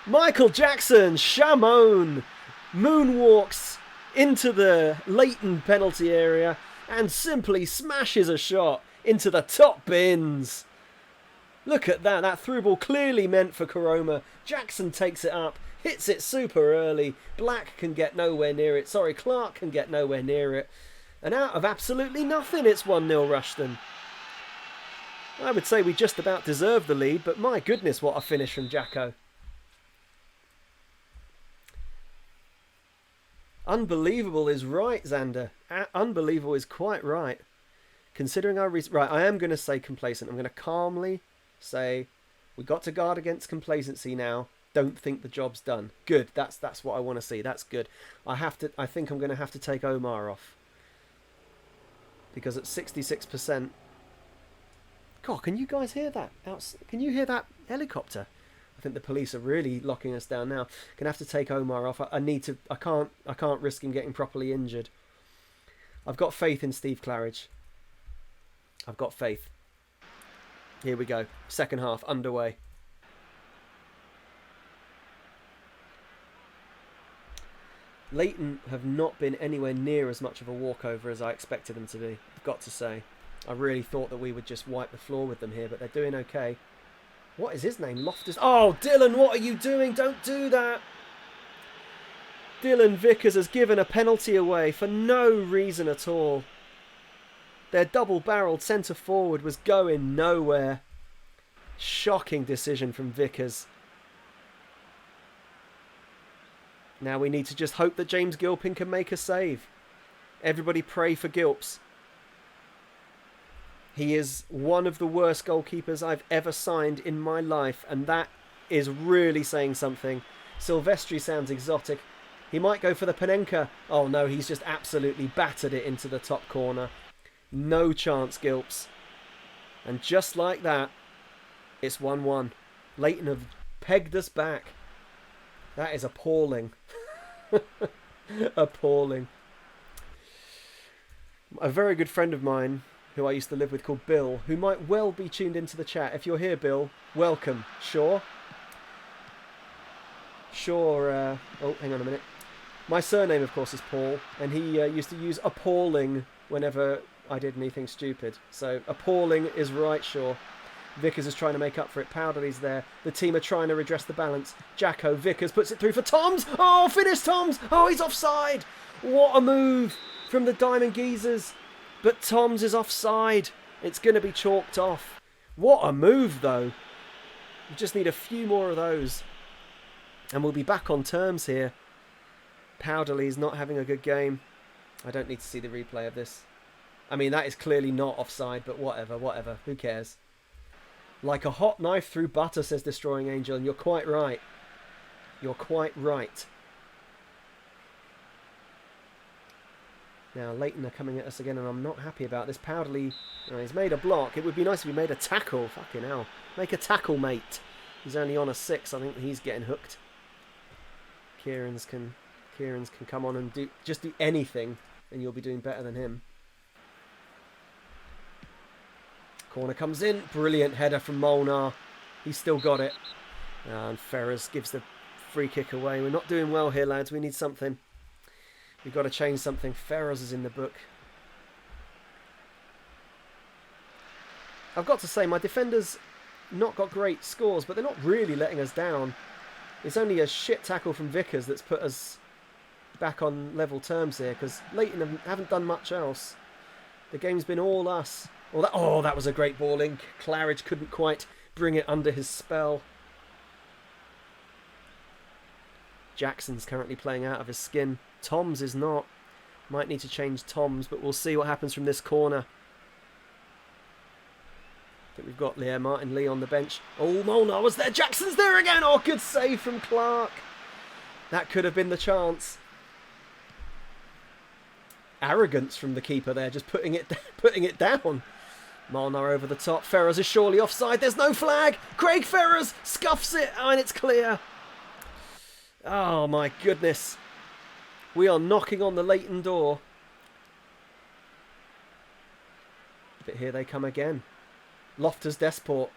Speaker 1: Michael Jackson, Shamone, moonwalks into the Leighton penalty area and simply smashes a shot into the top bins. Look at that. That through ball clearly meant for Koroma. Jackson takes it up, hits it super early. Black can get nowhere near it. Sorry, Clark can get nowhere near it. And out of absolutely nothing, it's 1-0 Rushden. I would say we just about deserved the lead, but my goodness, what a finish from Jacko. Unbelievable is right, Xander. Unbelievable is quite right. Considering our... Right, I am going to say complacent. I'm going to calmly say we got to guard against complacency now. don't think the job's done. Good. That's what I want to see. That's good. I think I'm going to have to take Omar off. Because at 66%... God, can you guys hear that? Can you hear that helicopter? I think the police are really locking us down now. Gonna have to take Omar off. I need to. I can't risk him getting properly injured. I've got faith in Steve Claridge. I've got faith. Here we go. Second half underway. Leighton have not been anywhere near as much of a walkover as I expected them to be. I've got to say. I really thought that we would just wipe the floor with them here, but they're doing okay. What is his name? Loftus. Oh, Dylan, what are you doing? Don't do that. Dylan Vickers has given a penalty away for no reason at all. Their double-barreled centre-forward was going nowhere. Shocking decision from Vickers. Now we need to just hope that James Gilpin can make a save. Everybody pray for Gilps. He is one of the worst goalkeepers I've ever signed in my life, and that is really saying something. Silvestri sounds exotic. He might go for the Panenka. Oh no, he's just absolutely battered it into the top corner. No chance, Gilps. And just like that, it's 1-1. Leighton have pegged us back. That is appalling. Appalling. A very good friend of mine, who I used to live with, called Bill, who might well be tuned into the chat. If you're here, Bill, welcome. Sure? Sure. Oh, hang on a minute. My surname, of course, is Paul, and he used to use appalling whenever I did anything stupid. So appalling is right, sure. Vickers is trying to make up for it. Powderly's there. The team are trying to redress the balance. Jacko Vickers puts it through for Toms. Oh, finish Toms. Oh, he's offside. What a move from the Diamond Geezers. But Toms is offside. It's going to be chalked off. What a move, though. We just need a few more of those. And we'll be back on terms here. Powderly's not having a good game. I don't need to see the replay of this. I mean, that is clearly not offside, but whatever. Who cares? Like a hot knife through butter, says Destroying Angel, and you're quite right. You're quite right. Now, Leighton are coming at us again, and I'm not happy about this. Powderly, he's made a block. It would be nice if he made a tackle. Fucking hell. Make a tackle, mate. He's only on a 6. I think he's getting hooked. Kieran's can come on and do anything, and you'll be doing better than him. Corner comes in. Brilliant header from Molnar. He's still got it. And Ferrers gives the free kick away. We're not doing well here, lads. We need something. We've got to change something. Ferrers is in the book. I've got to say, my defenders not got great scores, but they're not really letting us down. It's only a shit tackle from Vickers that's put us back on level terms here, because Leighton haven't done much else. The game's been all us. That was a great ball in. Claridge couldn't quite bring it under his spell. Jackson's currently playing out of his skin. Toms is not. Might need to change Toms, but we'll see what happens from this corner. I think we've got Martin Lee on the bench. Oh, Molnar was there. Jackson's there again. Oh, good save from Clark. That could have been the chance. Arrogance from the keeper there, just putting it down. Molnar over the top. Ferrers is surely offside. There's no flag. Craig Ferrers scuffs it, and it's clear. Oh my goodness. We are knocking on the Leighton door. But here they come again. Loftus Desport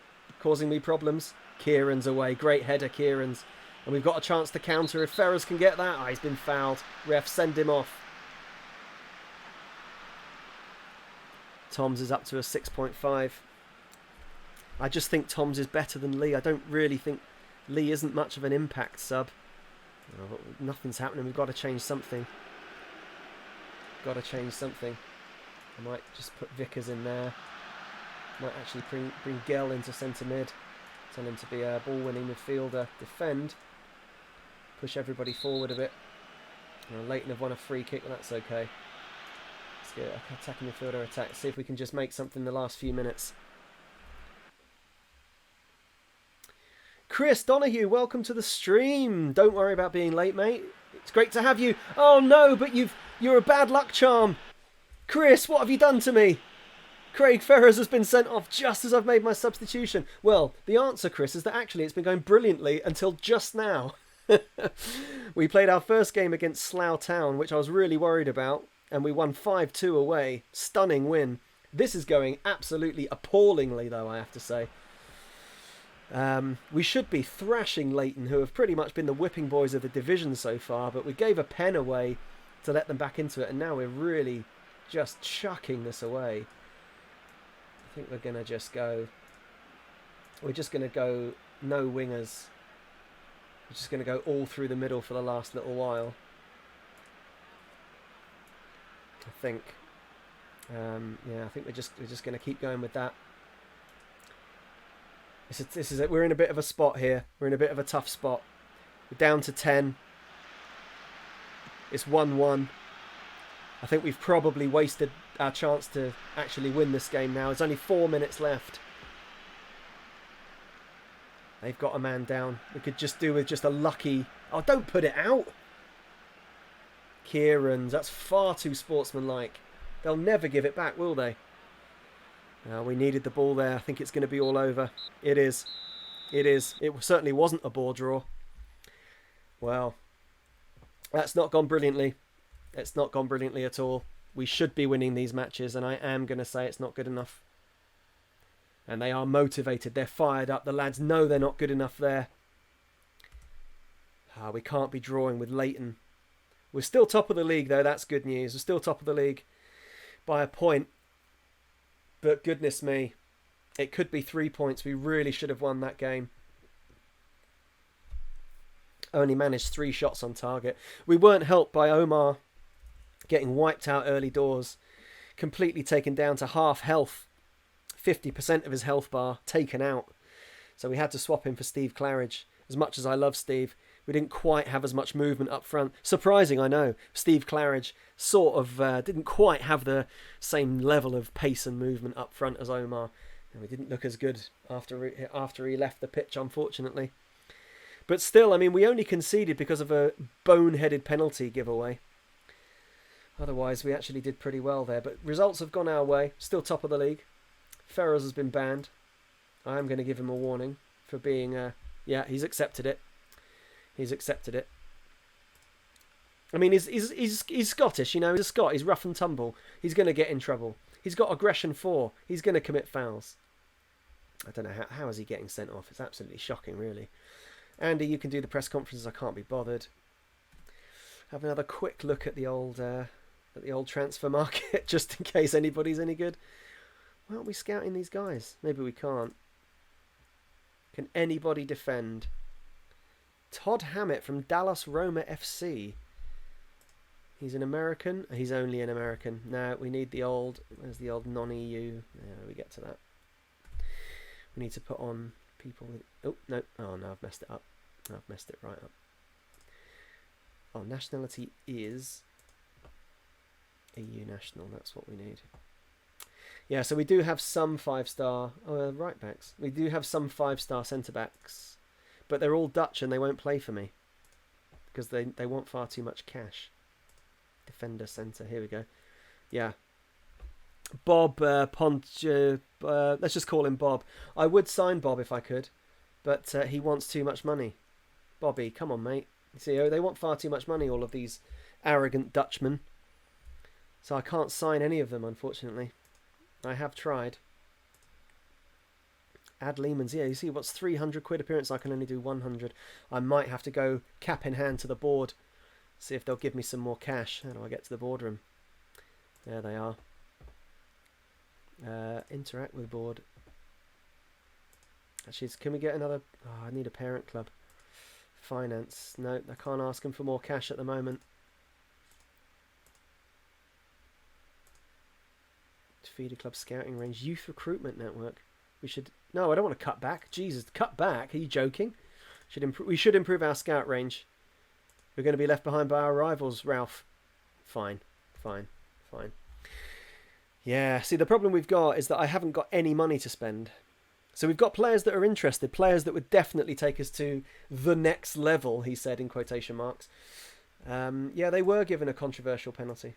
Speaker 1: causing me problems. Kieran's away. Great header, Kieran's. And we've got a chance to counter if Ferrers can get that. He's been fouled. Ref, send him off. Toms is up to a 6.5. I just think Toms is better than Lee. I don't really think Lee isn't much of an impact sub. Oh, nothing's happening. We've got to change something. I might just put Vickers in there. Might actually bring Gell into centre mid. Tell him to be a ball-winning midfielder. Defend. Push everybody forward a bit. Leighton have won a free kick, but that's okay. Let's get an attacking midfielder attack. See if we can just make something in the last few minutes. Chris Donahue, welcome to the stream. Don't worry about being late, mate. It's great to have you. Oh no, but you're a bad luck charm. Chris, what have you done to me? Craig Ferrers has been sent off just as I've made my substitution. Well, the answer, Chris, is that actually it's been going brilliantly until just now. We played our first game against Slough Town, which I was really worried about, and we won 5-2 away. Stunning win. This is going absolutely appallingly, though, I have to say. We should be thrashing Leighton, who have pretty much been the whipping boys of the division so far, but we gave a pen away to let them back into it, and now we're really just chucking this away. I think we're going to just go... We're just going to go no wingers. We're just going to go all through the middle for the last little while. I think. Yeah, I think we're just going to keep going with that. This is it. We're in a bit of a spot here. We're in a bit of a tough spot. We're down to 10. It's 1-1. I think we've probably wasted our chance to actually win this game now. There's only 4 minutes left. They've got a man down. We could just do with just a lucky... Oh, don't put it out! Kieran's. That's far too sportsmanlike. They'll never give it back, will they? We needed the ball there. I think it's going to be all over. It is. It is. It certainly wasn't a ball draw. Well, that's not gone brilliantly. It's not gone brilliantly at all. We should be winning these matches, and I am going to say it's not good enough. And they are motivated. They're fired up. The lads know they're not good enough there. We can't be drawing with Leighton. We're still top of the league, though. That's good news. We're still top of the league by a point. But goodness me, it could be 3 points. We really should have won that game. Only managed 3 shots on target. We weren't helped by Omar getting wiped out early doors. Completely taken down to half health. 50% of his health bar taken out. So we had to swap him for Steve Claridge. As much as I love Steve, we didn't quite have as much movement up front. Surprising, I know. Steve Claridge sort of didn't quite have the same level of pace and movement up front as Omar. And we didn't look as good after he left the pitch, unfortunately. But still, I mean, we only conceded because of a boneheaded penalty giveaway. Otherwise, we actually did pretty well there. But results have gone our way. Still top of the league. Ferrers has been banned. I am going to give him a warning for being... yeah, he's accepted it. He's accepted it. I mean, he's Scottish, you know. He's a Scot. He's rough and tumble. He's going to get in trouble. He's got aggression 4. He's going to commit fouls. I don't know how is he getting sent off. It's absolutely shocking, really. Andy, you can do the press conferences. I can't be bothered. Have another quick look at the old transfer market, just in case anybody's any good. Why aren't we scouting these guys? Maybe we can't. Can anybody defend? Todd Hammett from Dallas Roma FC. He's an American. He's only an American. Now we need the old... Where's the old non-EU? Yeah, we get to that. We need to put on people with... Oh, no. Oh, no, I've messed it up. I've messed it right up. Oh, nationality is EU national. That's what we need. Yeah, so we do have some 5-star right backs. We do have some 5-star centre backs, but they're all Dutch and they won't play for me because they want far too much cash. Defender centre. Here we go. Yeah, Bob let's just call him Bob. I would sign Bob if I could, but he wants too much money. Bobby, come on, mate. You see, they want far too much money. All of these arrogant Dutchmen. So I can't sign any of them, unfortunately. I have tried. Add Lehman's. Yeah, you see, what's 300 quid appearance? I can only do 100. I might have to go cap in hand to the board. See if they'll give me some more cash. How do I get to the boardroom? There they are. Interact with board. Actually, can we get another... Oh, I need a parent club. Finance. No, I can't ask them for more cash at the moment. Feeder club scouting range. Youth recruitment network. We should... No, I don't want to cut back. Jesus, cut back? Are you joking? We should improve our scout range. We're going to be left behind by our rivals, Ralph. Fine. Yeah, see, the problem we've got is that I haven't got any money to spend. So we've got players that are interested, players that would definitely take us to the next level, he said in quotation marks. Yeah, they were given a controversial penalty.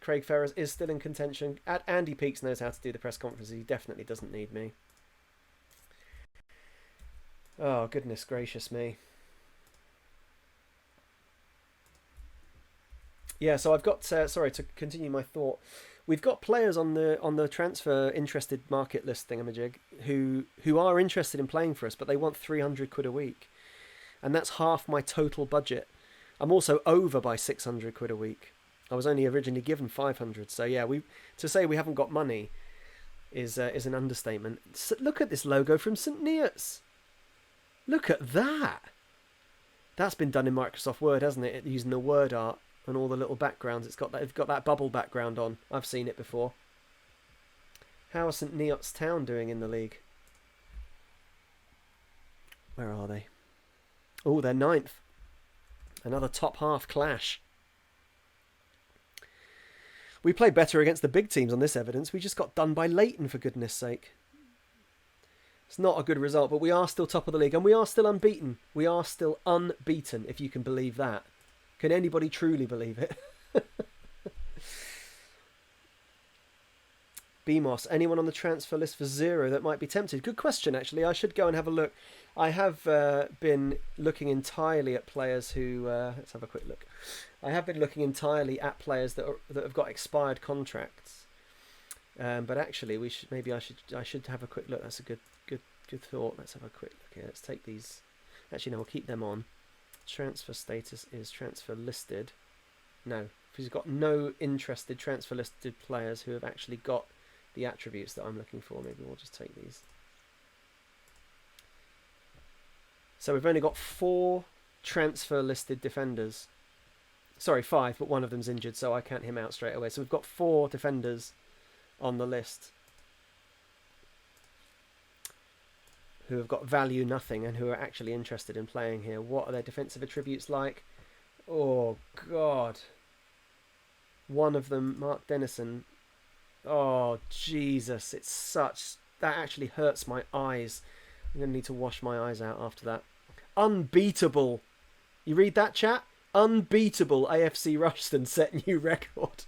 Speaker 1: Craig Ferrers is still in contention. Andy Peaks knows how to do the press conference. He definitely doesn't need me. Oh, goodness gracious me. Yeah, so I've got, sorry, to continue my thought, we've got players on the transfer interested market list thingamajig who are interested in playing for us, but they want 300 quid a week. And that's half my total budget. I'm also over by 600 quid a week. I was only originally given 500. So yeah, to say we haven't got money is an understatement. So look at this logo from St. Neots. Look at that. That's been done in Microsoft Word, hasn't it? Using the word art and all the little backgrounds. It's got that bubble background on. I've seen it before. How are St. Neots Town doing in the league? Where are they? Oh, they're 9th. Another top half clash. We played better against the big teams on this evidence. We just got done by Leighton, for goodness sake. It's not a good result, but we are still top of the league and we are still unbeaten. We are still unbeaten, if you can believe that. Can anybody truly believe it? BMOS, anyone on the transfer list for 0 that might be tempted? Good question, actually. I should go and have a look. I have been looking entirely at players who... let's have a quick look. I have been looking entirely at players that have got expired contracts. But actually, I should have a quick look. That's a good thought. Let's have a quick look here. Let's take these. Actually, no, we'll keep them on. Transfer status is transfer listed. No, he's got no interested transfer listed players who have actually got the attributes that I'm looking for. Maybe we'll just take these. So we've only got 4 transfer listed defenders. Sorry, 5, but one of them's injured, so I count him out straight away. So we've got 4 defenders on the list who have got value nothing and who are actually interested in playing here. What are their defensive attributes like? Oh, God. One of them, Mark Dennison. Oh, Jesus. It's such... That actually hurts my eyes. I'm going to need to wash my eyes out after that. Unbeatable. You read that, chat? Unbeatable. AFC Rushton set new record.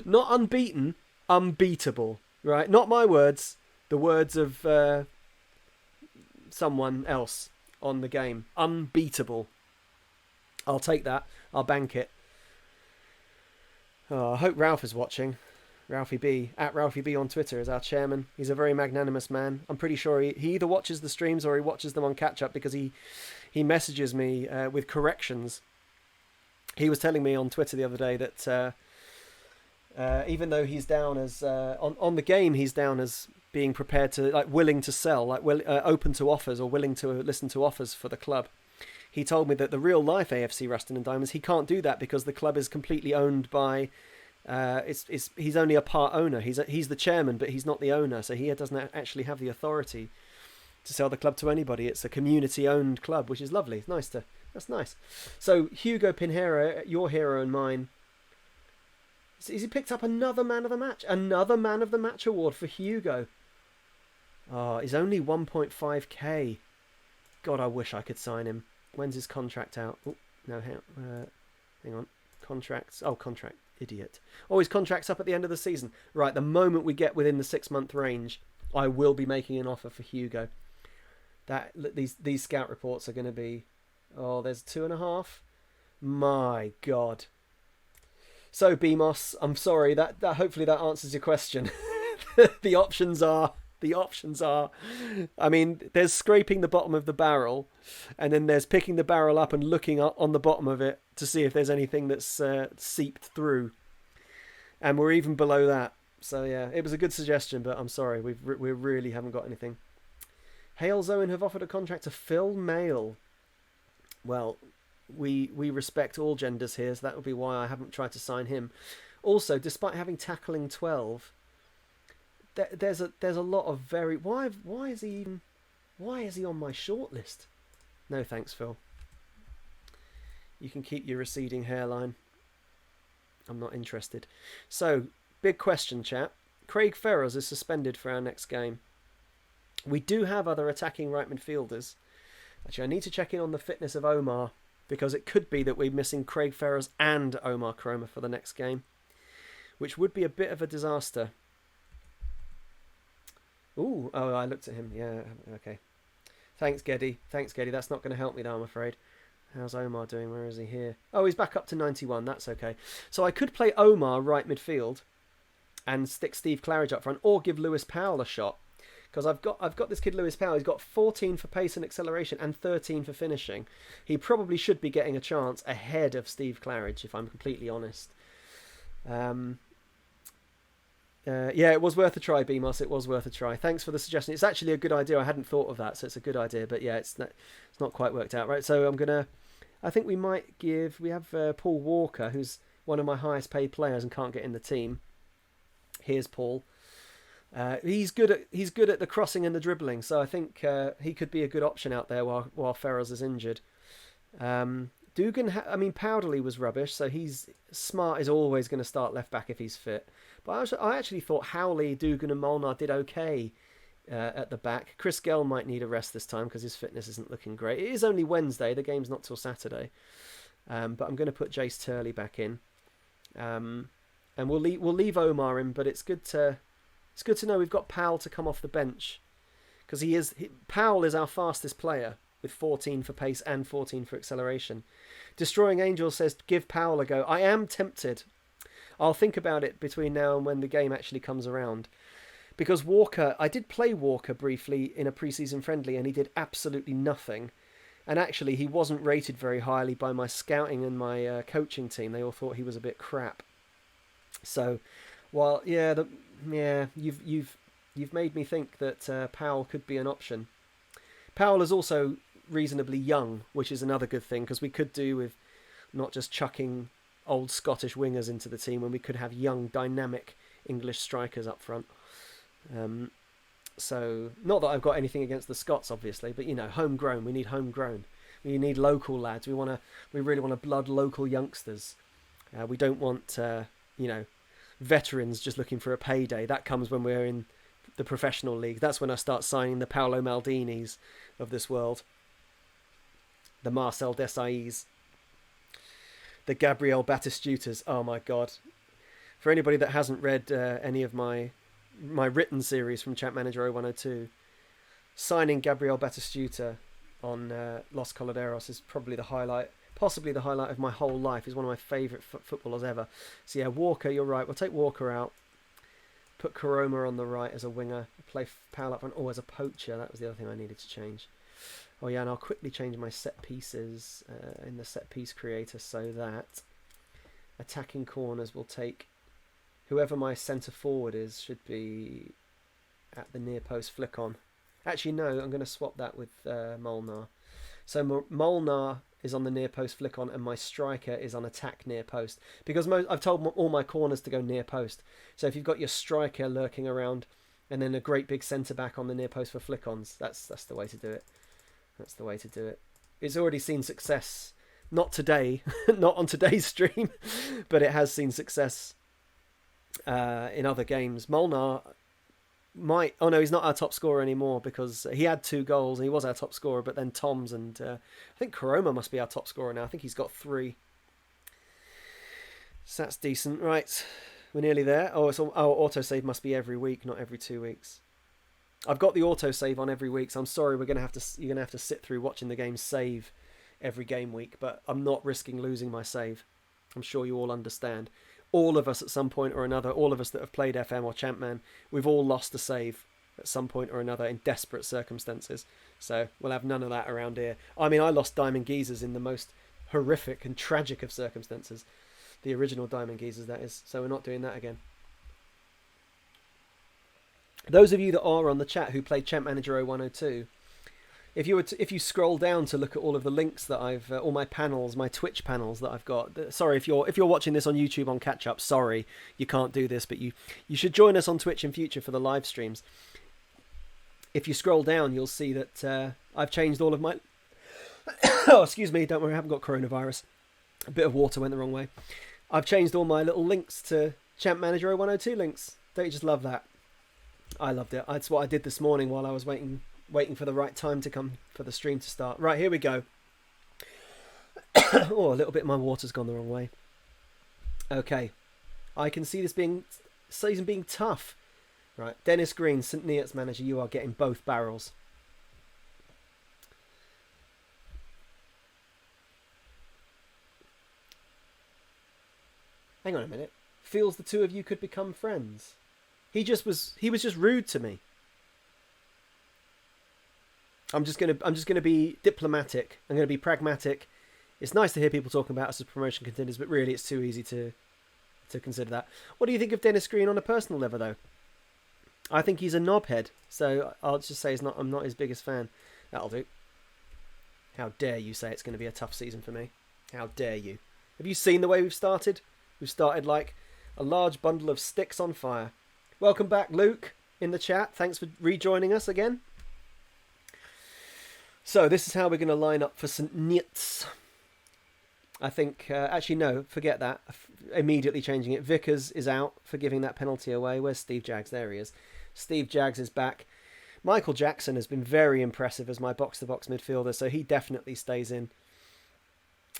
Speaker 1: Not unbeaten, unbeatable. Right? Not my words. The words of someone else on the game. Unbeatable. I'll take that. I'll bank it. Oh, I hope Ralph is watching. Ralphie B. At Ralphie B on Twitter is our chairman. He's a very magnanimous man. I'm pretty sure he either watches the streams or he watches them on catch-up because he messages me with corrections. He was telling me on Twitter the other day that even though he's down as... on the game, he's down as being prepared to... like willing to sell, like open to offers or willing to listen to offers for the club. He told me that the real-life AFC Ruston and Diamonds, he can't do that because the club is completely owned by... he's only a part owner. He's the chairman, but he's not the owner, so he doesn't actually have the authority to sell the club to anybody. It's a community-owned club, which is lovely. It's that's nice. So Hugo Pinheiro, your hero and mine, has he picked up another man of the match? Another man of the match award for Hugo. Oh, he's only 1.5k. God, I wish I could sign him. When's his contract out? Oh, no, hang on. Contracts. Oh, contract. Idiot. Oh, his contract's up at the end of the season. Right, the moment we get within the 6-month range, I will be making an offer for Hugo. These scout reports are going to be... Oh, there's 2.5. My God. So, BMOS, I'm sorry. That hopefully that answers your question. The options are... I mean, there's scraping the bottom of the barrel, and then there's picking the barrel up and looking up on the bottom of it to see if there's anything that's seeped through. And we're even below that. So yeah, it was a good suggestion, but I'm sorry, we really haven't got anything. Hales Owen have offered a contract to Phil Mail. Well, we respect all genders here, so that would be why I haven't tried to sign him. Also, despite having tackling 12. There's a lot of very... Why is he on my shortlist? No thanks, Phil. You can keep your receding hairline. I'm not interested. So, big question, chat. Craig Ferrers is suspended for our next game. We do have other attacking right midfielders. Actually, I need to check in on the fitness of Omar, because it could be that we're missing Craig Ferrers and Omar Kroma for the next game, which would be a bit of a disaster. Ooh, oh, I looked at him. Yeah, okay. Thanks, Geddy. That's not going to help me, though, I'm afraid. How's Omar doing? Where is he here? Oh, he's back up to 91. That's okay. So I could play Omar right midfield and stick Steve Claridge up front, or give Lewis Powell a shot. Because I've got this kid Lewis Powell. He's got 14 for pace and acceleration and 13 for finishing. He probably should be getting a chance ahead of Steve Claridge, if I'm completely honest. Yeah, it was worth a try, BMOS. It was worth a try. Thanks for the suggestion. It's actually a good idea. I hadn't thought of that, so it's a good idea. But yeah, it's not quite worked out, right? So I think we might give... We have Paul Walker, who's one of my highest paid players and can't get in the team. Here's Paul. He's good at the crossing and the dribbling, so I think he could be a good option out there while Ferrers is injured. Dugan, Powderly was rubbish, so Smart is always going to start left back if he's fit. But I actually thought Howley, Dugan and Molnar did okay at the back. Chris Gell might need a rest this time because his fitness isn't looking great. It is only Wednesday, the game's not till Saturday. But I'm going to put Jace Turley back in. And we'll leave Omar in, but it's good to know we've got Powell to come off the bench, because Powell is our fastest player with 14 for pace and 14 for acceleration. Destroying Angel says give Powell a go. I am tempted. I'll think about it between now and when the game actually comes around, because I did play Walker briefly in a pre-season friendly and he did absolutely nothing, and actually he wasn't rated very highly by my scouting and my coaching team. They all thought he was a bit crap. So while you've made me think that Powell could be an option. Powell is also reasonably young, which is another good thing, because we could do with not just chucking old Scottish wingers into the team, when we could have young, dynamic English strikers up front. So, not that I've got anything against the Scots, obviously, but homegrown. We need homegrown. We need local lads. We really want to blood local youngsters. We don't want veterans just looking for a payday. That comes when we're in the professional league. That's when I start signing the Paolo Maldinis of this world, the Marcel Desailly's, the Gabriel Batistutas. Oh my god. For anybody that hasn't read any of my written series from Champ Manager 0102, signing Gabriel Batistuta on Los Coladeros is probably possibly the highlight of my whole life. He's one of my favourite footballers ever. So yeah, Walker, you're right. We'll take Walker out. Put Karoma on the right as a winger. Play Powell up front. As a poacher. That was the other thing I needed to change. Oh yeah, and I'll quickly change my set pieces in the set piece creator, so that attacking corners will take whoever my centre forward is, should be at the near post flick on. Actually, no, I'm going to swap that with Molnar. So Molnar is on the near post flick on, and my striker is on attack near post, because I've told all my corners to go near post. So if you've got your striker lurking around and then a great big centre back on the near post for flick ons, that's the way to do it. That's the way to do it. It's already seen success, not today, not on today's stream, but it has seen success in other games. Molnar might... Oh no, he's not our top scorer anymore, because he had 2 goals and he was our top scorer, but then Toms and I think Karoma must be our top scorer now. I think he's got 3. So that's decent. Right, we're nearly there. Autosave must be every week, not every 2 weeks. I've got the autosave on every week, so I'm sorry you're gonna have to sit through watching the game save every game week, but I'm not risking losing my save. I'm sure you all understand. All of us at some point or another, all of us that have played FM or Champman, we've all lost a save at some point or another in desperate circumstances. So we'll have none of that around here. I mean, I lost Diamond Geezers in the most horrific and tragic of circumstances. The original Diamond Geezers, that is. So we're not doing that again. Those of you that are on the chat who played Champ Manager 0102, if you scroll down to look at all of the links that I've, all my panels, my Twitch panels that I've got. Sorry, if you're watching this on YouTube on catch up, sorry you can't do this, but you should join us on Twitch in future for the live streams. If you scroll down, you'll see that I've changed all of my... Oh, excuse me, don't worry, I haven't got coronavirus. A bit of water went the wrong way. I've changed all my little links to Champ Manager 0102 links. Don't you just love that? I loved it. That's what I did this morning while I was waiting for the right time to come for the stream to start. Right, here we go. Oh, a little bit of my water's gone the wrong way. Okay. I can see this season being tough. Right, Dennis Green, St. Neots manager, you are getting both barrels. Hang on a minute. Feels the two of you could become friends. He was just rude to me. I'm just gonna be diplomatic. I'm gonna be pragmatic. It's nice to hear people talking about us as promotion contenders, but really it's too easy to consider that. What do you think of Dennis Green on a personal level, though? I think he's a knobhead, so I'll just say I'm not his biggest fan. That'll do. How dare you say it's going to be a tough season for me? How dare you? Have you seen the way we've started? We've started like a large bundle of sticks on fire. Welcome back, Luke, in the chat. Thanks for rejoining us again. So this is how we're going to line up for St. Neots. I think, actually no, forget that. Immediately changing it. Vickers is out for giving that penalty away. Where's Steve Jaggs? There he is. Steve Jaggs is back. Michael Jackson has been very impressive as my box-to-box midfielder, so he definitely stays in.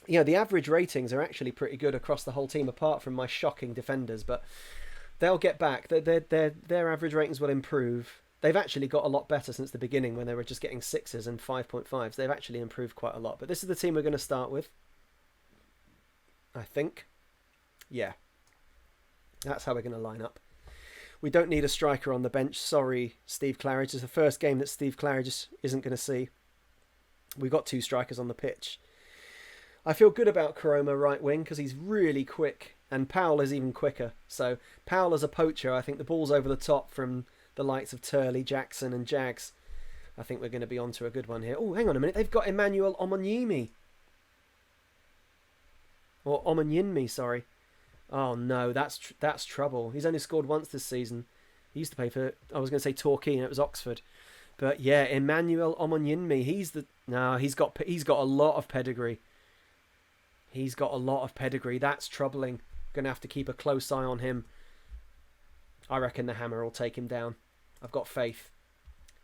Speaker 1: You know, the average ratings are actually pretty good across the whole team, apart from my shocking defenders, but they'll get back. Their average ratings will improve. They've actually got a lot better since the beginning when they were just getting 6s and 5.5s. They've actually improved quite a lot. But this is the team we're going to start with, I think. Yeah. That's how we're going to line up. We don't need a striker on the bench. Sorry, Steve Claridge. It's the first game that Steve Claridge isn't going to see. We've got 2 strikers on the pitch. I feel good about Koroma right wing because he's really quick. And Powell is even quicker. So Powell as a poacher, I think the ball's over the top from the likes of Turley, Jackson and Jags. I think we're going to be onto a good one here. Oh, hang on a minute. They've got Emmanuel Omonyimi. Or Omonyinmi, sorry. Oh no, that's trouble. He's only scored once this season. He used to play for, I was going to say Torquay, and it was Oxford. But yeah, Emmanuel Omonyinmi, he's got a lot of pedigree. He's got a lot of pedigree. That's troubling. Going to have to keep a close eye on him. I reckon the hammer will take him down. I've got faith.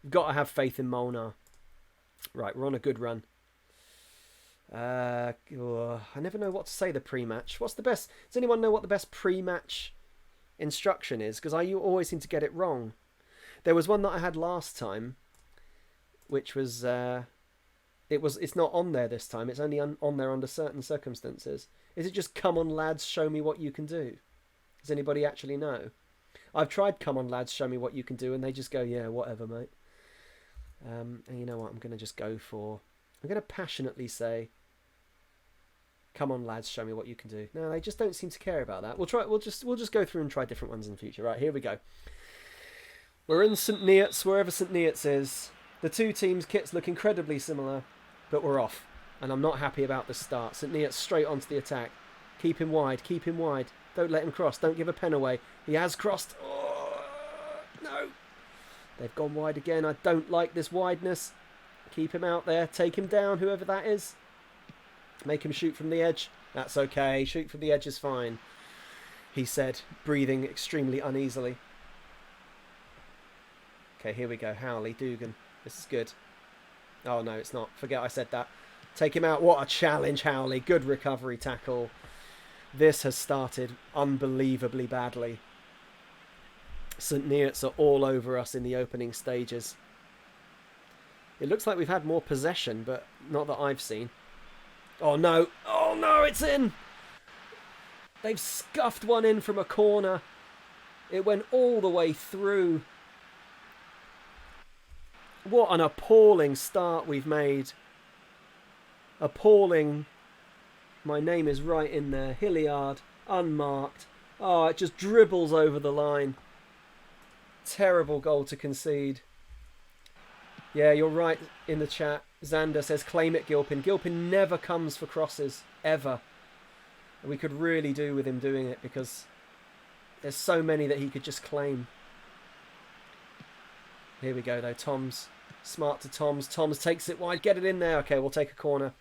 Speaker 1: You've got to have faith in Molnar. Right, we're on a good run. I never know what to say the pre-match. What's the best? Does anyone know what the best pre-match instruction is? Because you always seem to get it wrong. There was one that I had last time, which was it's not on there this time. It's only on there under certain circumstances. Is it just "Come on, lads, show me what you can do"? Does anybody actually know? I've tried "Come on, lads, show me what you can do," and they just go, "Yeah, whatever, mate." And you know what? I'm going to passionately say, "Come on, lads, show me what you can do." No, they just don't seem to care about that. We'll just go through and try different ones in the future. Right, here we go. We're in St. Neots, wherever St. Neots is. The 2 teams' kits look incredibly similar, but we're off. And I'm not happy about the start. St. Neots straight onto the attack. Keep him wide, keep him wide. Don't let him cross, don't give a pen away. He has crossed. Oh, no. They've gone wide again. I don't like this wideness. Keep him out there. Take him down, whoever that is. Make him shoot from the edge. That's okay. Shoot from the edge is fine, he said, breathing extremely uneasily. Okay, here we go. Howley, Dugan. This is good. Oh, no, it's not. Forget I said that. Take him out. What a challenge, Howley. Good recovery tackle. This has started unbelievably badly. St. Neots are all over us in the opening stages. It looks like we've had more possession, but not that I've seen. Oh no, oh no, it's in! They've scuffed one in from a corner. It went all the way through. What an appalling start we've made. Appalling. My name is right in there. Hilliard, unmarked. Oh, it just dribbles over the line. Terrible goal to concede. Yeah, you're right in the chat. Xander says, claim it, Gilpin. Gilpin never comes for crosses, ever. And we could really do with him doing it because there's so many that he could just claim. Here we go, though. Tom's smart to Tom's. Tom's takes it wide. Get it in there. Okay, we'll take a corner.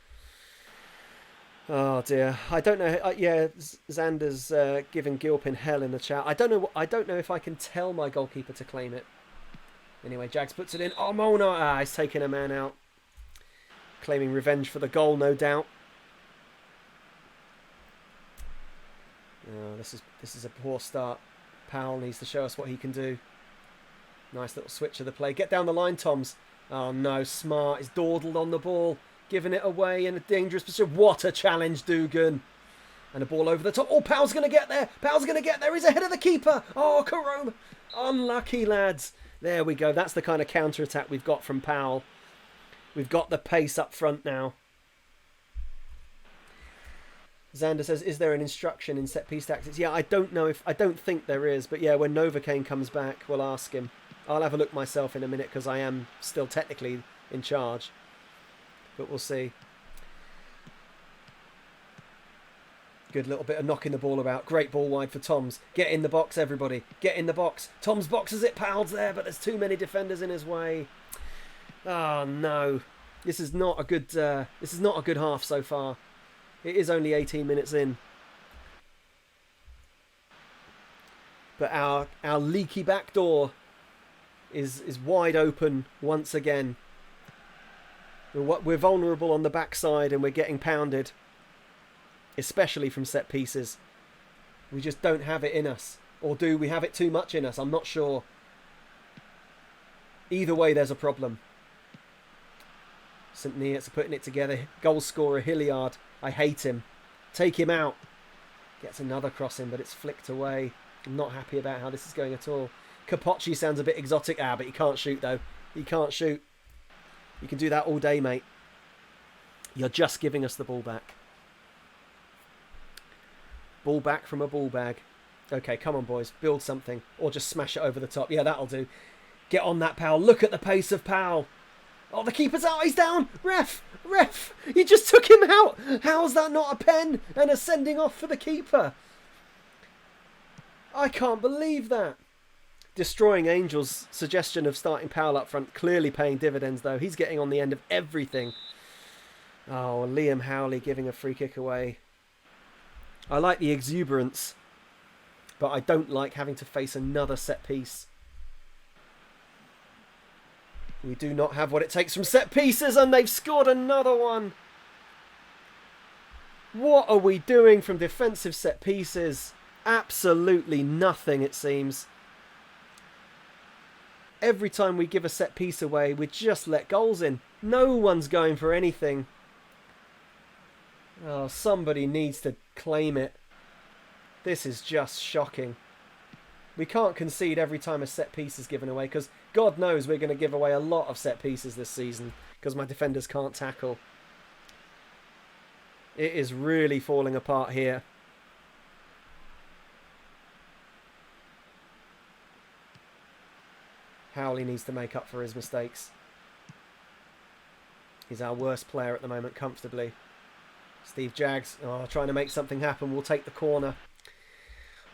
Speaker 1: Oh dear. I don't know. Yeah, Xander's giving Gilpin hell in the chat. I don't know if I can tell my goalkeeper to claim it. Anyway, Jags puts it in. Oh, Mona! Ah, he's taking a man out. Claiming revenge for the goal, no doubt. Oh, this is a poor start. Powell needs to show us what he can do. Nice little switch of the play. Get down the line, Toms. Oh, no. Smart. He's dawdled on the ball. Giving it away in a dangerous position. What a challenge, Dugan. And a ball over the top. Oh, Powell's going to get there. Powell's going to get there. He's ahead of the keeper. Oh, Karoma. Unlucky, lads. There we go. That's the kind of counter-attack we've got from Powell. We've got the pace up front now. Xander says, is there an instruction in set-piece tactics? Yeah, I don't think there is. But yeah, when Novocaine comes back, we'll ask him. I'll have a look myself in a minute because I am still technically in charge. But we'll see. Good little bit of knocking the ball about. Great ball wide for Toms. Get in the box, everybody. Get in the box. Toms boxes it. Powell's there, but there's too many defenders in his way. Oh no, this is not a good. This is not a good half so far. It is only 18 minutes in. But our leaky back door is wide open once again. We're vulnerable on the backside and we're getting pounded. Especially from set pieces. We just don't have it in us. Or do we have it too much in us? I'm not sure. Either way, there's a problem. St. Neots are putting it together. Goal scorer Hilliard. I hate him. Take him out. Gets another crossing, but it's flicked away. I'm not happy about how this is going at all. Capocci sounds a bit exotic. But he can't shoot, though. He can't shoot. You can do that all day, mate. You're just giving us the ball back. Ball back from a ball bag. Okay, come on, boys. Build something. Or just smash it over the top. Yeah, that'll do. Get on that, Powell. Look at the pace of Powell. Oh, the keeper's out. He's down. Ref. Ref. He just took him out. How's that not a pen and a sending off for the keeper? I can't believe that. Destroying Angel's suggestion of starting Powell up front. Clearly paying dividends, though. He's getting on the end of everything. Oh, Liam Howley giving a free kick away. I like the exuberance, but I don't like having to face another set piece. We do not have what it takes from set pieces, and they've scored another one. What are we doing from defensive set pieces? Absolutely nothing, it seems. Every time we give a set piece away, we just let goals in. No one's going for anything. Oh, somebody needs to claim it. This is just shocking. We can't concede every time a set piece is given away because God knows we're going to give away a lot of set pieces this season because my defenders can't tackle. It is really falling apart here. Howley needs to make up for his mistakes. He's our worst player at the moment, comfortably. Steve Jaggs, trying to make something happen. We'll take the corner.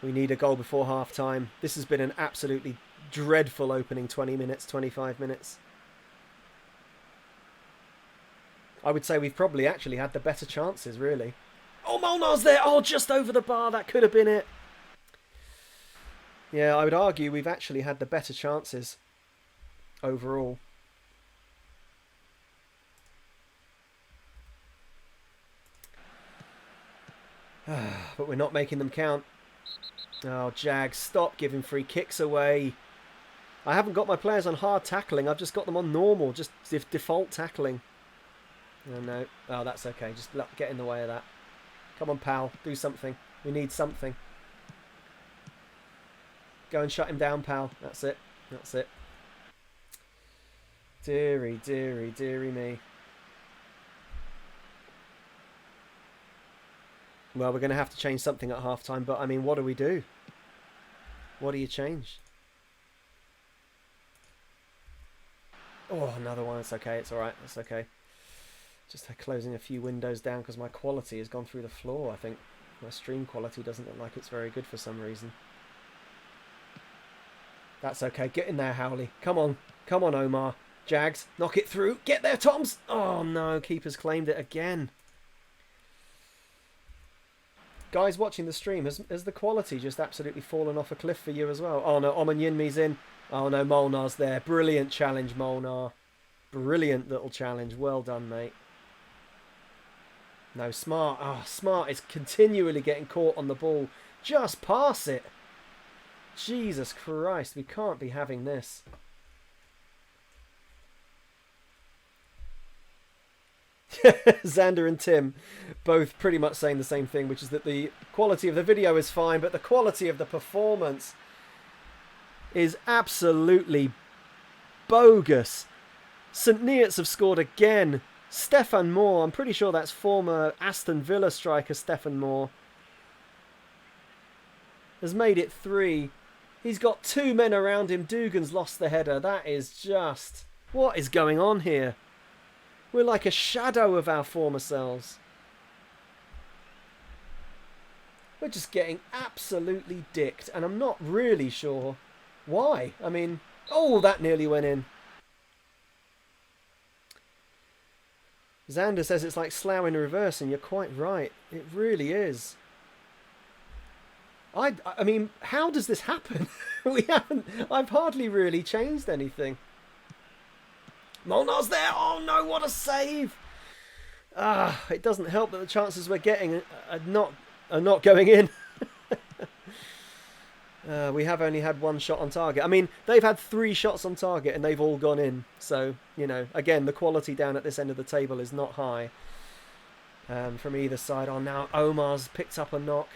Speaker 1: We need a goal before half-time. This has been an absolutely dreadful opening 20 minutes, 25 minutes. I would say we've probably actually had the better chances, really. Oh, Molnar's there! Oh, just over the bar. That could have been it. Yeah, I would argue we've actually had the better chances overall. But we're not making them count. Oh, Jags, stop giving free kicks away. I haven't got my players on hard tackling. I've just got them on normal, just default tackling. Oh, no. Oh, that's okay. Just get in the way of that. Come on, pal. Do something. We need something. Go and shut him down, pal. That's it. That's it. Deary, deary, deary me. Well, we're going to have to change something at half-time, but, I mean, what do we do? What do you change? Oh, another one. It's okay. It's all right. It's okay. Just closing a few windows down because my quality has gone through the floor, I think. My stream quality doesn't look like it's very good for some reason. That's okay. Get in there, Howley. Come on. Come on, Omar. Jags, knock it through. Get there, Toms. Oh, no. Keeper's claimed it again. Guys watching the stream, has the quality just absolutely fallen off a cliff for you as well? Oh, no. Oman Yinmi's in. Oh no, Molnar's there. Brilliant challenge, Molnar. Brilliant little challenge. Well done, mate. No, Smart. Oh, Smart is continually getting caught on the ball. Just pass it. Jesus Christ, we can't be having this. Xander and Tim both pretty much saying the same thing, which is that the quality of the video is fine, but the quality of the performance is absolutely bogus. St. Neots have scored again. Stefan Moore, I'm pretty sure that's former Aston Villa striker Stefan Moore, has made it 3. He's got 2 men around him. Dugan's lost the header. That is just... What is going on here? We're like a shadow of our former selves. We're just getting absolutely dicked, and I'm not really sure why. I mean, oh, that nearly went in. Xander says it's like Slough in reverse, and you're quite right. It really is. I mean, how does this happen? I've hardly really changed anything. Molnar's there. Oh no, what a save! It doesn't help that the chances we're getting are not going in. We have only had 1 shot on target. I mean, they've had 3 shots on target and they've all gone in. So, you know, again, the quality down at this end of the table is not high from either side. Oh, now Omar's picked up a knock.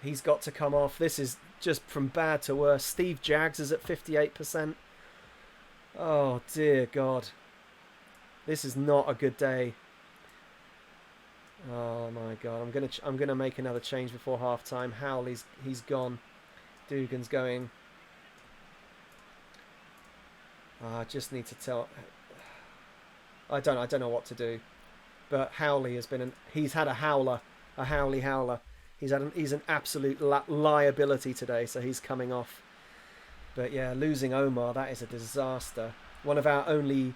Speaker 1: He's got to come off. This is just from bad to worse. Steve Jaggs is at 58%. Oh, dear God. This is not a good day. Oh my God! I'm gonna make another change before half time. Howley's he's gone. Dugan's going. I just need to tell. I don't know what to do. But Howley has been he's had a howler, a Howley howler. He's an absolute liability today, so he's coming off. But yeah, losing Omar, that is a disaster. One of our only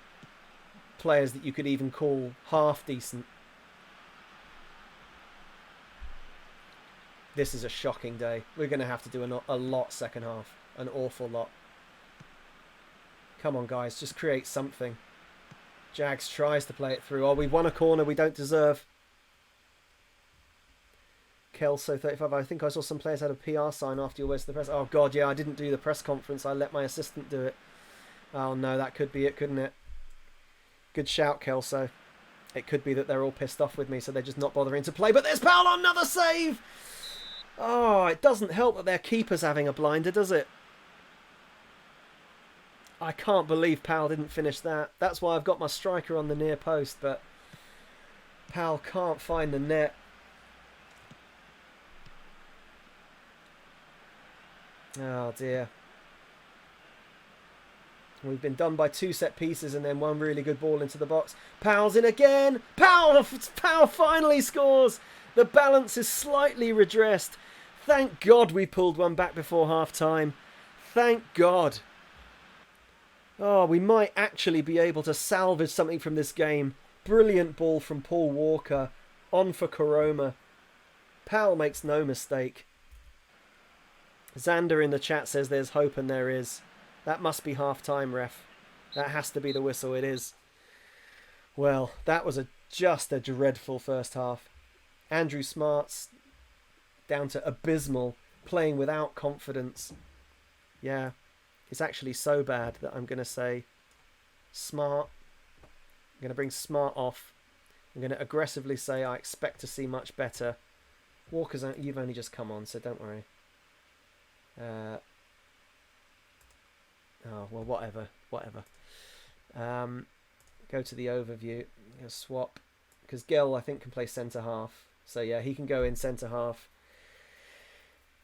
Speaker 1: players that you could even call half decent. This is a shocking day. We're going to have to do a lot second half. An awful lot. Come on, guys. Just create something. Jags tries to play it through. Oh, we won a corner we don't deserve. Kelso 35. I think I saw some players had a PR sign after your words to the press. Oh, God, yeah. I didn't do the press conference. I let my assistant do it. Oh, no. That could be it, couldn't it? Good shout, Kelso. It could be that they're all pissed off with me, so they're just not bothering to play. But there's Powell on another save! Oh, it doesn't help that their keeper's having a blinder, does it? I can't believe Powell didn't finish that. That's why I've got my striker on the near post, but Powell can't find the net. Oh, dear. We've been done by 2 set pieces and then 1 really good ball into the box. Powell's in again. Powell finally scores. The balance is slightly redressed. Thank God we pulled one back before half-time. Thank God. Oh, we might actually be able to salvage something from this game. Brilliant ball from Paul Walker. On for Koroma. Powell makes no mistake. Xander in the chat says there's hope, and there is. That must be half-time, ref. That has to be the whistle. It is. Well, that was just a dreadful first half. Andrew Smart's down to abysmal, playing without confidence. Yeah, it's actually so bad that I'm going to say Smart. I'm going to bring Smart off. I'm going to aggressively say I expect to see much better. Walker's, you've only just come on, so don't worry. Oh, well, whatever. Go to the overview. Swap. Because Gill, I think, can play centre-half. So, yeah, he can go in centre-half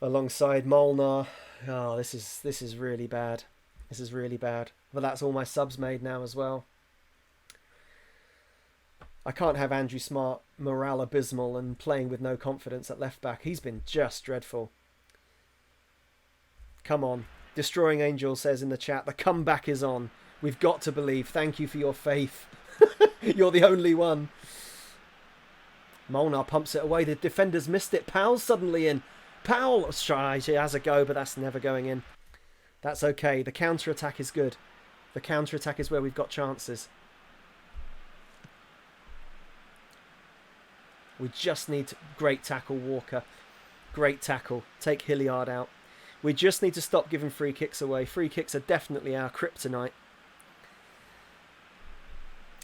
Speaker 1: alongside Molnar. Oh, this is really bad. This is really bad. But that's all my subs made now as well. I can't have Andrew Smart morale abysmal and playing with no confidence at left-back. He's been just dreadful. Come on. Destroying Angel says in the chat, the comeback is on. We've got to believe. Thank you for your faith. You're the only one. Molnar pumps it away. The defenders missed it. Powell's suddenly in. Powell tries. He has a go, but that's never going in. That's okay. The counter-attack is good. The counter-attack is where we've got chances. We just need to... Great tackle, Walker. Great tackle. Take Hilliard out. We just need to stop giving free kicks away. Free kicks are definitely our kryptonite.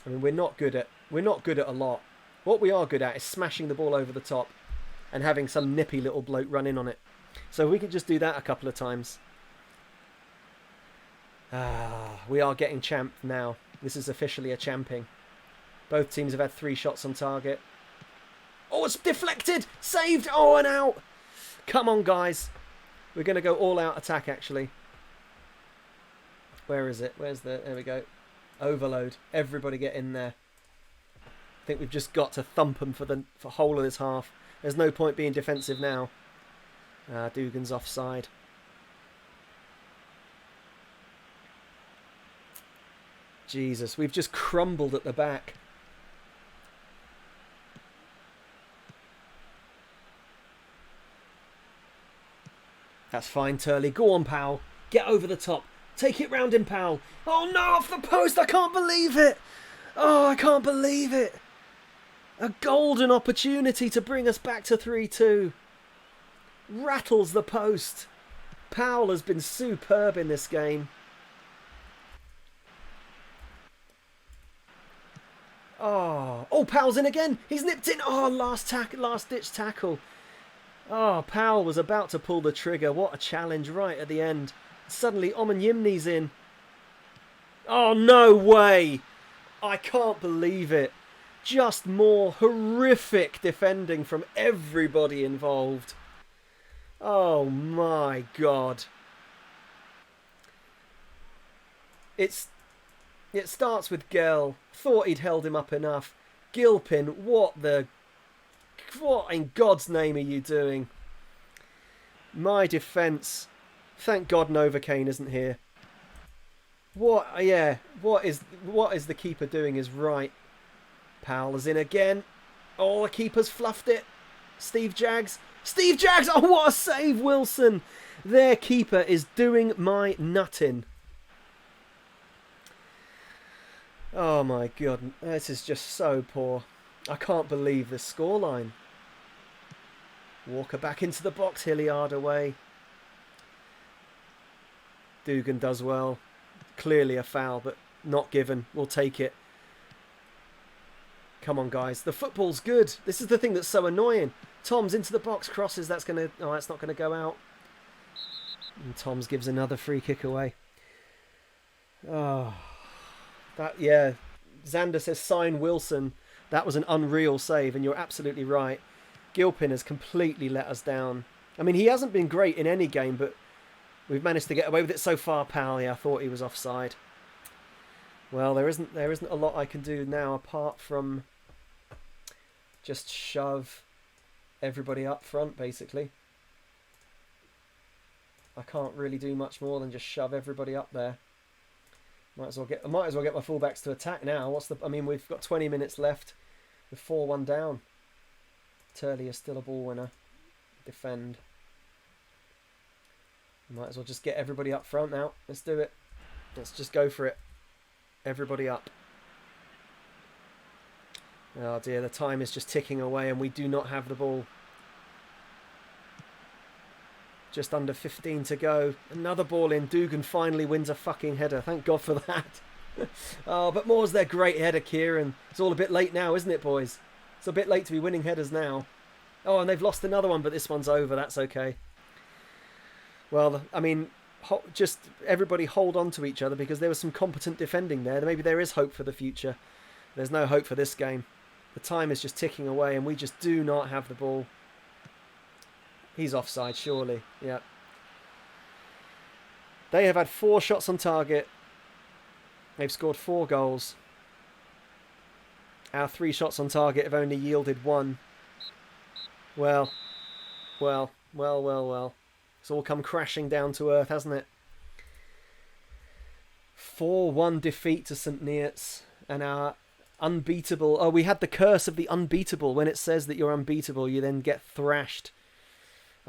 Speaker 1: I mean, we're not good at a lot. What we are good at is smashing the ball over the top and having some nippy little bloke run in on it. So we could just do that a couple of times. We are getting champed now. This is officially a champing. Both teams have had 3 shots on target. Oh, it's deflected! Saved! Oh, and out! Come on, guys. We're going to go all-out attack, actually. Where is it? Where's the... There we go. Overload. Everybody get in there. I think we've just got to thump them for the whole of this half. There's no point being defensive now. Dugan's offside. Jesus, we've just crumbled at the back. That's fine, Turley. Go on, Powell. Get over the top. Take it round him, Powell. Oh, no, off the post. I can't believe it. Oh, I can't believe it. A golden opportunity to bring us back to 3-2. Rattles the post. Powell has been superb in this game. Oh, Powell's in again. He's nipped in. Oh, last ditch tackle. Oh, Powell was about to pull the trigger. What a challenge right at the end. Suddenly, Omanyimni's in. Oh, no way. I can't believe it. Just more horrific defending from everybody involved. Oh, my God. It starts with Gell. Thought he'd held him up enough. Gilpin, what in God's name are you doing? My defence. Thank God Novocaine isn't here. What is the keeper doing is right. Powell is in again. Oh, the keeper's fluffed it. Steve Jaggs. Oh, what a save, Wilson. Their keeper is doing my nutting. Oh my God, this is just so poor. I can't believe this scoreline. Walker back into the box, Hilliard away. Dugan does well. Clearly a foul, but not given. We'll take it. Come on, guys. The football's good. This is the thing that's so annoying. Tom's into the box, crosses. That's not gonna go out. And Tom's gives another free kick away. Oh. Xander says sign Wilson. That was an unreal save, and you're absolutely right. Gilpin has completely let us down. I mean, he hasn't been great in any game, but we've managed to get away with it so far, pal. Yeah, I thought he was offside. Well, there isn't a lot I can do now apart from just shove everybody up front, basically. I can't really do much more than just shove everybody up there. I might as well get my fullbacks to attack now. We've got 20 minutes left with 4-1 down. Turley is still a ball winner. Defend. Might as well just get everybody up front now. Let's do it. Let's just go for it. Everybody up. Oh dear, the time is just ticking away and we do not have the ball. Just under 15 to go. Another ball in. Dugan finally wins a fucking header. Thank God for that. Oh, but more's their great header, Kieran. It's all a bit late now, isn't it, boys? It's a bit late to be winning headers now. Oh, and they've lost another one, but this one's over. That's okay. Well, I mean, just everybody hold on to each other because there was some competent defending there. Maybe there is hope for the future. There's no hope for this game. The time is just ticking away and we just do not have the ball. He's offside, surely. Yeah. They have had 4 shots on target. They've scored 4 goals. Our 3 shots on target have only yielded 1. Well. It's all come crashing down to earth, hasn't it? 4-1 defeat to St. Neots. And our unbeatable... Oh, we had the curse of the unbeatable. When it says that you're unbeatable, you then get thrashed.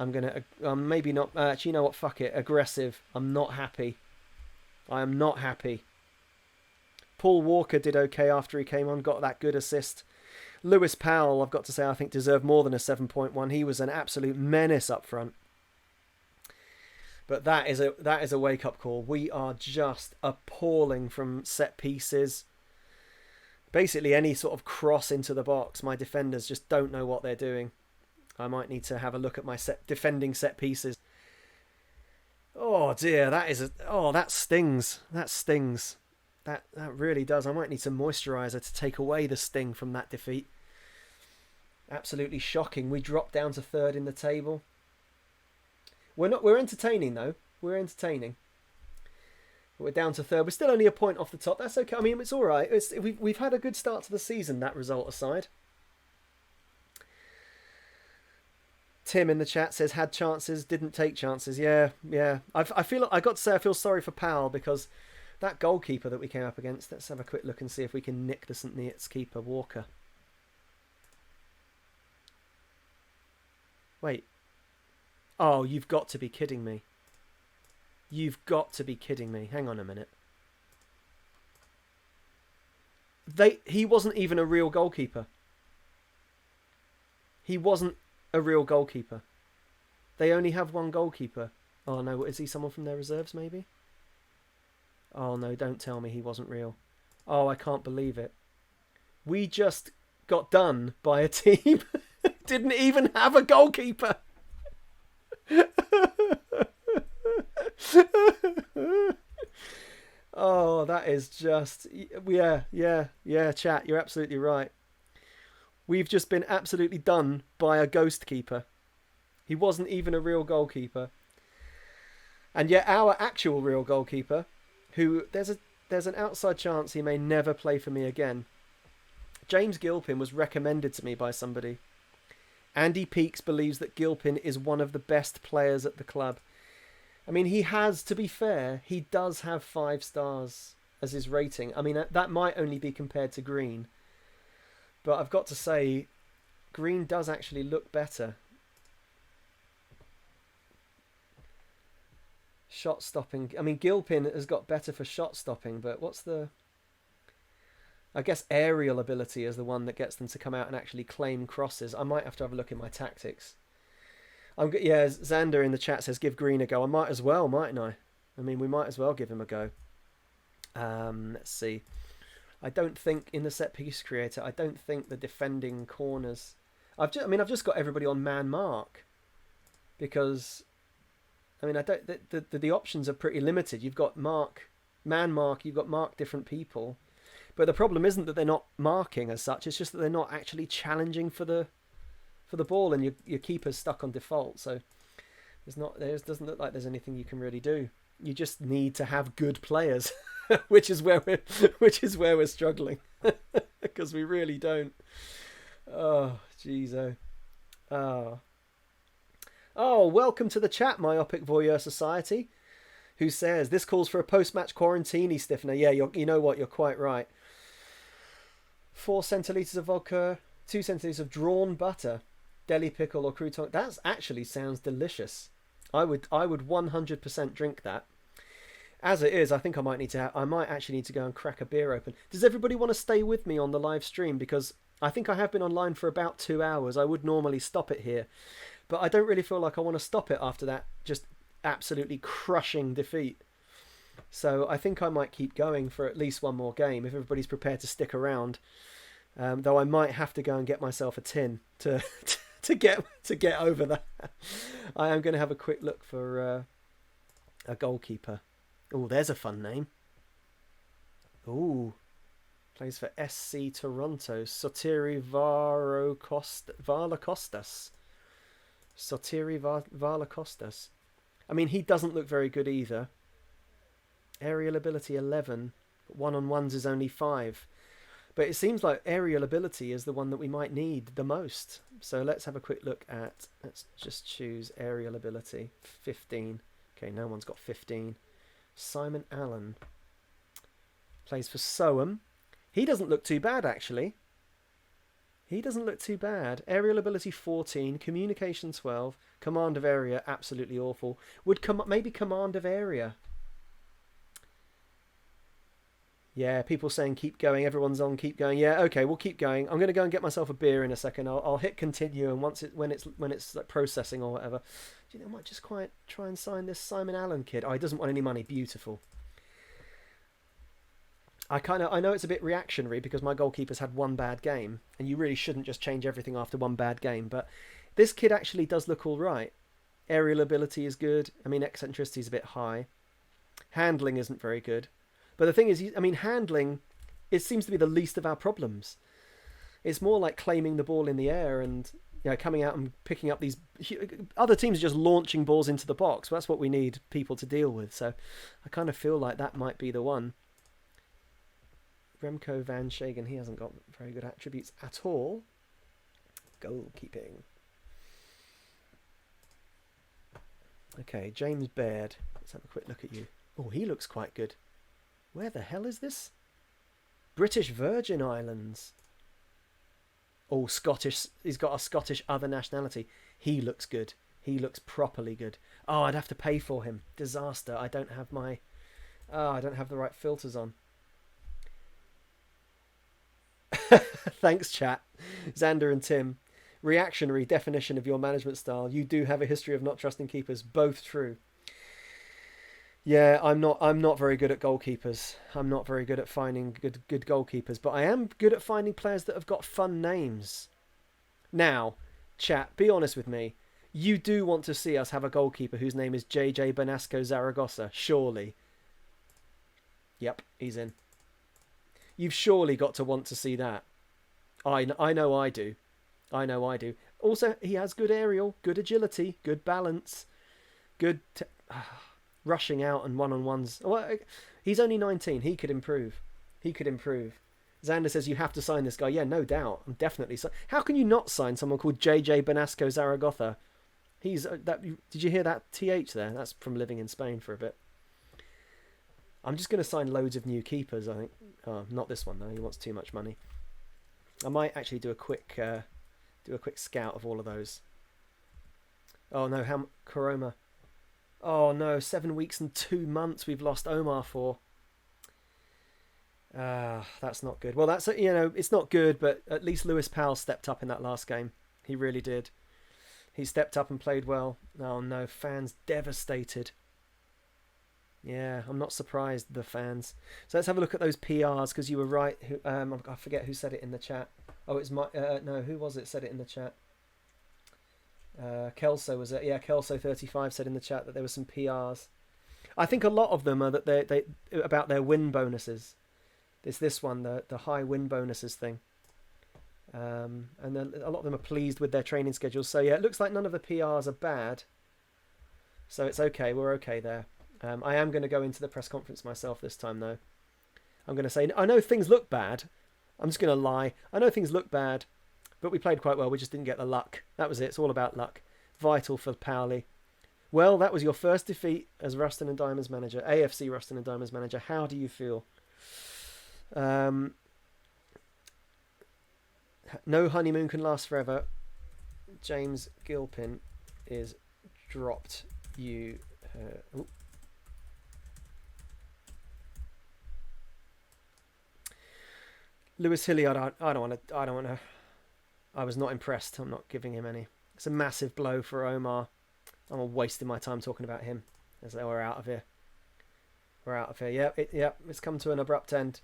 Speaker 1: I'm going to... maybe not... actually, you know what? Fuck it. Aggressive. I'm not happy. I am not happy. Paul Walker did okay after he came on. Got that good assist. Lewis Powell, I've got to say, I think deserved more than a 7.1. He was an absolute menace up front. But that is a wake-up call. We are just appalling from set pieces. Basically, any sort of cross into the box, my defenders just don't know what they're doing. I might need to have a look at my defending set pieces. Oh dear, that stings. That stings. That really does. I might need some moisturiser to take away the sting from that defeat. Absolutely shocking. We dropped down to third in the table. We're entertaining though. We're entertaining. We're down to third. We're still only a point off the top. That's okay. I mean, it's all right. We've had a good start to the season, that result aside. Tim in the chat says, had chances, didn't take chances. Yeah. I got to say I feel sorry for Powell because that goalkeeper that we came up against, let's have a quick look and see if we can nick the St. Neots keeper, Walker. Wait. Oh, you've got to be kidding me. You've got to be kidding me. Hang on a minute. He wasn't even a real goalkeeper. He wasn't a real goalkeeper. They only have one goalkeeper. Oh no, is he someone from their reserves maybe? Oh no, don't tell me he wasn't real. Oh, I can't believe it. We just got done by a team didn't even have a goalkeeper. Oh, that is just... Yeah, chat, you're absolutely right. We've just been absolutely done by a ghost keeper. He wasn't even a real goalkeeper. And yet our actual real goalkeeper, who there's an outside chance he may never play for me again. James Gilpin was recommended to me by somebody. Andy Peakes believes that Gilpin is one of the best players at the club. I mean, he has, to be fair, he does have 5 stars as his rating. I mean, that might only be compared to Green. But I've got to say, Green does actually look better. Shot stopping. I mean, Gilpin has got better for shot stopping, but what's the... I guess aerial ability is the one that gets them to come out and actually claim crosses. I might have to have a look at my tactics. Yeah, Xander in the chat says give Green a go. I might as well, mightn't I? I mean, we might as well give him a go. Let's see. I don't think in the set piece creator, I don't think the defending corners... I've just got everybody on man mark. Because, I mean, the options are pretty limited. You've got man mark, you've got mark different people. But the problem isn't that they're not marking as such. It's just that they're not actually challenging for the ball, and your keeper's stuck on default. So it doesn't look like there's anything you can really do. You just need to have good players, which is where we're struggling because we really don't. Oh, jeez, oh, welcome to the chat, Myopic Voyeur Society, who says this calls for a post-match quarantine stiffener. Yeah, you know what? You're quite right. 4 centilitres of vodka, 2 centilitres of drawn butter, deli pickle or crouton. That actually sounds delicious. I would 100% drink that. As it is, I think I might actually need to go and crack a beer open. Does everybody want to stay with me on the live stream? Because I think I have been online for about 2 hours. I would normally stop it here, but I don't really feel like I want to stop it after that just absolutely crushing defeat. So I think I might keep going for at least one more game if everybody's prepared to stick around. Though I might have to go and get myself a tin to get over that. I am going to have a quick look for a goalkeeper. Oh, there's a fun name. Oh, plays for SC Toronto. Sotiri Varlakostas. Sotiri Varlakostas. I mean, he doesn't look very good either. Aerial ability 11, but one-on-ones is only 5. But it seems like aerial ability is the one that we might need the most. So let's have a quick look at... Let's just choose aerial ability. 15. Okay, no one's got 15. Simon Allen. Plays for Soham. He doesn't look too bad, actually. He doesn't look too bad. Aerial ability 14, communication 12, command of area absolutely awful. Would maybe command of area. Yeah, people saying keep going. Everyone's on keep going. Yeah, okay, we'll keep going. I'm going to go and get myself a beer in a second. I'll hit continue, and when it's like processing or whatever, do you know, I might just quite try and sign this Simon Allen kid. Oh, he doesn't want any money. Beautiful. I know it's a bit reactionary because my goalkeeper's had one bad game, and you really shouldn't just change everything after one bad game. But this kid actually does look all right. Aerial ability is good. I mean, eccentricity is a bit high. Handling isn't very good. But the thing is, I mean, handling, it seems to be the least of our problems. It's more like claiming the ball in the air and, you know, coming out and picking up these... Other teams are just launching balls into the box. That's what we need people to deal with. So I kind of feel like that might be the one. Remco van Shagen, he hasn't got very good attributes at all. Goalkeeping. Okay, James Baird. Let's have a quick look at you. Oh, he looks quite good. Where the hell is this? British Virgin Islands. Oh, Scottish. He's got a Scottish other nationality. He looks good. He looks properly good. Oh, I'd have to pay for him. Disaster. I don't have my... Oh, I don't have the right filters on. Thanks, chat. Xander and Tim. Reactionary definition of your management style. You do have a history of not trusting keepers. Both true. Yeah, I'm not very good at goalkeepers. I'm not very good at finding good goalkeepers, but I am good at finding players that have got fun names. Now, chat, be honest with me. You do want to see us have a goalkeeper whose name is JJ Benasco Zaragoza, surely. Yep, he's in. You've surely got to want to see that. I know I do. I know I do. Also, he has good aerial, good agility, good balance, good... rushing out and one-on-ones. Well, he's only 19. He could improve. He could improve. Xander says you have to sign this guy. Yeah, no doubt. I'm definitely... How can you not sign someone called JJ Benasco Zaragoza? He's... that. Did you hear that TH there? That's from living in Spain for a bit. I'm just going to sign loads of new keepers, I think. Oh, not this one, though. He wants too much money. I might actually do a quick scout of all of those. Oh, no. Koroma... Oh no, 7 weeks and 2 months we've lost Omar for. That's not good. Well, that's, you know, it's not good, but at least Lewis Powell stepped up in that last game. He really did. He stepped up and played well. Oh no, fans devastated. Yeah, I'm not surprised, the fans. So let's have a look at those PRs, because you were right. I forget who said it in the chat. Oh, it's my... no, who was it said it in the chat? Kelso was it? Yeah, Kelso35 said in the chat that there were some PRs. I think a lot of them are that they about their win bonuses. It's this one, the high win bonuses thing. And a lot of them are pleased with their training schedules. So yeah, it looks like none of the PRs are bad. So it's okay. We're okay there. I am going to go into the press conference myself this time, though. I'm going to say, I know things look bad. I'm just going to lie. I know things look bad. But we played quite well. We just didn't get the luck. That was it. It's all about luck. Vital for Powley. Well, that was your first defeat as Ruston and Diamonds manager. AFC Ruston and Diamonds manager. How do you feel? No honeymoon can last forever. James Gilpin is dropped. You... Lewis Hilliard, I don't want to... I was not impressed. I'm not giving him any. It's a massive blow for Omar. I'm wasting my time talking about him. As though we're out of here. We're out of here. Yeah, it's come to an abrupt end.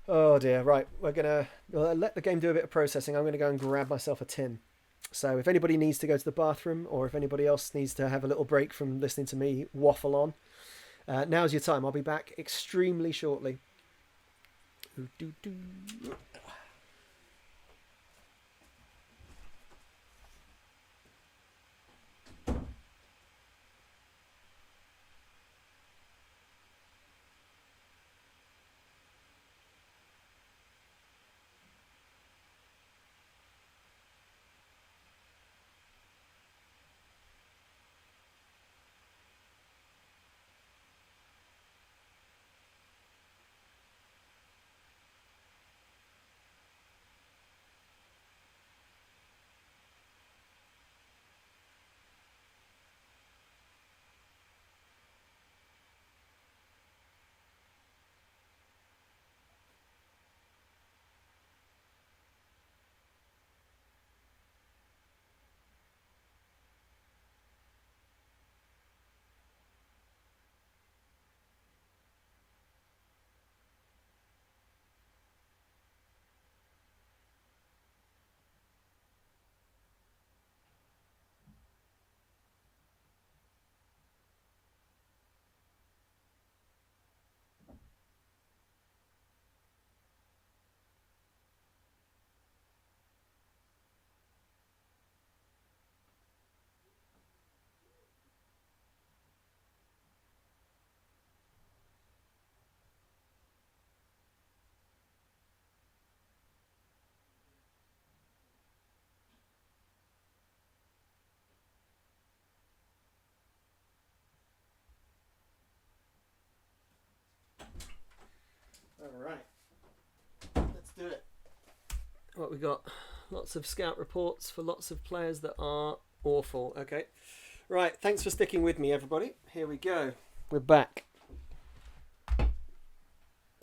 Speaker 1: Oh dear. Right, we're gonna let the game do a bit of processing. I'm gonna go and grab myself a tin. So if anybody needs to go to the bathroom, or if anybody else needs to have a little break from listening to me waffle on, now's your time. I'll be back extremely shortly. we got lots of scout reports for lots of players that are awful. Okay. Right, thanks for sticking with me, everybody. Here we go. We're back.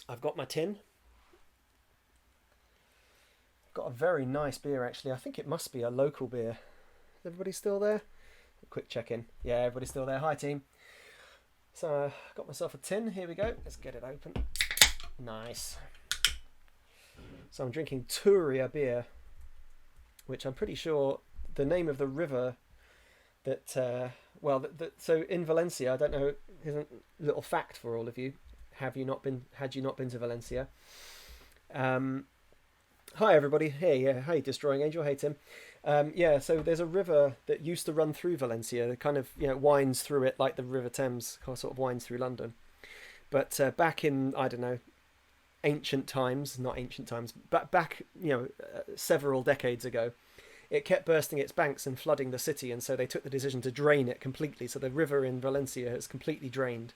Speaker 1: I've got my tin. Got a very nice beer, actually. I think it must be a local beer. Is everybody still there? A quick check-in. Yeah, everybody's still there. Hi, team. So, got myself a tin. Here we go. Let's get it open. Nice. So I'm drinking Turia beer, which I'm pretty sure the name of the river that, so in Valencia, I don't know, here's a little fact for all of you. Had you not been to Valencia? Hi everybody. Hey, Destroying Angel. Hey Tim. So there's a river that used to run through Valencia. That kind of winds through it like the River Thames sort of winds through London. But back in ancient times, but back several decades ago, it kept bursting its banks and flooding the city, and so they took the decision to drain it completely. So the river in Valencia has completely drained.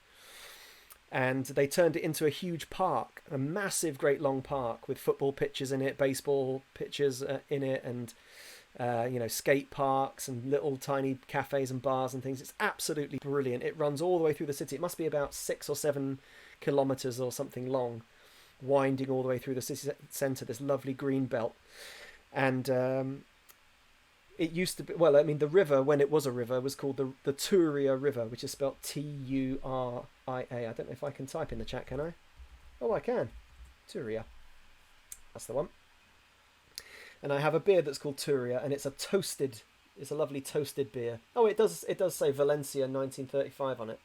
Speaker 1: And they turned it into a huge park, a massive, great long park with football pitches in it, baseball pitches in it, and skate parks and little tiny cafes and bars and things. It's absolutely brilliant. It runs all the way through the city. It must be about 6 or 7 kilometers or something long, winding all the way through the city centre. This lovely green belt, and it used to be, the river, when it was a river, was called the Turia River, which is spelled Turia. I don't know if I can type in the chat, can I? Oh, I can. Turia. That's the one. And I have a beer that's called Turia, and it's a lovely toasted beer. Oh, it does say Valencia 1935 on it.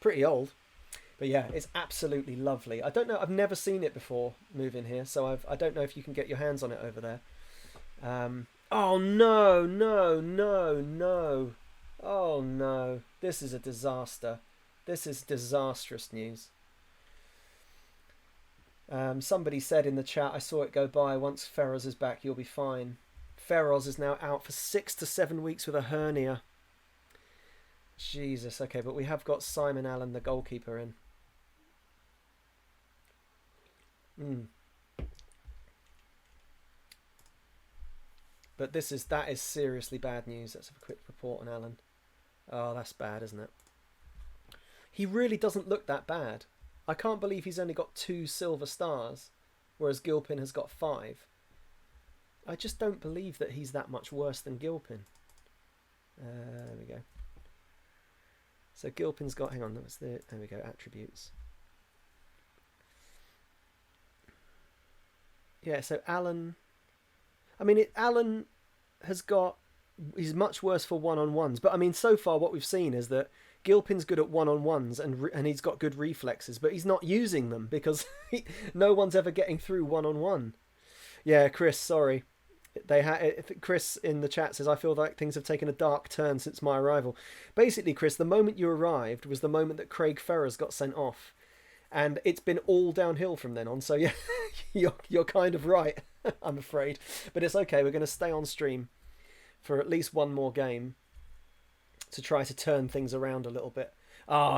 Speaker 1: Pretty old. But yeah, it's absolutely lovely. I don't know, I've never seen it before moving here, so I don't know if you can get your hands on it over there. Oh no. Oh no. This is a disaster. This is disastrous news. Somebody said in the chat, I saw it go by, once Ferroz is back, you'll be fine. Ferroz is now out for 6 to 7 weeks with a hernia. Jesus, okay, but we have got Simon Allen, the goalkeeper, in. But that is seriously bad news. Let's have a quick report on Allen. Oh, that's bad, isn't it? He really doesn't look that bad. I can't believe he's only got 2 silver stars, whereas Gilpin has got 5. I just don't believe that he's that much worse than Gilpin. There we go. So Gilpin's got, hang on, there we go, attributes. Yeah, so Allen, Allen he's much worse for one-on-ones, but so far what we've seen is that Gilpin's good at one-on-ones and he's got good reflexes, but he's not using them because no one's ever getting through one-on-one. Yeah, Chris, sorry. Chris in the chat says, I feel like things have taken a dark turn since my arrival. Basically, Chris, the moment you arrived was the moment that Craig Ferrers got sent off. And it's been all downhill from then on. So yeah, you're kind of right, I'm afraid. But it's okay. We're going to stay on stream for at least one more game to try to turn things around a little bit.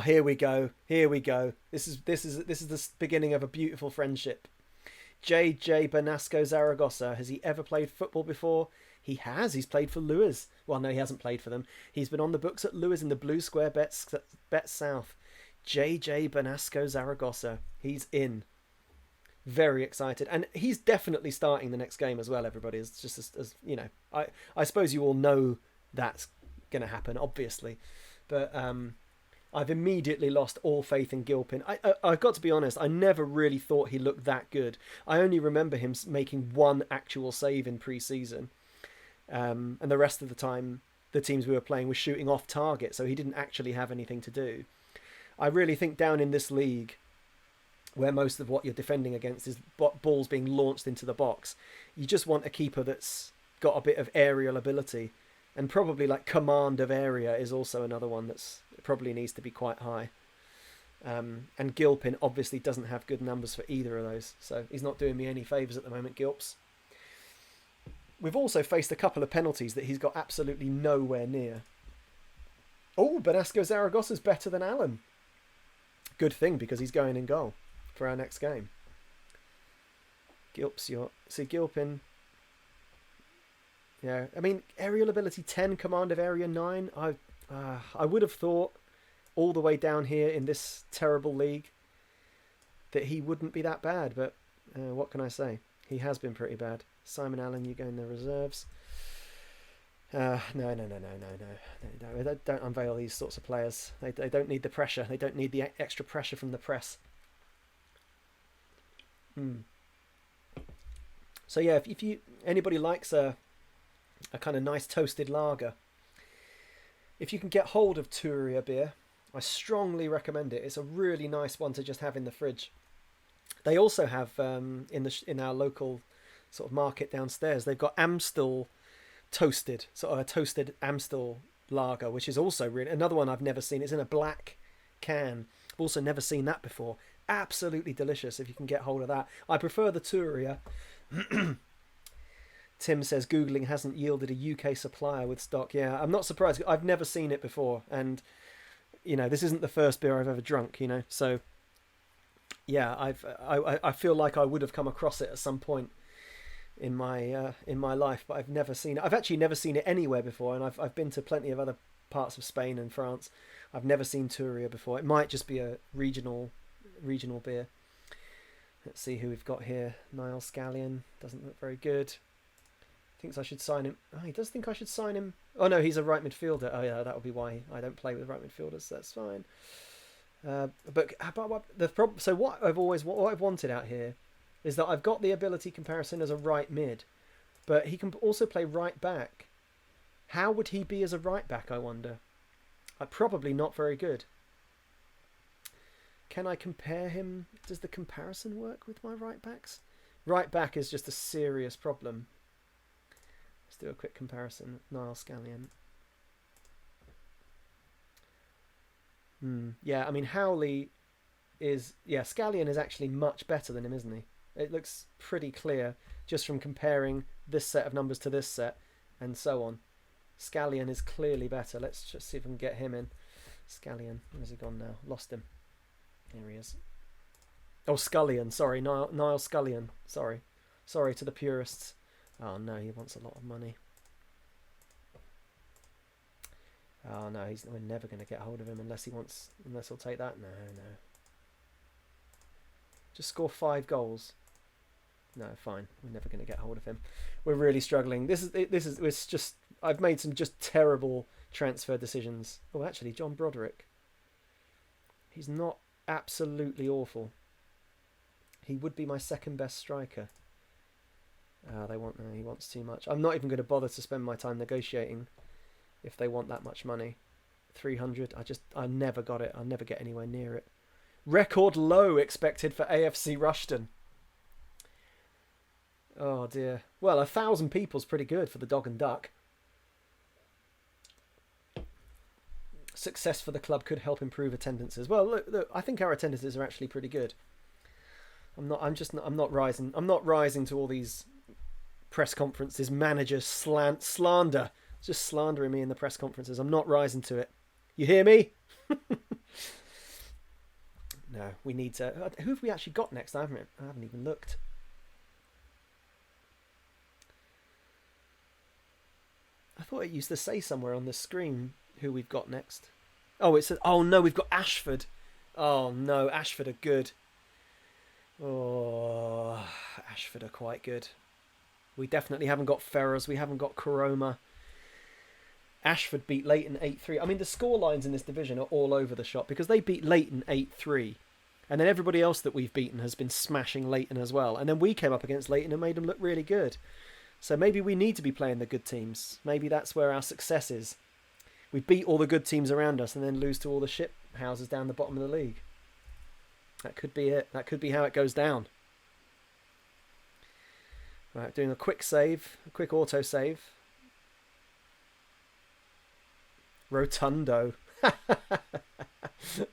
Speaker 1: Here we go. This is the beginning of a beautiful friendship. JJ Benasco Zaragoza. Has he ever played football before? He has. He's played for Lewis. Well, no, he hasn't played for them. He's been on the books at Lewis in the Blue Square Bet South. JJ Benasco Zaragoza. He's in. Very excited. And he's definitely starting the next game as well, everybody. It's just as I suppose you all know that's going to happen, obviously. But I've immediately lost all faith in Gilpin. I've got to be honest, I never really thought he looked that good. I only remember him making one actual save in pre-season. And the rest of the time, the teams we were playing were shooting off target, so he didn't actually have anything to do. I really think down in this league, where most of what you're defending against is balls being launched into the box, you just want a keeper that's got a bit of aerial ability. And probably like command of area is also another one that's probably needs to be quite high. And Gilpin obviously doesn't have good numbers for either of those, so he's not doing me any favours at the moment, Gilps. We've also faced a couple of penalties that he's got absolutely nowhere near. Oh, Benasco Zaragoza's better than Allen. Good thing, because he's going in goal for our next game. Gilps, see Gilpin. Yeah, I mean, aerial ability 10, command of area 9. I would have thought all the way down here in this terrible league that he wouldn't be that bad, but what can I say? He has been pretty bad. Simon Allen, you go in the reserves. No. Don't unveil these sorts of players. They don't need the pressure. They don't need the extra pressure from the press. So yeah, if you anybody likes a kind of nice toasted lager, if you can get hold of Turia beer, I strongly recommend it. It's a really nice one to just have in the fridge. They also have in our local sort of market downstairs, they've got Amstel toasted, sort of a toasted Amstel lager, which is also really another one I've never seen. It's in a black can. I've also never seen that before. Absolutely delicious if you can get hold of that. I prefer the Turia. Tim says Googling hasn't yielded a UK supplier with stock. Yeah, I'm not surprised. I've never seen it before, and you know, this isn't the first beer I've ever drunk, you know, so yeah, I feel like I would have come across it at some point in my life, but I've never seen it. I've actually never seen it anywhere before, and I've been to plenty of other parts of Spain and France. I've never seen Turia before. It might just be a regional beer. Let's see who we've got here. Niall Scallion doesn't look very good. Thinks I should sign him. Oh, he does think I should sign him. Oh no, he's a right midfielder. Oh yeah, that would be why I don't play with right midfielders. So that's fine. But the problem. So what I've wanted out here is that I've got the ability comparison as a right mid, but he can also play right back. How would he be as a right back, I wonder? Probably not very good. Can I compare him? Does the comparison work with my right backs? Right back is just a serious problem. Let's do a quick comparison. Niall Scallion. Yeah, I mean, Howley is... Yeah, Scallion is actually much better than him, isn't he? It looks pretty clear just from comparing this set of numbers to this set and so on. Scallion is clearly better. Let's just see if we can get him in. Scallion. Where's he gone now? Lost him. Here he is. Oh, Scullion. Sorry, Niall Scullion. Sorry to the purists. Oh no, he wants a lot of money. Oh no, we're never going to get hold of him unless he'll take that. No. Just score 5 goals. No, fine. We're never going to get hold of him. We're really struggling. It's just I've made some just terrible transfer decisions. Oh, actually, John Broderick. He's not absolutely awful. He would be my second best striker. He wants too much. I'm not even going to bother to spend my time negotiating if they want that much money. 300. I never got it. I'll never get anywhere near it. Record low expected for AFC Rushden. Oh dear. Well, 1,000 people's pretty good for the Dog and Duck. Success for the club could help improve attendances. Well, look, I think our attendances are actually pretty good. I'm not rising to all these press conferences, manager slander. Just slandering me in the press conferences. I'm not rising to it. You hear me? No, we need to... Who have we actually got next? I haven't even looked. I thought it used to say somewhere on the screen who we've got next. Oh, it says... Oh, no, we've got Ashford. Oh, no, Ashford are good. Oh, Ashford are quite good. We definitely haven't got Ferrers. We haven't got Koroma. Ashford beat Leighton 8-3. I mean, the score lines in this division are all over the shop because they beat Leighton 8-3. And then everybody else that we've beaten has been smashing Leighton as well. And then we came up against Leighton and made them look really good. So maybe we need to be playing the good teams. Maybe that's where our success is. We beat all the good teams around us and then lose to all the shit houses down the bottom of the league. That could be it. That could be how it goes down. Right, doing a quick save. A quick auto save. Rotundo.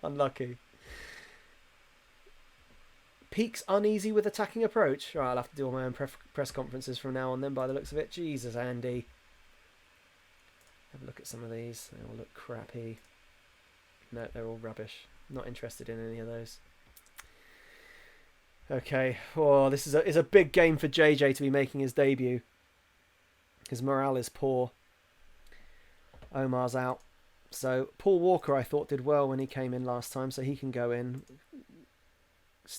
Speaker 1: Unlucky. Peak's uneasy with attacking approach. Right, I'll have to do all my own press conferences from now on then by the looks of it. Jesus, Andy. Have a look at some of these. They all look crappy. No, they're all rubbish. Not interested in any of those. Okay. Oh, this is a big game for JJ to be making his debut. His morale is poor. Omar's out. So Paul Walker, I thought, did well when he came in last time, so he can go in.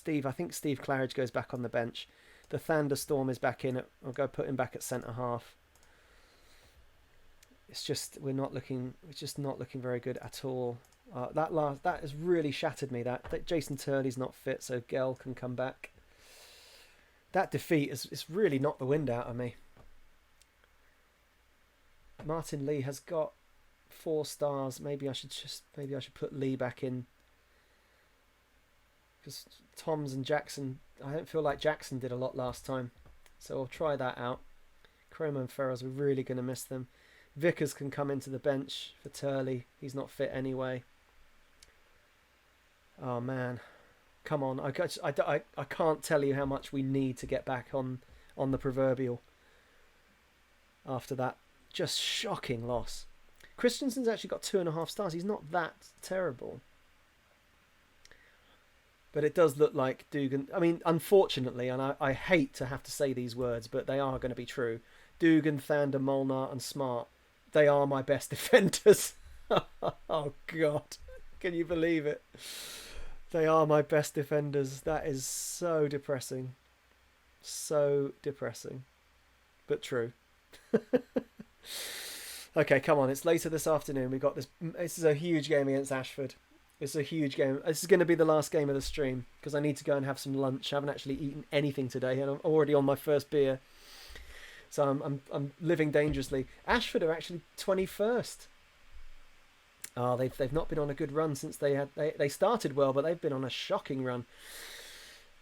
Speaker 1: I think Steve Claridge goes back on the bench. The Thunderstorm is back in. I'll go put him back at centre half. It's just we're just not looking very good at all. That has really shattered me. That Jason Turley's not fit, so Gell can come back. That defeat is really knocked the wind out of me. Martin Lee has got 4 stars. Maybe I should put Lee back in, because Toms and Jackson, I don't feel like Jackson did a lot last time, so I'll try that out. Chroma and Ferrers, we're really going to miss them. Vickers can come into the bench for Turley. He's not fit anyway. Oh man, come on! I can't tell you how much we need to get back on the proverbial after that just shocking loss. Christensen's actually got 2.5 stars. He's not that terrible. But it does look like Dugan... I mean, unfortunately, and I hate to have to say these words, but they are going to be true. Dugan, Thander, Molnar and Smart, they are my best defenders. Oh, God. Can you believe it? They are my best defenders. That is so depressing. So depressing. But true. Okay, come on. It's later this afternoon. We've got this. This is a huge game against Ashford. It's a huge game. This is going to be the last game of the stream because I need to go and have some lunch. I haven't actually eaten anything today, and I'm already on my first beer. So I'm living dangerously. Ashford are actually 21st. Oh, they've not been on a good run since they started well, but they've been on a shocking run.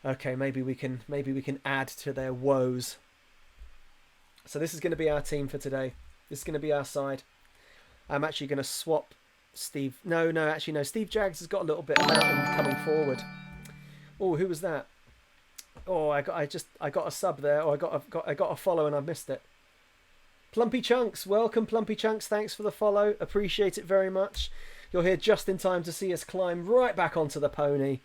Speaker 1: Okay, maybe we can add to their woes. So this is going to be our team for today. This is going to be our side. I'm actually going to swap Steve. No, Steve Jaggs has got a little bit about him coming forward. Oh, who was that? Oh, I got a sub there. Oh, I got a follow and I missed it. Plumpy Chunks, welcome Plumpy Chunks. Thanks for the follow. Appreciate it very much. You're here just in time to see us climb right back onto the pony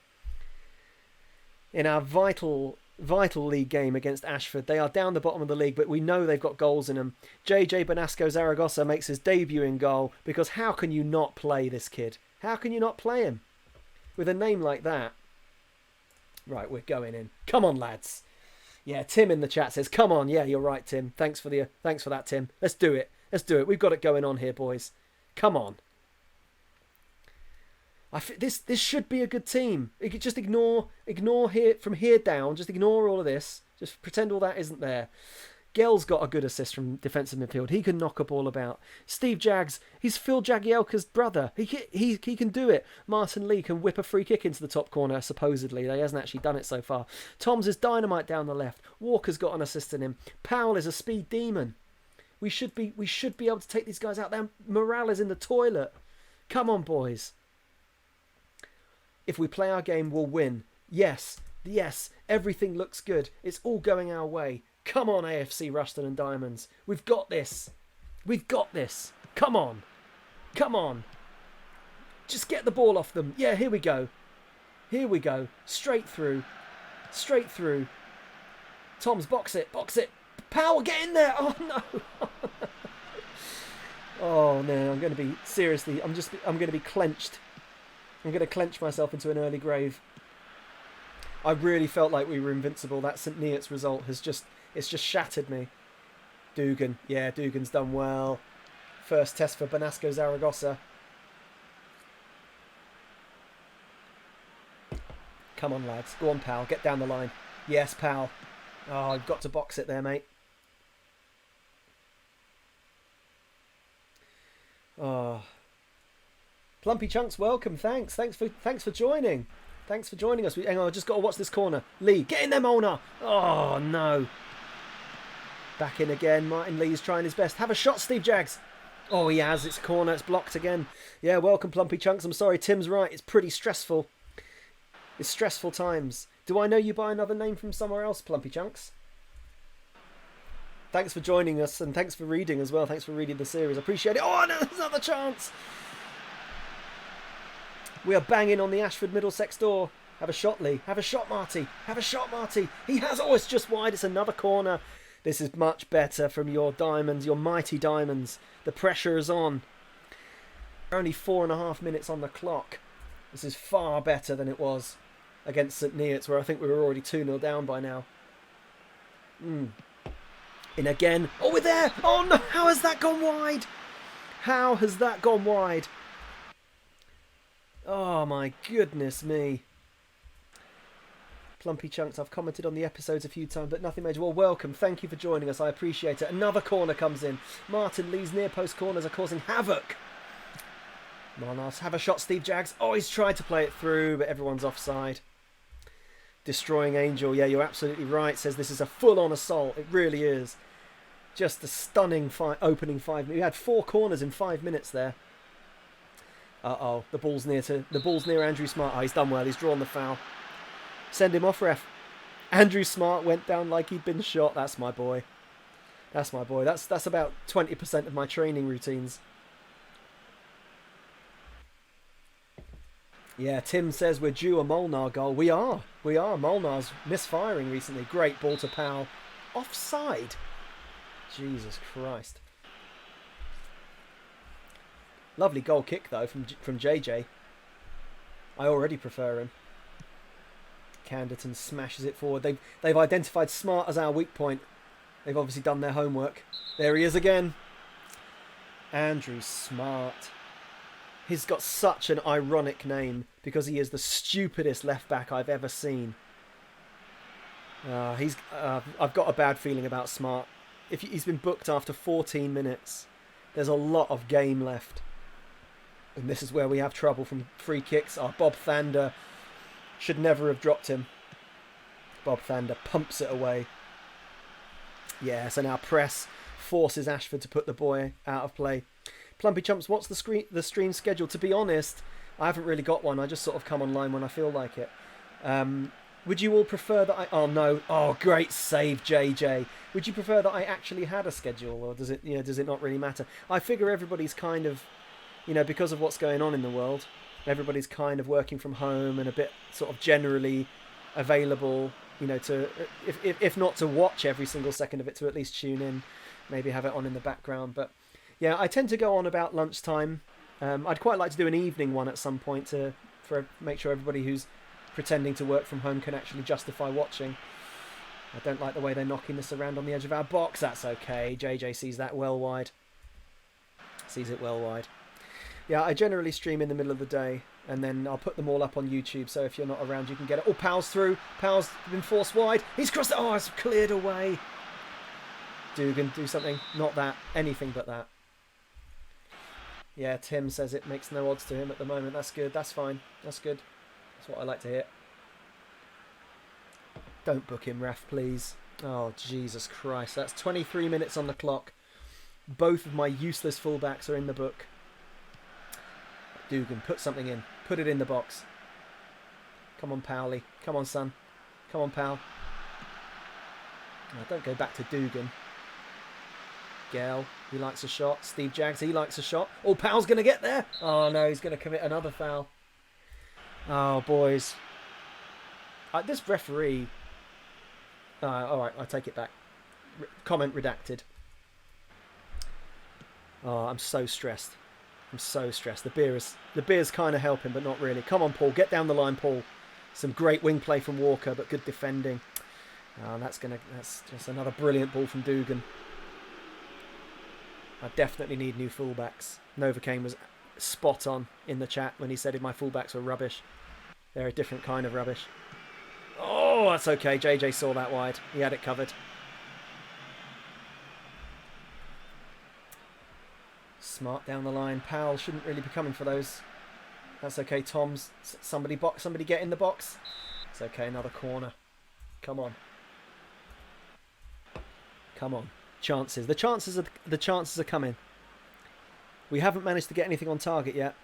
Speaker 1: in our vital league game against Ashford. They are down the bottom of the league, but we know they've got goals in them. JJ Benasco Zaragoza makes his debut in goal, because how can you not play this kid? How can you not play him with a name like that? Right, we're going in. Come on, lads. Yeah, Tim in the chat says, come on. Yeah, you're right, Tim. Thanks for that, Tim. Let's do it. We've got it going on here, boys. Come on. This should be a good team. You could just ignore here from here down. Just ignore all of this. Just pretend all that isn't there. Gell's got a good assist from defensive midfield. He can knock a ball about. Steve Jaggs, he's Phil Jagielka's brother. He can do it. Martin Lee can whip a free kick into the top corner, supposedly. He hasn't actually done it so far. Toms is dynamite down the left. Walker's got an assist in him. Powell is a speed demon. We should be able to take these guys out there. Morale is in the toilet. Come on, boys. If we play our game, we'll win. Yes, everything looks good. It's all going our way. Come on, AFC Ruston and Diamonds. We've got this. Come on. Just get the ball off them. Yeah, here we go. Straight through. Tom's, box it. Power, get in there. Oh, no. Oh, no, I'm going to be... Seriously, I'm going to be clenched. I'm going to clench myself into an early grave. I really felt like we were invincible. That St. Neots result it's just shattered me. Dugan. Yeah, Dugan's done well. First test for Benasco Zaragoza. Come on, lads. Go on, pal. Get down the line. Yes, pal. Oh, I've got to box it there, mate. Oh. Plumpy Chunks, welcome. Thanks for joining. Thanks for joining us. Hang on, I've just got to watch this corner. Lee, get in there, Molnar. Oh, no. Back in again. Martin Lee's trying his best. Have a shot, Steve Jaggs. Oh, he has. It's corner. It's blocked again. Yeah, welcome, Plumpy Chunks. I'm sorry. Tim's right. It's pretty stressful. It's stressful times. Do I know you by another name from somewhere else, Plumpy Chunks? Thanks for joining us, and thanks for reading as well. Thanks for reading the series. I appreciate it. Oh, no, there's another chance. We are banging on the Ashford Middlesex door. Have a shot, Lee. Have a shot, Marty. He has... Oh, it's just wide. It's another corner. This is much better from your diamonds, your mighty diamonds. The pressure is on. Only 4.5 minutes on the clock. This is far better than it was against St Neots, where I think we were already 2-0 down by now. In again. Oh, we're there! Oh no! How has that gone wide? How has that gone wide? Oh my goodness me. Plumpy Chunks, I've commented on the episodes a few times, but nothing major. Well, welcome. Thank you for joining us. I appreciate it. Another corner comes in. Martin Lee's near post corners are causing havoc. Monas, have a shot, Steve Jaggs. Oh, he's tried to play it through, but everyone's offside. Destroying Angel. Yeah, you're absolutely right. Says this is a full-on assault. It really is. Just a stunning opening 5 minutes. We had 4 corners in 5 minutes there. Uh-oh. The ball's near Andrew Smart. Oh, he's done well. He's drawn the foul. Send him off, ref. Andrew Smart went down like he'd been shot. That's my boy. That's my boy. That's about 20% of my training routines. Yeah, Tim says we're due a Molnar goal. We are. Molnar's misfiring recently. Great ball to Powell. Offside. Jesus Christ. Lovely goal kick, though, from JJ. I already prefer him. Canderton smashes it forward. They've identified Smart as our weak point. They've obviously done their homework. There he is again. Andrew Smart. He's got such an ironic name because he is the stupidest left back I've ever seen. I've got a bad feeling about Smart. If he's been booked after 14 minutes, there's a lot of game left. And this is where we have trouble from free kicks. Bob Thander should never have dropped him. Bob Thander pumps it away. Yeah, so now press forces Ashford to put the boy out of play. Plumpy Chumps, what's the stream schedule? To be honest, I haven't really got one. I just sort of come online when I feel like it. Would you all prefer that I... Oh, no. Oh, great save, JJ. Would you prefer that I actually had a schedule, or does it not really matter? I figure everybody's kind of, because of what's going on in the world, everybody's kind of working from home and a bit sort of generally available, to, if not to watch every single second of it, to at least tune in, maybe have it on in the background. But yeah, I tend to go on about lunchtime. I'd quite like to do an evening one at some point for make sure everybody who's pretending to work from home can actually justify watching. I don't like the way they're knocking this around on the edge of our box. That's okay. JJ sees that well wide. Sees it well wide. Yeah, I generally stream in the middle of the day, and then I'll put them all up on YouTube, so if you're not around, you can get it. Oh, Powell's through. Powell's been forced wide. He's crossed it. Oh, it's cleared away. Dugan, do something. Not that. Anything but that. Yeah, Tim says it makes no odds to him at the moment. That's good. That's fine. That's good. That's what I like to hear. Don't book him, ref, please. Oh, Jesus Christ. That's 23 minutes on the clock. Both of my useless fullbacks are in the book. Dugan, put something in. Put it in the box. Come on, Powley. Come on, son. Come on, pal. Oh, don't go back to Dugan. Gale, he likes a shot. Steve Jaggs, he likes a shot. Oh, Powell's going to get there. Oh, no, he's going to commit another foul. Oh, boys. This referee... all right, I take it back. Comment redacted. Oh, I'm so stressed. I'm so stressed. The beer's kind of helping, but not really. Come on, Paul. Get down the line, Paul. Some great wing play from Walker, but good defending. Oh, that's just another brilliant ball from Dugan. I definitely need new fullbacks. Novocaine was spot on in the chat when he said if my fullbacks were rubbish. They're a different kind of rubbish. Oh, that's okay. JJ saw that wide. He had it covered. Smart down the line. Powell shouldn't really be coming for those. That's okay. Tom's somebody get in the box. It's okay. Another corner. Come on. Come on. Chances. The chances are coming. We haven't managed to get anything on target yet.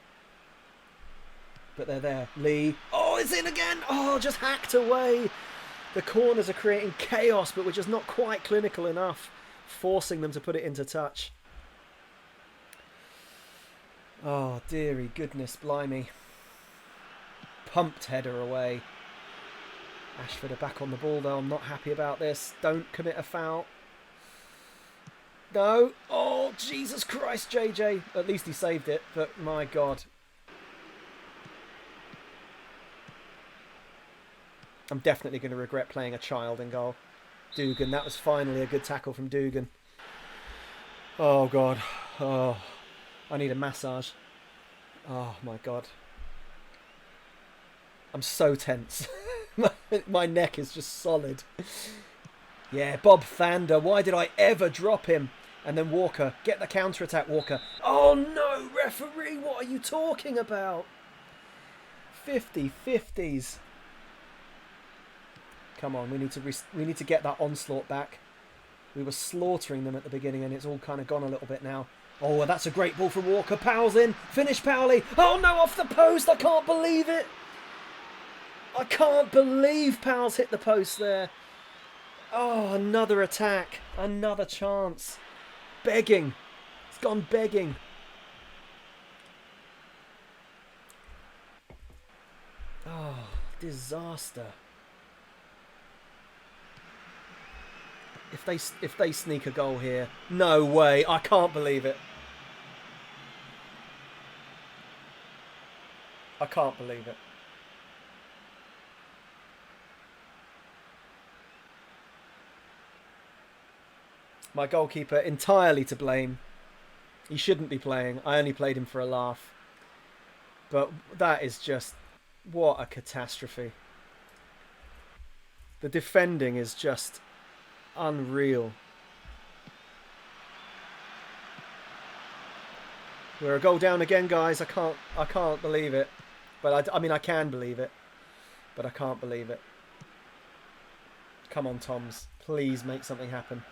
Speaker 1: But they're there. Lee. Oh, it's in again. Oh, just hacked away. The corners are creating chaos, but we're just not quite clinical enough, forcing them to put it into touch. Oh, dearie goodness, blimey. Pumped header away. Ashford are back on the ball, though. I'm not happy about this. Don't commit a foul. No. Oh, Jesus Christ, JJ. At least he saved it, but my God. I'm definitely going to regret playing a child in goal. Dugan, that was finally a good tackle from Dugan. Oh, God. Oh, I need a massage. Oh, my God. I'm so tense. My neck is just solid. Yeah, Bob Thander. Why did I ever drop him? And then Walker. Get the counter-attack, Walker. Oh, no, referee. What are you talking about? 50-50s. Come on, we need to get that onslaught back. We were slaughtering them at the beginning, and it's all kind of gone a little bit now. Oh, that's a great ball from Walker. Powell's in. Finish, Powley. Oh, no, off the post. I can't believe it. I can't believe Powell's hit the post there. Oh, another attack. Another chance. Begging. It's gone begging. Oh, disaster. If they sneak a goal here, no way! I can't believe it. I can't believe it. My goalkeeper entirely to blame. He shouldn't be playing. I only played him for a laugh. But that is just... what a catastrophe. The defending is just unreal. We're a goal down again, guys. I can't believe it. But I mean, I can believe it. But I can't believe it. Come on, Toms. Please make something happen.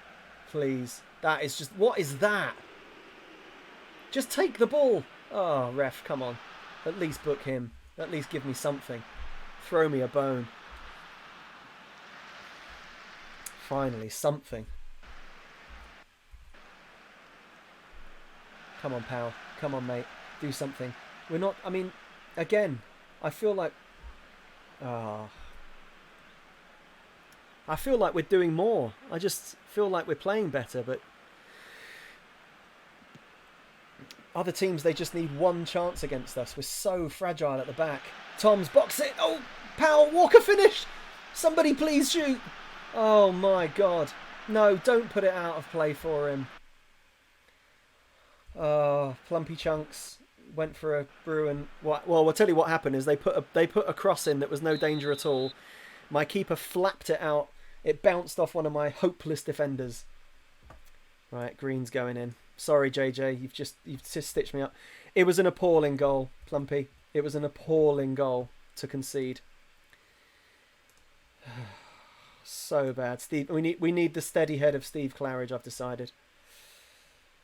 Speaker 1: Please. That is just... what is that? Just take the ball. Oh, ref, come on. At least book him. At least give me something. Throw me a bone. Finally, something. Come on, pal. Come on, mate. Do something. We're not... I mean, again, I feel like... I feel like we're doing more. I just feel like we're playing better, but... other teams, they just need one chance against us. We're so fragile at the back. Tom's box it. Oh, Powell, Walker finish. Somebody please shoot. Oh, my God. No, don't put it out of play for him. Oh, Plumpy Chunks went for a Bruin. Well, I'll tell you what happened is they put a cross in that was no danger at all. My keeper flapped it out. It bounced off one of my hopeless defenders. Right, Green's going in. Sorry, JJ, you've just stitched me up. It was an appalling goal, Plumpy. It was an appalling goal to concede. So bad. Steve, we need the steady head of Steve Claridge, I've decided.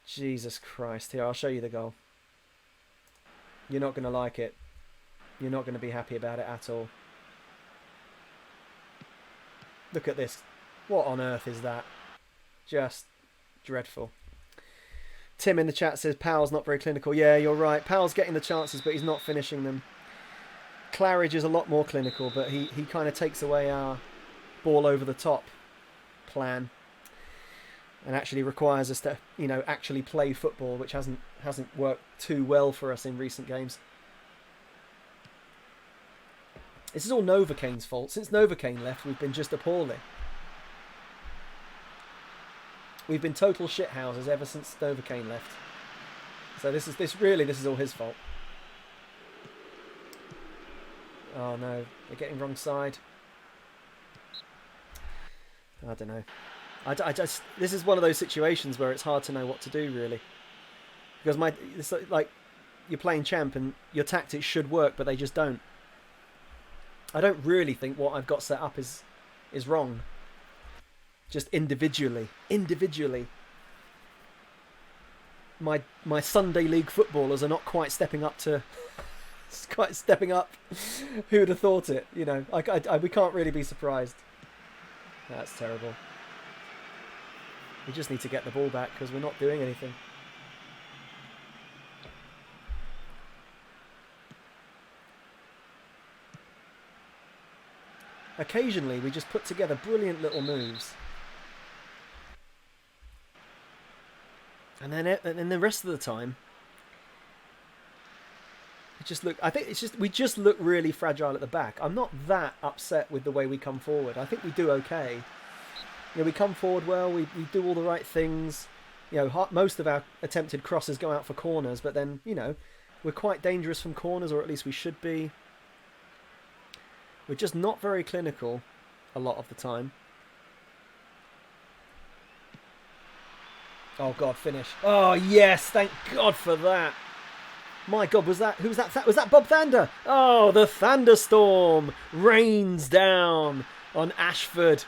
Speaker 1: Jesus Christ. Here, I'll show you the goal. You're not going to like it. You're not going to be happy about it at all. Look at this. What on earth is that? Just dreadful. Tim in the chat says Powell's not very clinical. Yeah, you're right. Powell's getting the chances, but he's not finishing them. Claridge is a lot more clinical, but he kind of takes away our ball over the top plan and actually requires us to, you know, actually play football, which hasn't worked too well for us in recent games. This is all Novacaine's fault. Since Novocaine left, we've been just appalling. We've been total shithouses ever since Novocaine left. So this is all his fault. Oh no, they're getting wrong side. I don't know. I just this is one of those situations where it's hard to know what to do really, because it's like you're playing champ and your tactics should work, but they just don't. I don't really think what I've got set up is wrong. Just individually, my Sunday league footballers are not quite stepping up to. Who would have thought it? You know, we can't really be surprised. That's terrible. We just need to get the ball back because we're not doing anything. Occasionally, we just put together brilliant little moves. And then the rest of the time, I think we just look really fragile at the back. I'm not that upset with the way we come forward. I think we do okay. You know, we come forward well. We do all the right things. You know, most of our attempted crosses go out for corners, but then, you know, we're quite dangerous from corners, or at least we should be. We're just not very clinical a lot of the time. Oh God, finish. Oh yes, thank God for that. My God, was that, who was that? Was that Bob Thander? Oh, the thunderstorm rains down on Ashford.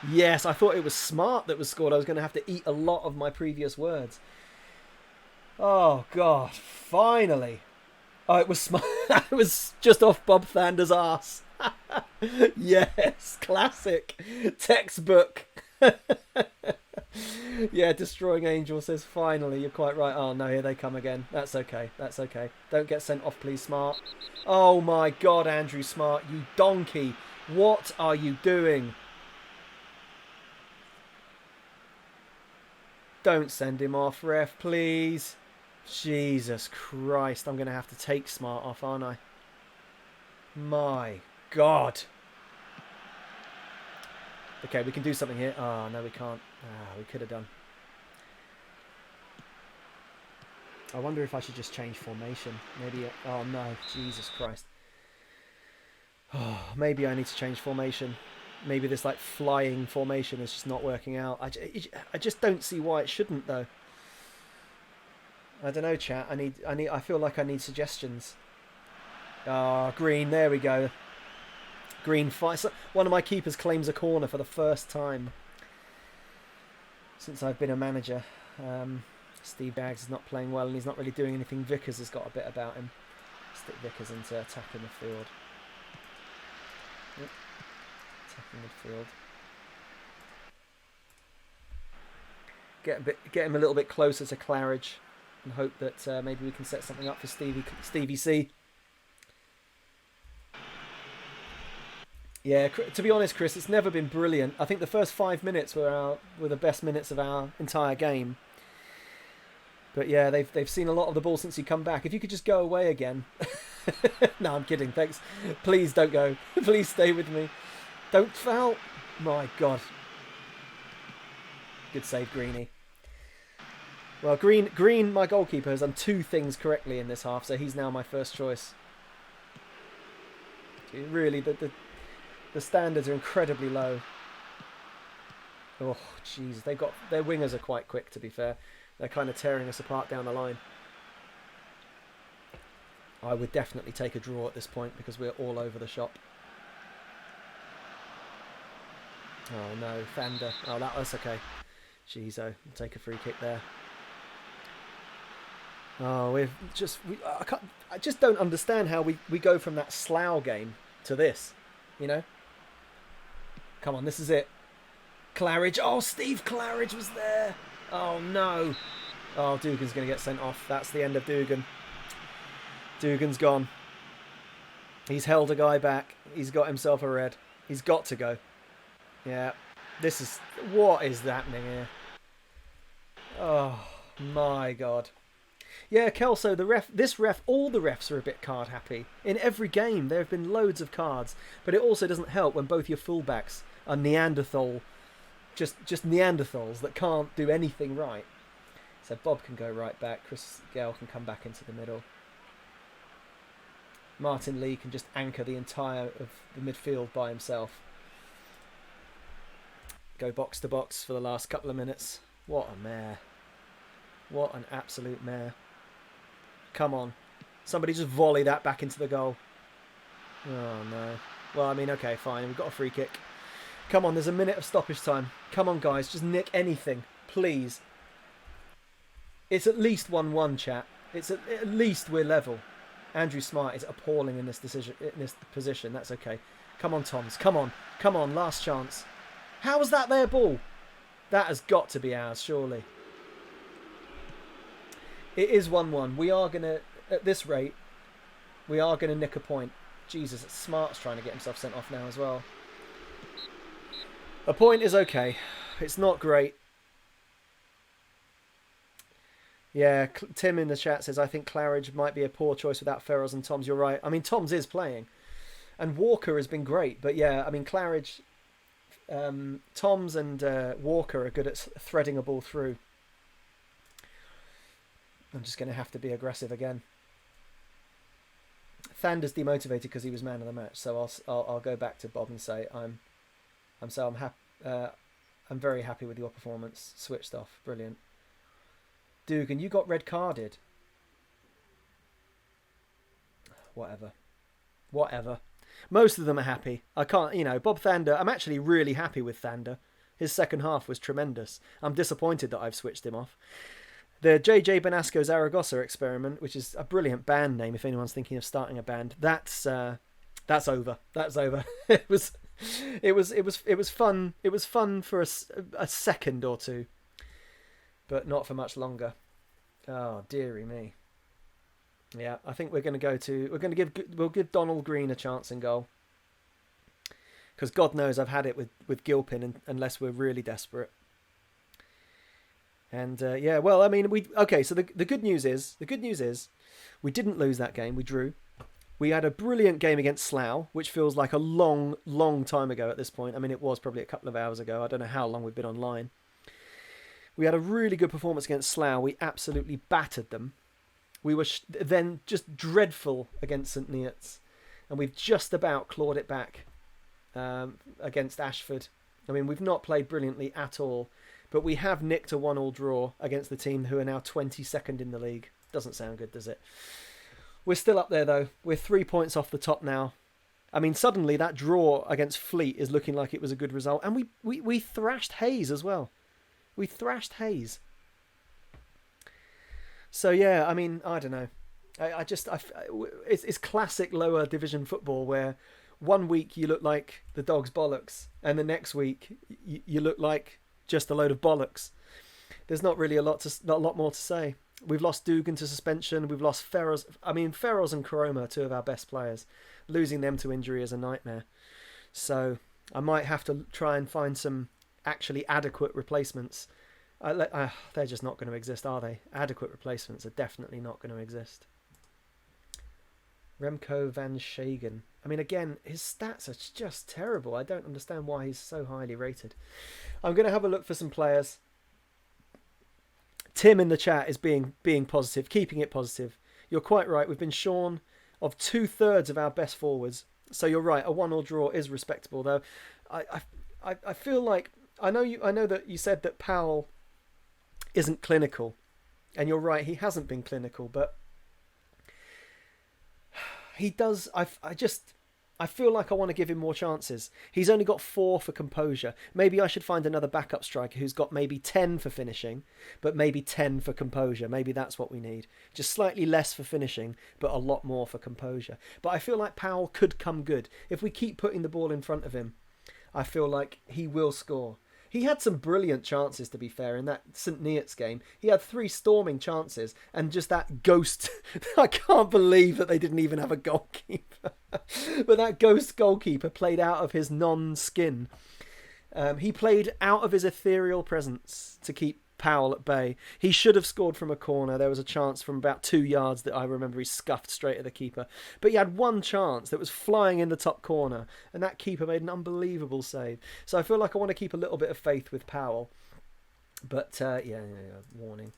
Speaker 1: Yes, I thought it was Smart that was scored. I was going to have to eat a lot of my previous words. Oh God, finally. Oh, it was Smart. It was just off Bob Thander's arse. Yes, classic. Textbook. Yeah, Destroying Angel says, finally, you're quite right. Oh no, here they come again. That's okay, that's okay. Don't get sent off, please, Smart. Oh my God, Andrew Smart, you donkey. What are you doing? Don't send him off, ref, please. Jesus Christ, I'm going to have to take Smart off, aren't I? My God. Okay, we can do something here. Oh, no, we can't. Ah, we could have done. I wonder if I should just change formation. Maybe... Oh, no. Jesus Christ. Oh, maybe I need to change formation. Maybe this, like, flying formation is just not working out. I just don't see why it shouldn't, though. I don't know, chat. I feel like I need suggestions. Ah, Green. There we go. Green fight. One of my keepers claims a corner for the first time since I've been a manager. Steve Baggs is not playing well and he's not really doing anything. Vickers has got a bit about him. Stick Vickers into attacking midfield. Yep. Attacking midfield. Get him a little bit closer to Claridge and hope that maybe we can set something up for Stevie C. Yeah, to be honest, Chris, it's never been brilliant. I think the first 5 minutes were the best minutes of our entire game. But yeah, they've seen a lot of the ball since you come back. If you could just go away again. No, I'm kidding. Thanks. Please don't go. Please stay with me. Don't foul. My God. Good save, Greenie. Well, Green, my goalkeeper, has done 2 things correctly in this half, so he's now my first choice. Really, the standards are incredibly low. Oh, jeez. Their wingers are quite quick, to be fair. They're kind of tearing us apart down the line. I would definitely take a draw at this point because we're all over the shop. Oh, no. Thander. Oh, that's okay. Jeez, I'll take a free kick there. Oh, I just don't understand how we go from that Slough game to this, you know? Come on, this is it. Claridge. Oh, Steve Claridge was there. Oh, no. Oh, Dugan's going to get sent off. That's the end of Dugan. Dugan's gone. He's held a guy back. He's got himself a red. He's got to go. Yeah. What is happening here? Oh, my God. Yeah, Kelso, all the refs are a bit card happy. In every game, there have been loads of cards. But it also doesn't help when both your fullbacks are Neanderthal, just Neanderthals that can't do anything right. So Bob can go right back. Chris Gale can come back into the middle. Martin Lee can just anchor the entire of the midfield by himself. Go box to box for the last couple of minutes. What a mare. What an absolute mare. Come on. Somebody just volley that back into the goal. Oh, no. Well, I mean, okay, fine. We've got a free kick. Come on, there's a minute of stoppage time. Come on, guys. Just nick anything. Please. It's at least 1-1, chat. It's at least we're level. Andrew Smart is appalling in this position. That's okay. Come on, Toms. Come on. Come on. Last chance. How was that their ball? That has got to be ours, surely. It is 1-1. We are going to, at this rate, we are going to nick a point. Jesus, Smart's trying to get himself sent off now as well. A point is okay. It's not great. Yeah, Tim in the chat says, I think Claridge might be a poor choice without Ferrells and Toms. You're right. I mean, Toms is playing. And Walker has been great. But yeah, I mean, Claridge, Toms and Walker are good at threading a ball through. I'm just going to have to be aggressive again. Thander's demotivated because he was man of the match. So I'll go back to Bob and say I'm very happy with your performance. Switched off. Brilliant. Dugan, you got red carded. Whatever. Most of them are happy. I can't, Bob Thander, I'm actually really happy with Thander. His second half was tremendous. I'm disappointed that I've switched him off. The JJ Benasco Zaragoza experiment, which is a brilliant band name if anyone's thinking of starting a band, that's over. That's over. It was fun. It was fun for a second or two, but not for much longer. Oh, dearie me. Yeah, I think we'll give Donald Green a chance in goal. Because God knows I've had it with Gilpin unless we're really desperate. And yeah, well, I mean, so the good news is we didn't lose that game. We drew. We had a brilliant game against Slough, which feels like a long, long time ago at this point. I mean, it was probably a couple of hours ago. I don't know how long we've been online. We had a really good performance against Slough. We absolutely battered them. We were then just dreadful against St Neots. And we've just about clawed it back against Ashford. I mean, we've not played brilliantly at all. But we have nicked a 1-1 draw against the team who are now 22nd in the league. Doesn't sound good, does it? We're still up there, though. We're 3 points off the top now. I mean, suddenly that draw against Fleet is looking like it was a good result. And we thrashed Hayes as well. We thrashed Hayes. So, yeah, I mean, I don't know. It's classic lower division football where 1 week you look like the dog's bollocks and the next week you look like just a load of bollocks. There's not really a lot more to say. We've lost Dugan to suspension. We've lost Ferrells. I mean, Ferrells and Koroma are two of our best players. Losing them to injury is a nightmare. So I might have to try and find some actually adequate replacements. They're just not going to exist, are they? Adequate replacements are definitely not going to exist. Remco van Shagen. I mean, again, his stats are just terrible. I don't understand why he's so highly rated. I'm going to have a look for some players. Tim in the chat is being positive, keeping it positive. You're quite right. We've been shorn of 2/3 of our best forwards. So you're right. A 1-1 draw is respectable, though. I feel like I know that you said that Powell isn't clinical, and you're right. He hasn't been clinical, but he does. I feel like I want to give him more chances. He's only got 4 for composure. Maybe I should find another backup striker who's got maybe 10 for finishing, but maybe 10 for composure. Maybe that's what we need. Just slightly less for finishing, but a lot more for composure. But I feel like Powell could come good. If we keep putting the ball in front of him, I feel like he will score. He had some brilliant chances, to be fair, in that St Neots game. He had 3 storming chances and just that ghost. I can't believe that they didn't even have a goalkeeper. But that ghost goalkeeper played out of his non-skin. He played out of his ethereal presence to keep Powell at bay. He should have scored from a corner. There was a chance from about 2 yards that I remember he scuffed straight at the keeper. But he had one chance that was flying in the top corner, and that keeper made an unbelievable save. So I feel like I want to keep a little bit of faith with Powell. But yeah, warning.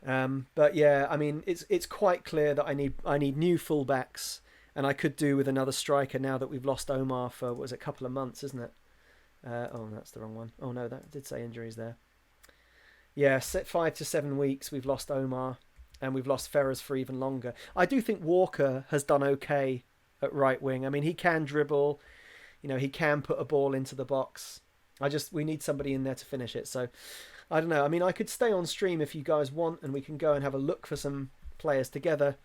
Speaker 1: But yeah, I mean, it's quite clear that I need new fullbacks, and I could do with another striker now that we've lost Omar for a couple of months, isn't it? Oh, that's the wrong one. Oh no, that did say injuries there. Yeah, 5 to 7 weeks we've lost Omar, and we've lost Ferrers for even longer. I do think Walker has done okay at right wing. I mean, he can dribble, he can put a ball into the box. We need somebody in there to finish it. So I don't know. I mean, I could stay on stream if you guys want, and we can go and have a look for some players together,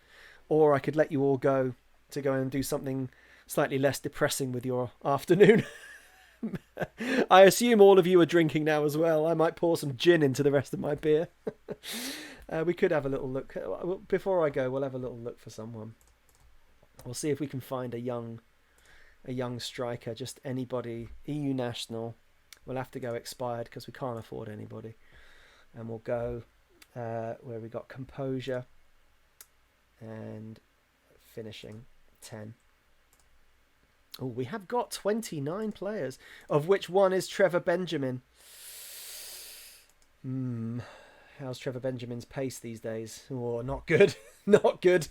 Speaker 1: or I could let you all go to go and do something slightly less depressing with your afternoon. I assume all of you are drinking now as well. I might pour some gin into the rest of my beer. We could have a little look. Before I go, we'll have a little look for someone. We'll see if we can find a young striker, just anybody. EU national. We'll have to go expired because we can't afford anybody. And we'll go where we got composure and finishing 10. Oh, we have got 29 players, of which one is Trevor Benjamin. How's Trevor Benjamin's pace these days? Oh, not good. Not good.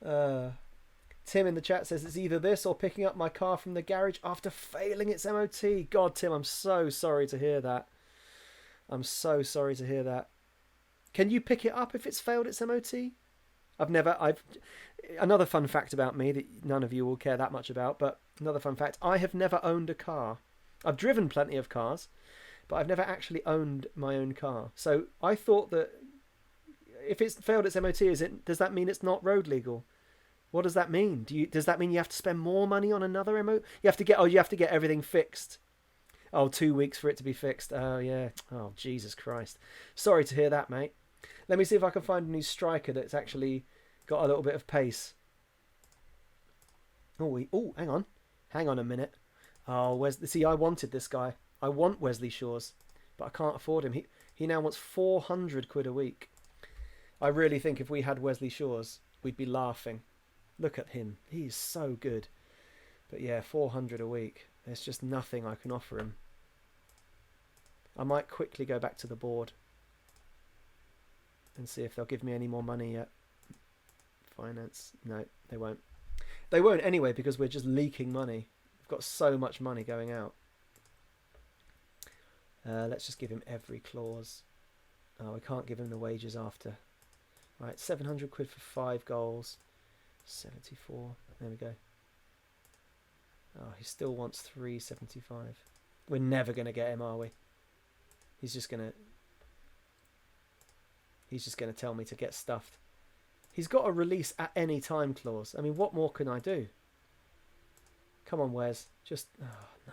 Speaker 1: Tim in the chat says it's either this or picking up my car from the garage after failing its MOT. God, Tim, I'm so sorry to hear that. I'm so sorry to hear that. Can you pick it up if it's failed its MOT? Another fun fact about me that none of you will care that much about, but another fun fact, I have never owned a car. I've driven plenty of cars, but I've never actually owned my own car. So I thought that if it's failed its MOT, does that mean it's not road legal? What does that mean? Does that mean you have to spend more money on another MOT? You have to get everything fixed. Oh, 2 weeks for it to be fixed. Oh, yeah. Oh, Jesus Christ. Sorry to hear that, mate. Let me see if I can find a new striker that's actually got a little bit of pace. Oh, hang on. Hang on a minute. Oh, see, I wanted this guy. I want Wesley Shawes, but I can't afford him. He now wants 400 quid a week. I really think if we had Wesley Shawes, we'd be laughing. Look at him. He's so good. But yeah, 400 a week. There's just nothing I can offer him. I might quickly go back to the board and see if they'll give me any more money yet. Finance. No, they won't. They won't anyway because we're just leaking money. We've got so much money going out. Let's just give him every clause. Oh, we can't give him the wages after. Right, 700 quid for 5 goals. 74. There we go. Oh, he still wants 375. We're never going to get him, are we? He's just going to tell me to get stuffed. He's got a release at any time clause. I mean, what more can I do? Come on, Wes. Just... Oh, no.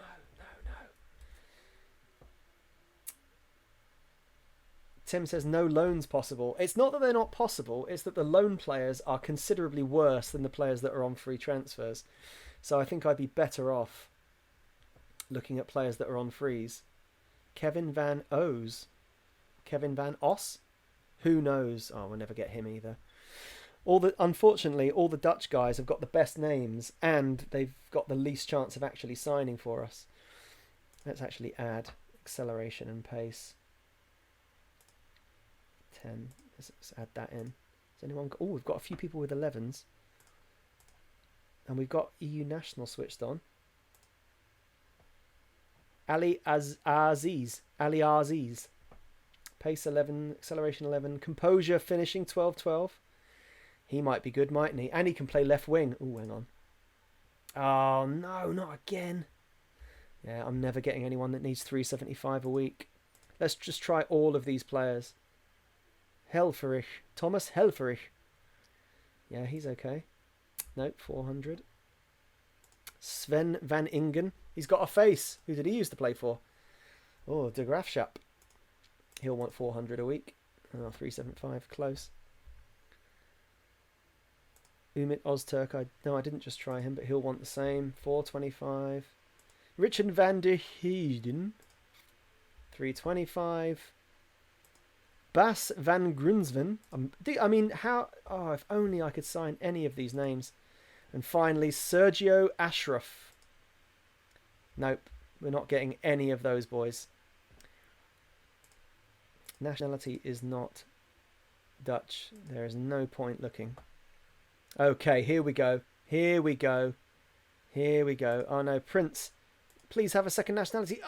Speaker 1: Tim says no loans possible. It's not that they're not possible. It's that the loan players are considerably worse than the players that are on free transfers. So I think I'd be better off looking at players that are on frees. Kevin Van O's. Kevin Van Os? Who knows? Oh, we'll never get him either. Unfortunately, all the Dutch guys have got the best names and they've got the least chance of actually signing for us. Let's actually add acceleration and pace. 10. Let's add that in. Has anyone? Oh, we've got a few people with 11s. And we've got EU National switched on. Ali Aziz. Pace 11, acceleration 11, composure finishing 12-12. He might be good, mightn't he? And he can play left wing. Oh, hang on. Oh, no, not again. Yeah, I'm never getting anyone that needs 375 a week. Let's just try all of these players. Helferich. Thomas Helferich. Yeah, he's okay. Nope, 400. Sven van Ingen. He's got a face. Who did he used to play for? Oh, De Graafschap. He'll want 400 a week. Oh, 375, close. Umit Ozturk. I didn't just try him, but he'll want the same. 425. Richard van der Heijden. 325. Bas van Grunsven. I mean, how... Oh, if only I could sign any of these names. And finally, Sergio Ashraf. Nope, we're not getting any of those boys. Nationality is not Dutch. There is no point looking. Okay, here we go. Here we go. Here we go. Oh no, Prince. Please have a second nationality.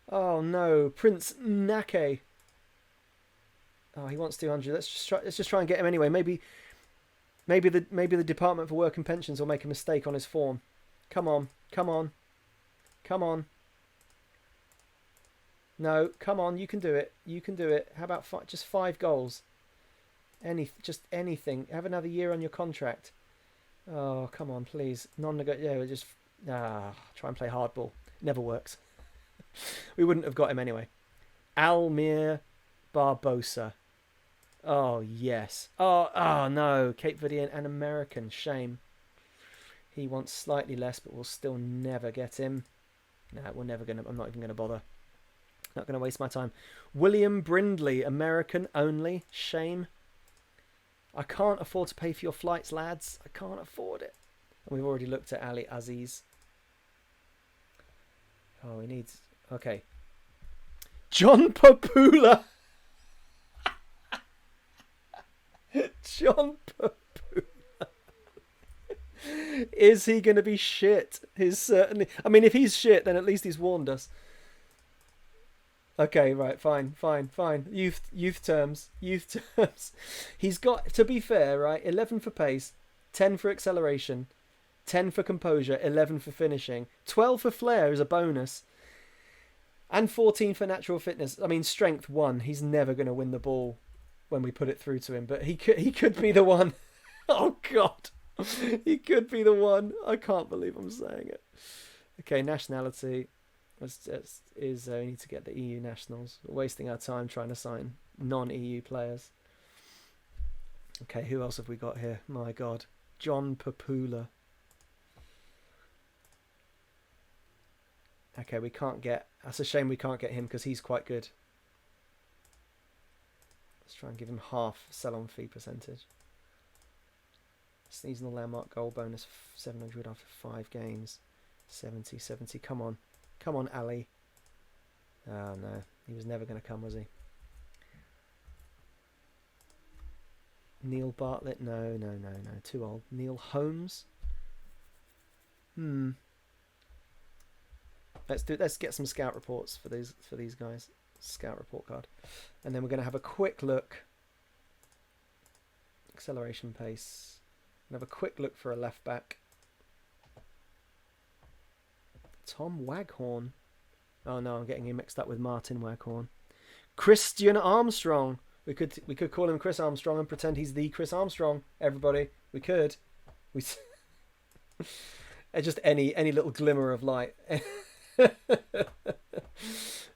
Speaker 1: Oh no, Prince Nake. Oh, he wants 200. Let's just try and get him anyway. Maybe the Department for Work and Pensions will make a mistake on his form. Come on. No, come on, you can do it. How about just 5 goals? Just anything. Have another year on your contract. Oh, come on, please. Non-negotiable. Yeah, just try and play hardball. Never works. We wouldn't have got him anyway. Almir Barbosa. Oh, yes. Oh no. Cape Verdean and American. Shame. He wants slightly less, but we'll still never get him. Nah, I'm not even going to bother. Not going to waste my time. William Brindley, American only. Shame. I can't afford to pay for your flights, lads. I can't afford it. And we've already looked at Ali Aziz. Oh, he needs... Okay. John Papula. John Papula. Is he going to be shit? He's certainly... I mean, if he's shit, then at least he's warned us. Okay, right, fine. Youth terms. He's got, to be fair, right, 11 for pace, 10 for acceleration, 10 for composure, 11 for finishing, 12 for flair is a bonus, and 14 for natural fitness. I mean, strength 1. He's never going to win the ball when we put it through to him, but he could be the one. Oh, God. He could be the one. I can't believe I'm saying it. Okay, nationality. We need to get the EU nationals. We're wasting our time trying to sign non-EU players. Okay, who else have we got here? My God. John Papula. Okay, we can't get... That's a shame we can't get him because he's quite good. Let's try and give him half sell-on fee percentage. Seasonal landmark goal bonus 700 after 5 games. 70. Come on. Come on, Ali. Oh, no. He was never going to come, was he? Neil Bartlett? No. Too old. Neil Holmes? Let's get some scout reports for these guys. Scout report card. And then we're going to have a quick look. Acceleration pace. We'll have a quick look for a left back. Tom Waghorn. Oh no, I'm getting him mixed up with Martin Waghorn. Christian Armstrong. We could call him Chris Armstrong and pretend he's the Chris Armstrong. Everybody, we could. Just any little glimmer of light.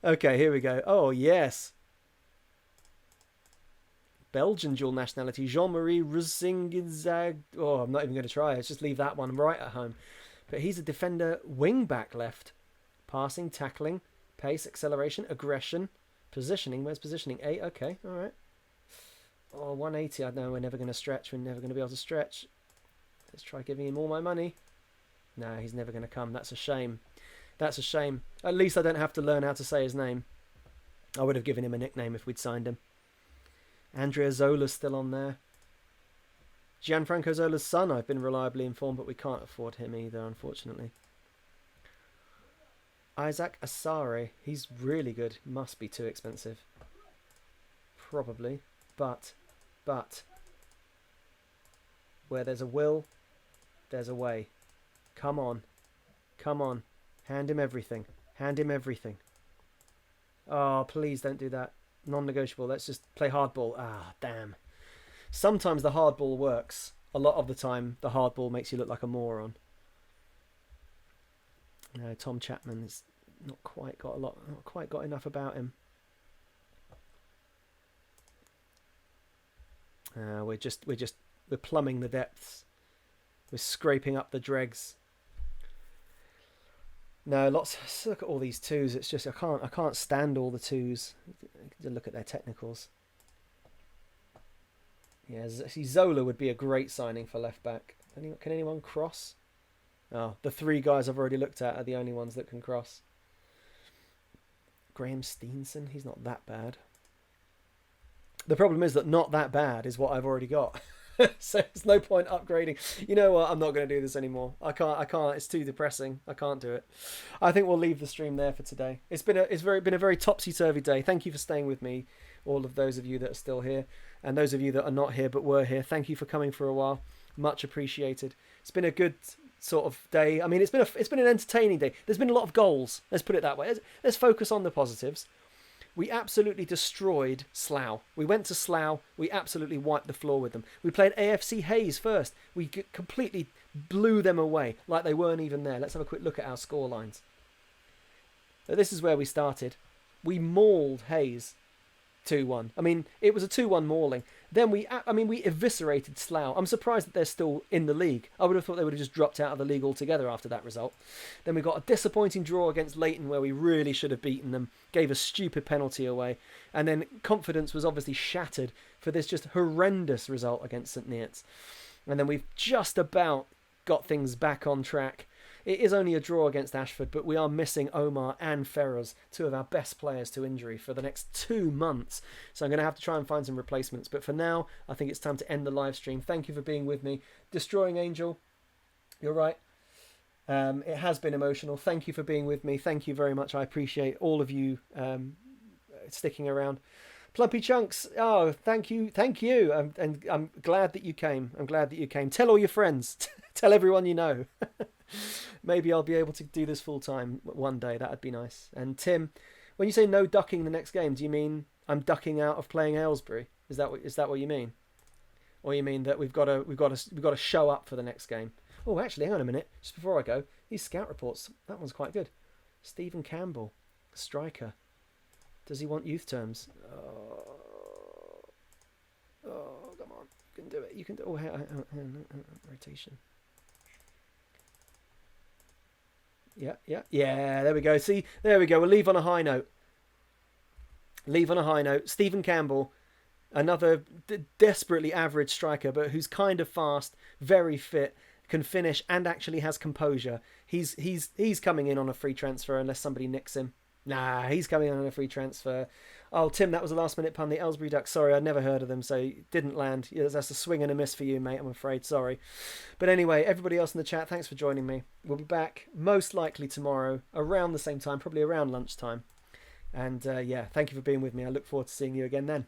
Speaker 1: Okay, here we go. Oh yes. Belgian dual nationality. Jean-Marie Rusingizag. Oh, I'm not even going to try. Let's just leave that one right at home. But he's a defender, wing back left. Passing, tackling, pace, acceleration, aggression, positioning. Where's positioning? 8, okay, all right. Oh, 180, I know we're never going to stretch. We're never going to be able to stretch. Let's try giving him all my money. No, he's never going to come. That's a shame. That's a shame. At least I don't have to learn how to say his name. I would have given him a nickname if we'd signed him. Andrea Zola's still on there. Gianfranco Zola's son, I've been reliably informed, but we can't afford him either, unfortunately. Isaac Asare, he's really good. Must be too expensive. Probably. But, where there's a will, there's a way. Come on. Hand him everything. Oh, please don't do that. Non-negotiable. Let's just play hardball. Ah, damn. Sometimes the hardball works. A lot of the time, the hardball makes you look like a moron. No, Tom Chapman's not quite got enough about him. We're plumbing the depths. We're scraping up the dregs. No, look at all these twos. It's just I can't stand all the twos. Look at their technicals. Yeah, see, Zola would be a great signing for left back. Can anyone cross? Oh, the 3 guys I've already looked at are the only ones that can cross. Graham Steenson, he's not that bad. The problem is that not that bad is what I've already got. So there's no point upgrading. You know what? I'm not going to do this anymore. I can't. It's too depressing. I can't do it. I think we'll leave the stream there for today. It's been a very topsy-turvy day. Thank you for staying with me, all of those of you that are still here, and those of you that are not here but were here. Thank you for coming for a while. Much appreciated. It's been a good sort of day. I mean, it's been an entertaining day. There's been a lot of goals. Let's put it that way. Let's focus on the positives. We absolutely destroyed Slough. We went to Slough. We absolutely wiped the floor with them. We played AFC Hayes first. We completely blew them away like they weren't even there. Let's have a quick look at our score lines. This is where we started. We mauled Hayes 2-1. I mean, it was a 2-1 mauling. Then we eviscerated Slough. I'm surprised that they're still in the league. I would have thought they would have just dropped out of the league altogether after that result. Then we got a disappointing draw against Leighton where we really should have beaten them, gave a stupid penalty away, and then confidence was obviously shattered for this just horrendous result against St Neots. And then we've just about got things back on track. It is only a draw against Ashford, but we are missing Omar and Ferraz, two of our best players, to injury for the next 2 months. So I'm going to have to try and find some replacements. But for now, I think it's time to end the live stream. Thank you for being with me. Destroying Angel, you're right. It has been emotional. Thank you for being with me. Thank you very much. I appreciate all of you sticking around. Plumpy Chunks, oh, thank you. And I'm glad that you came. Tell all your friends. Tell everyone you know. Maybe I'll be able to do this full time one day. That'd be nice. And Tim, when you say no ducking the next game, do you mean I'm ducking out of playing Aylesbury? Is that what you mean? Or you mean that we've got to show up for the next game? Oh, actually, hang on a minute. Just before I go, these scout reports. That one's quite good. Stephen Campbell, striker. Does he want youth terms? Oh, come on. You can do it. You can do it. Oh, rotation. Yeah. There we go. See, there we go. We'll leave on a high note. Stephen Campbell, another desperately average striker, but who's kind of fast, very fit, can finish, and actually has composure. He's coming in on a free transfer unless somebody nicks him. Nah, he's coming in on a free transfer. Oh, Tim, that was a last-minute pun. The Aylesbury Ducks. Sorry, I'd never heard of them, so it didn't land. That's a swing and a miss for you, mate, I'm afraid. Sorry. But anyway, everybody else in the chat, thanks for joining me. We'll be back most likely tomorrow around the same time, probably around lunchtime. And, thank you for being with me. I look forward to seeing you again then.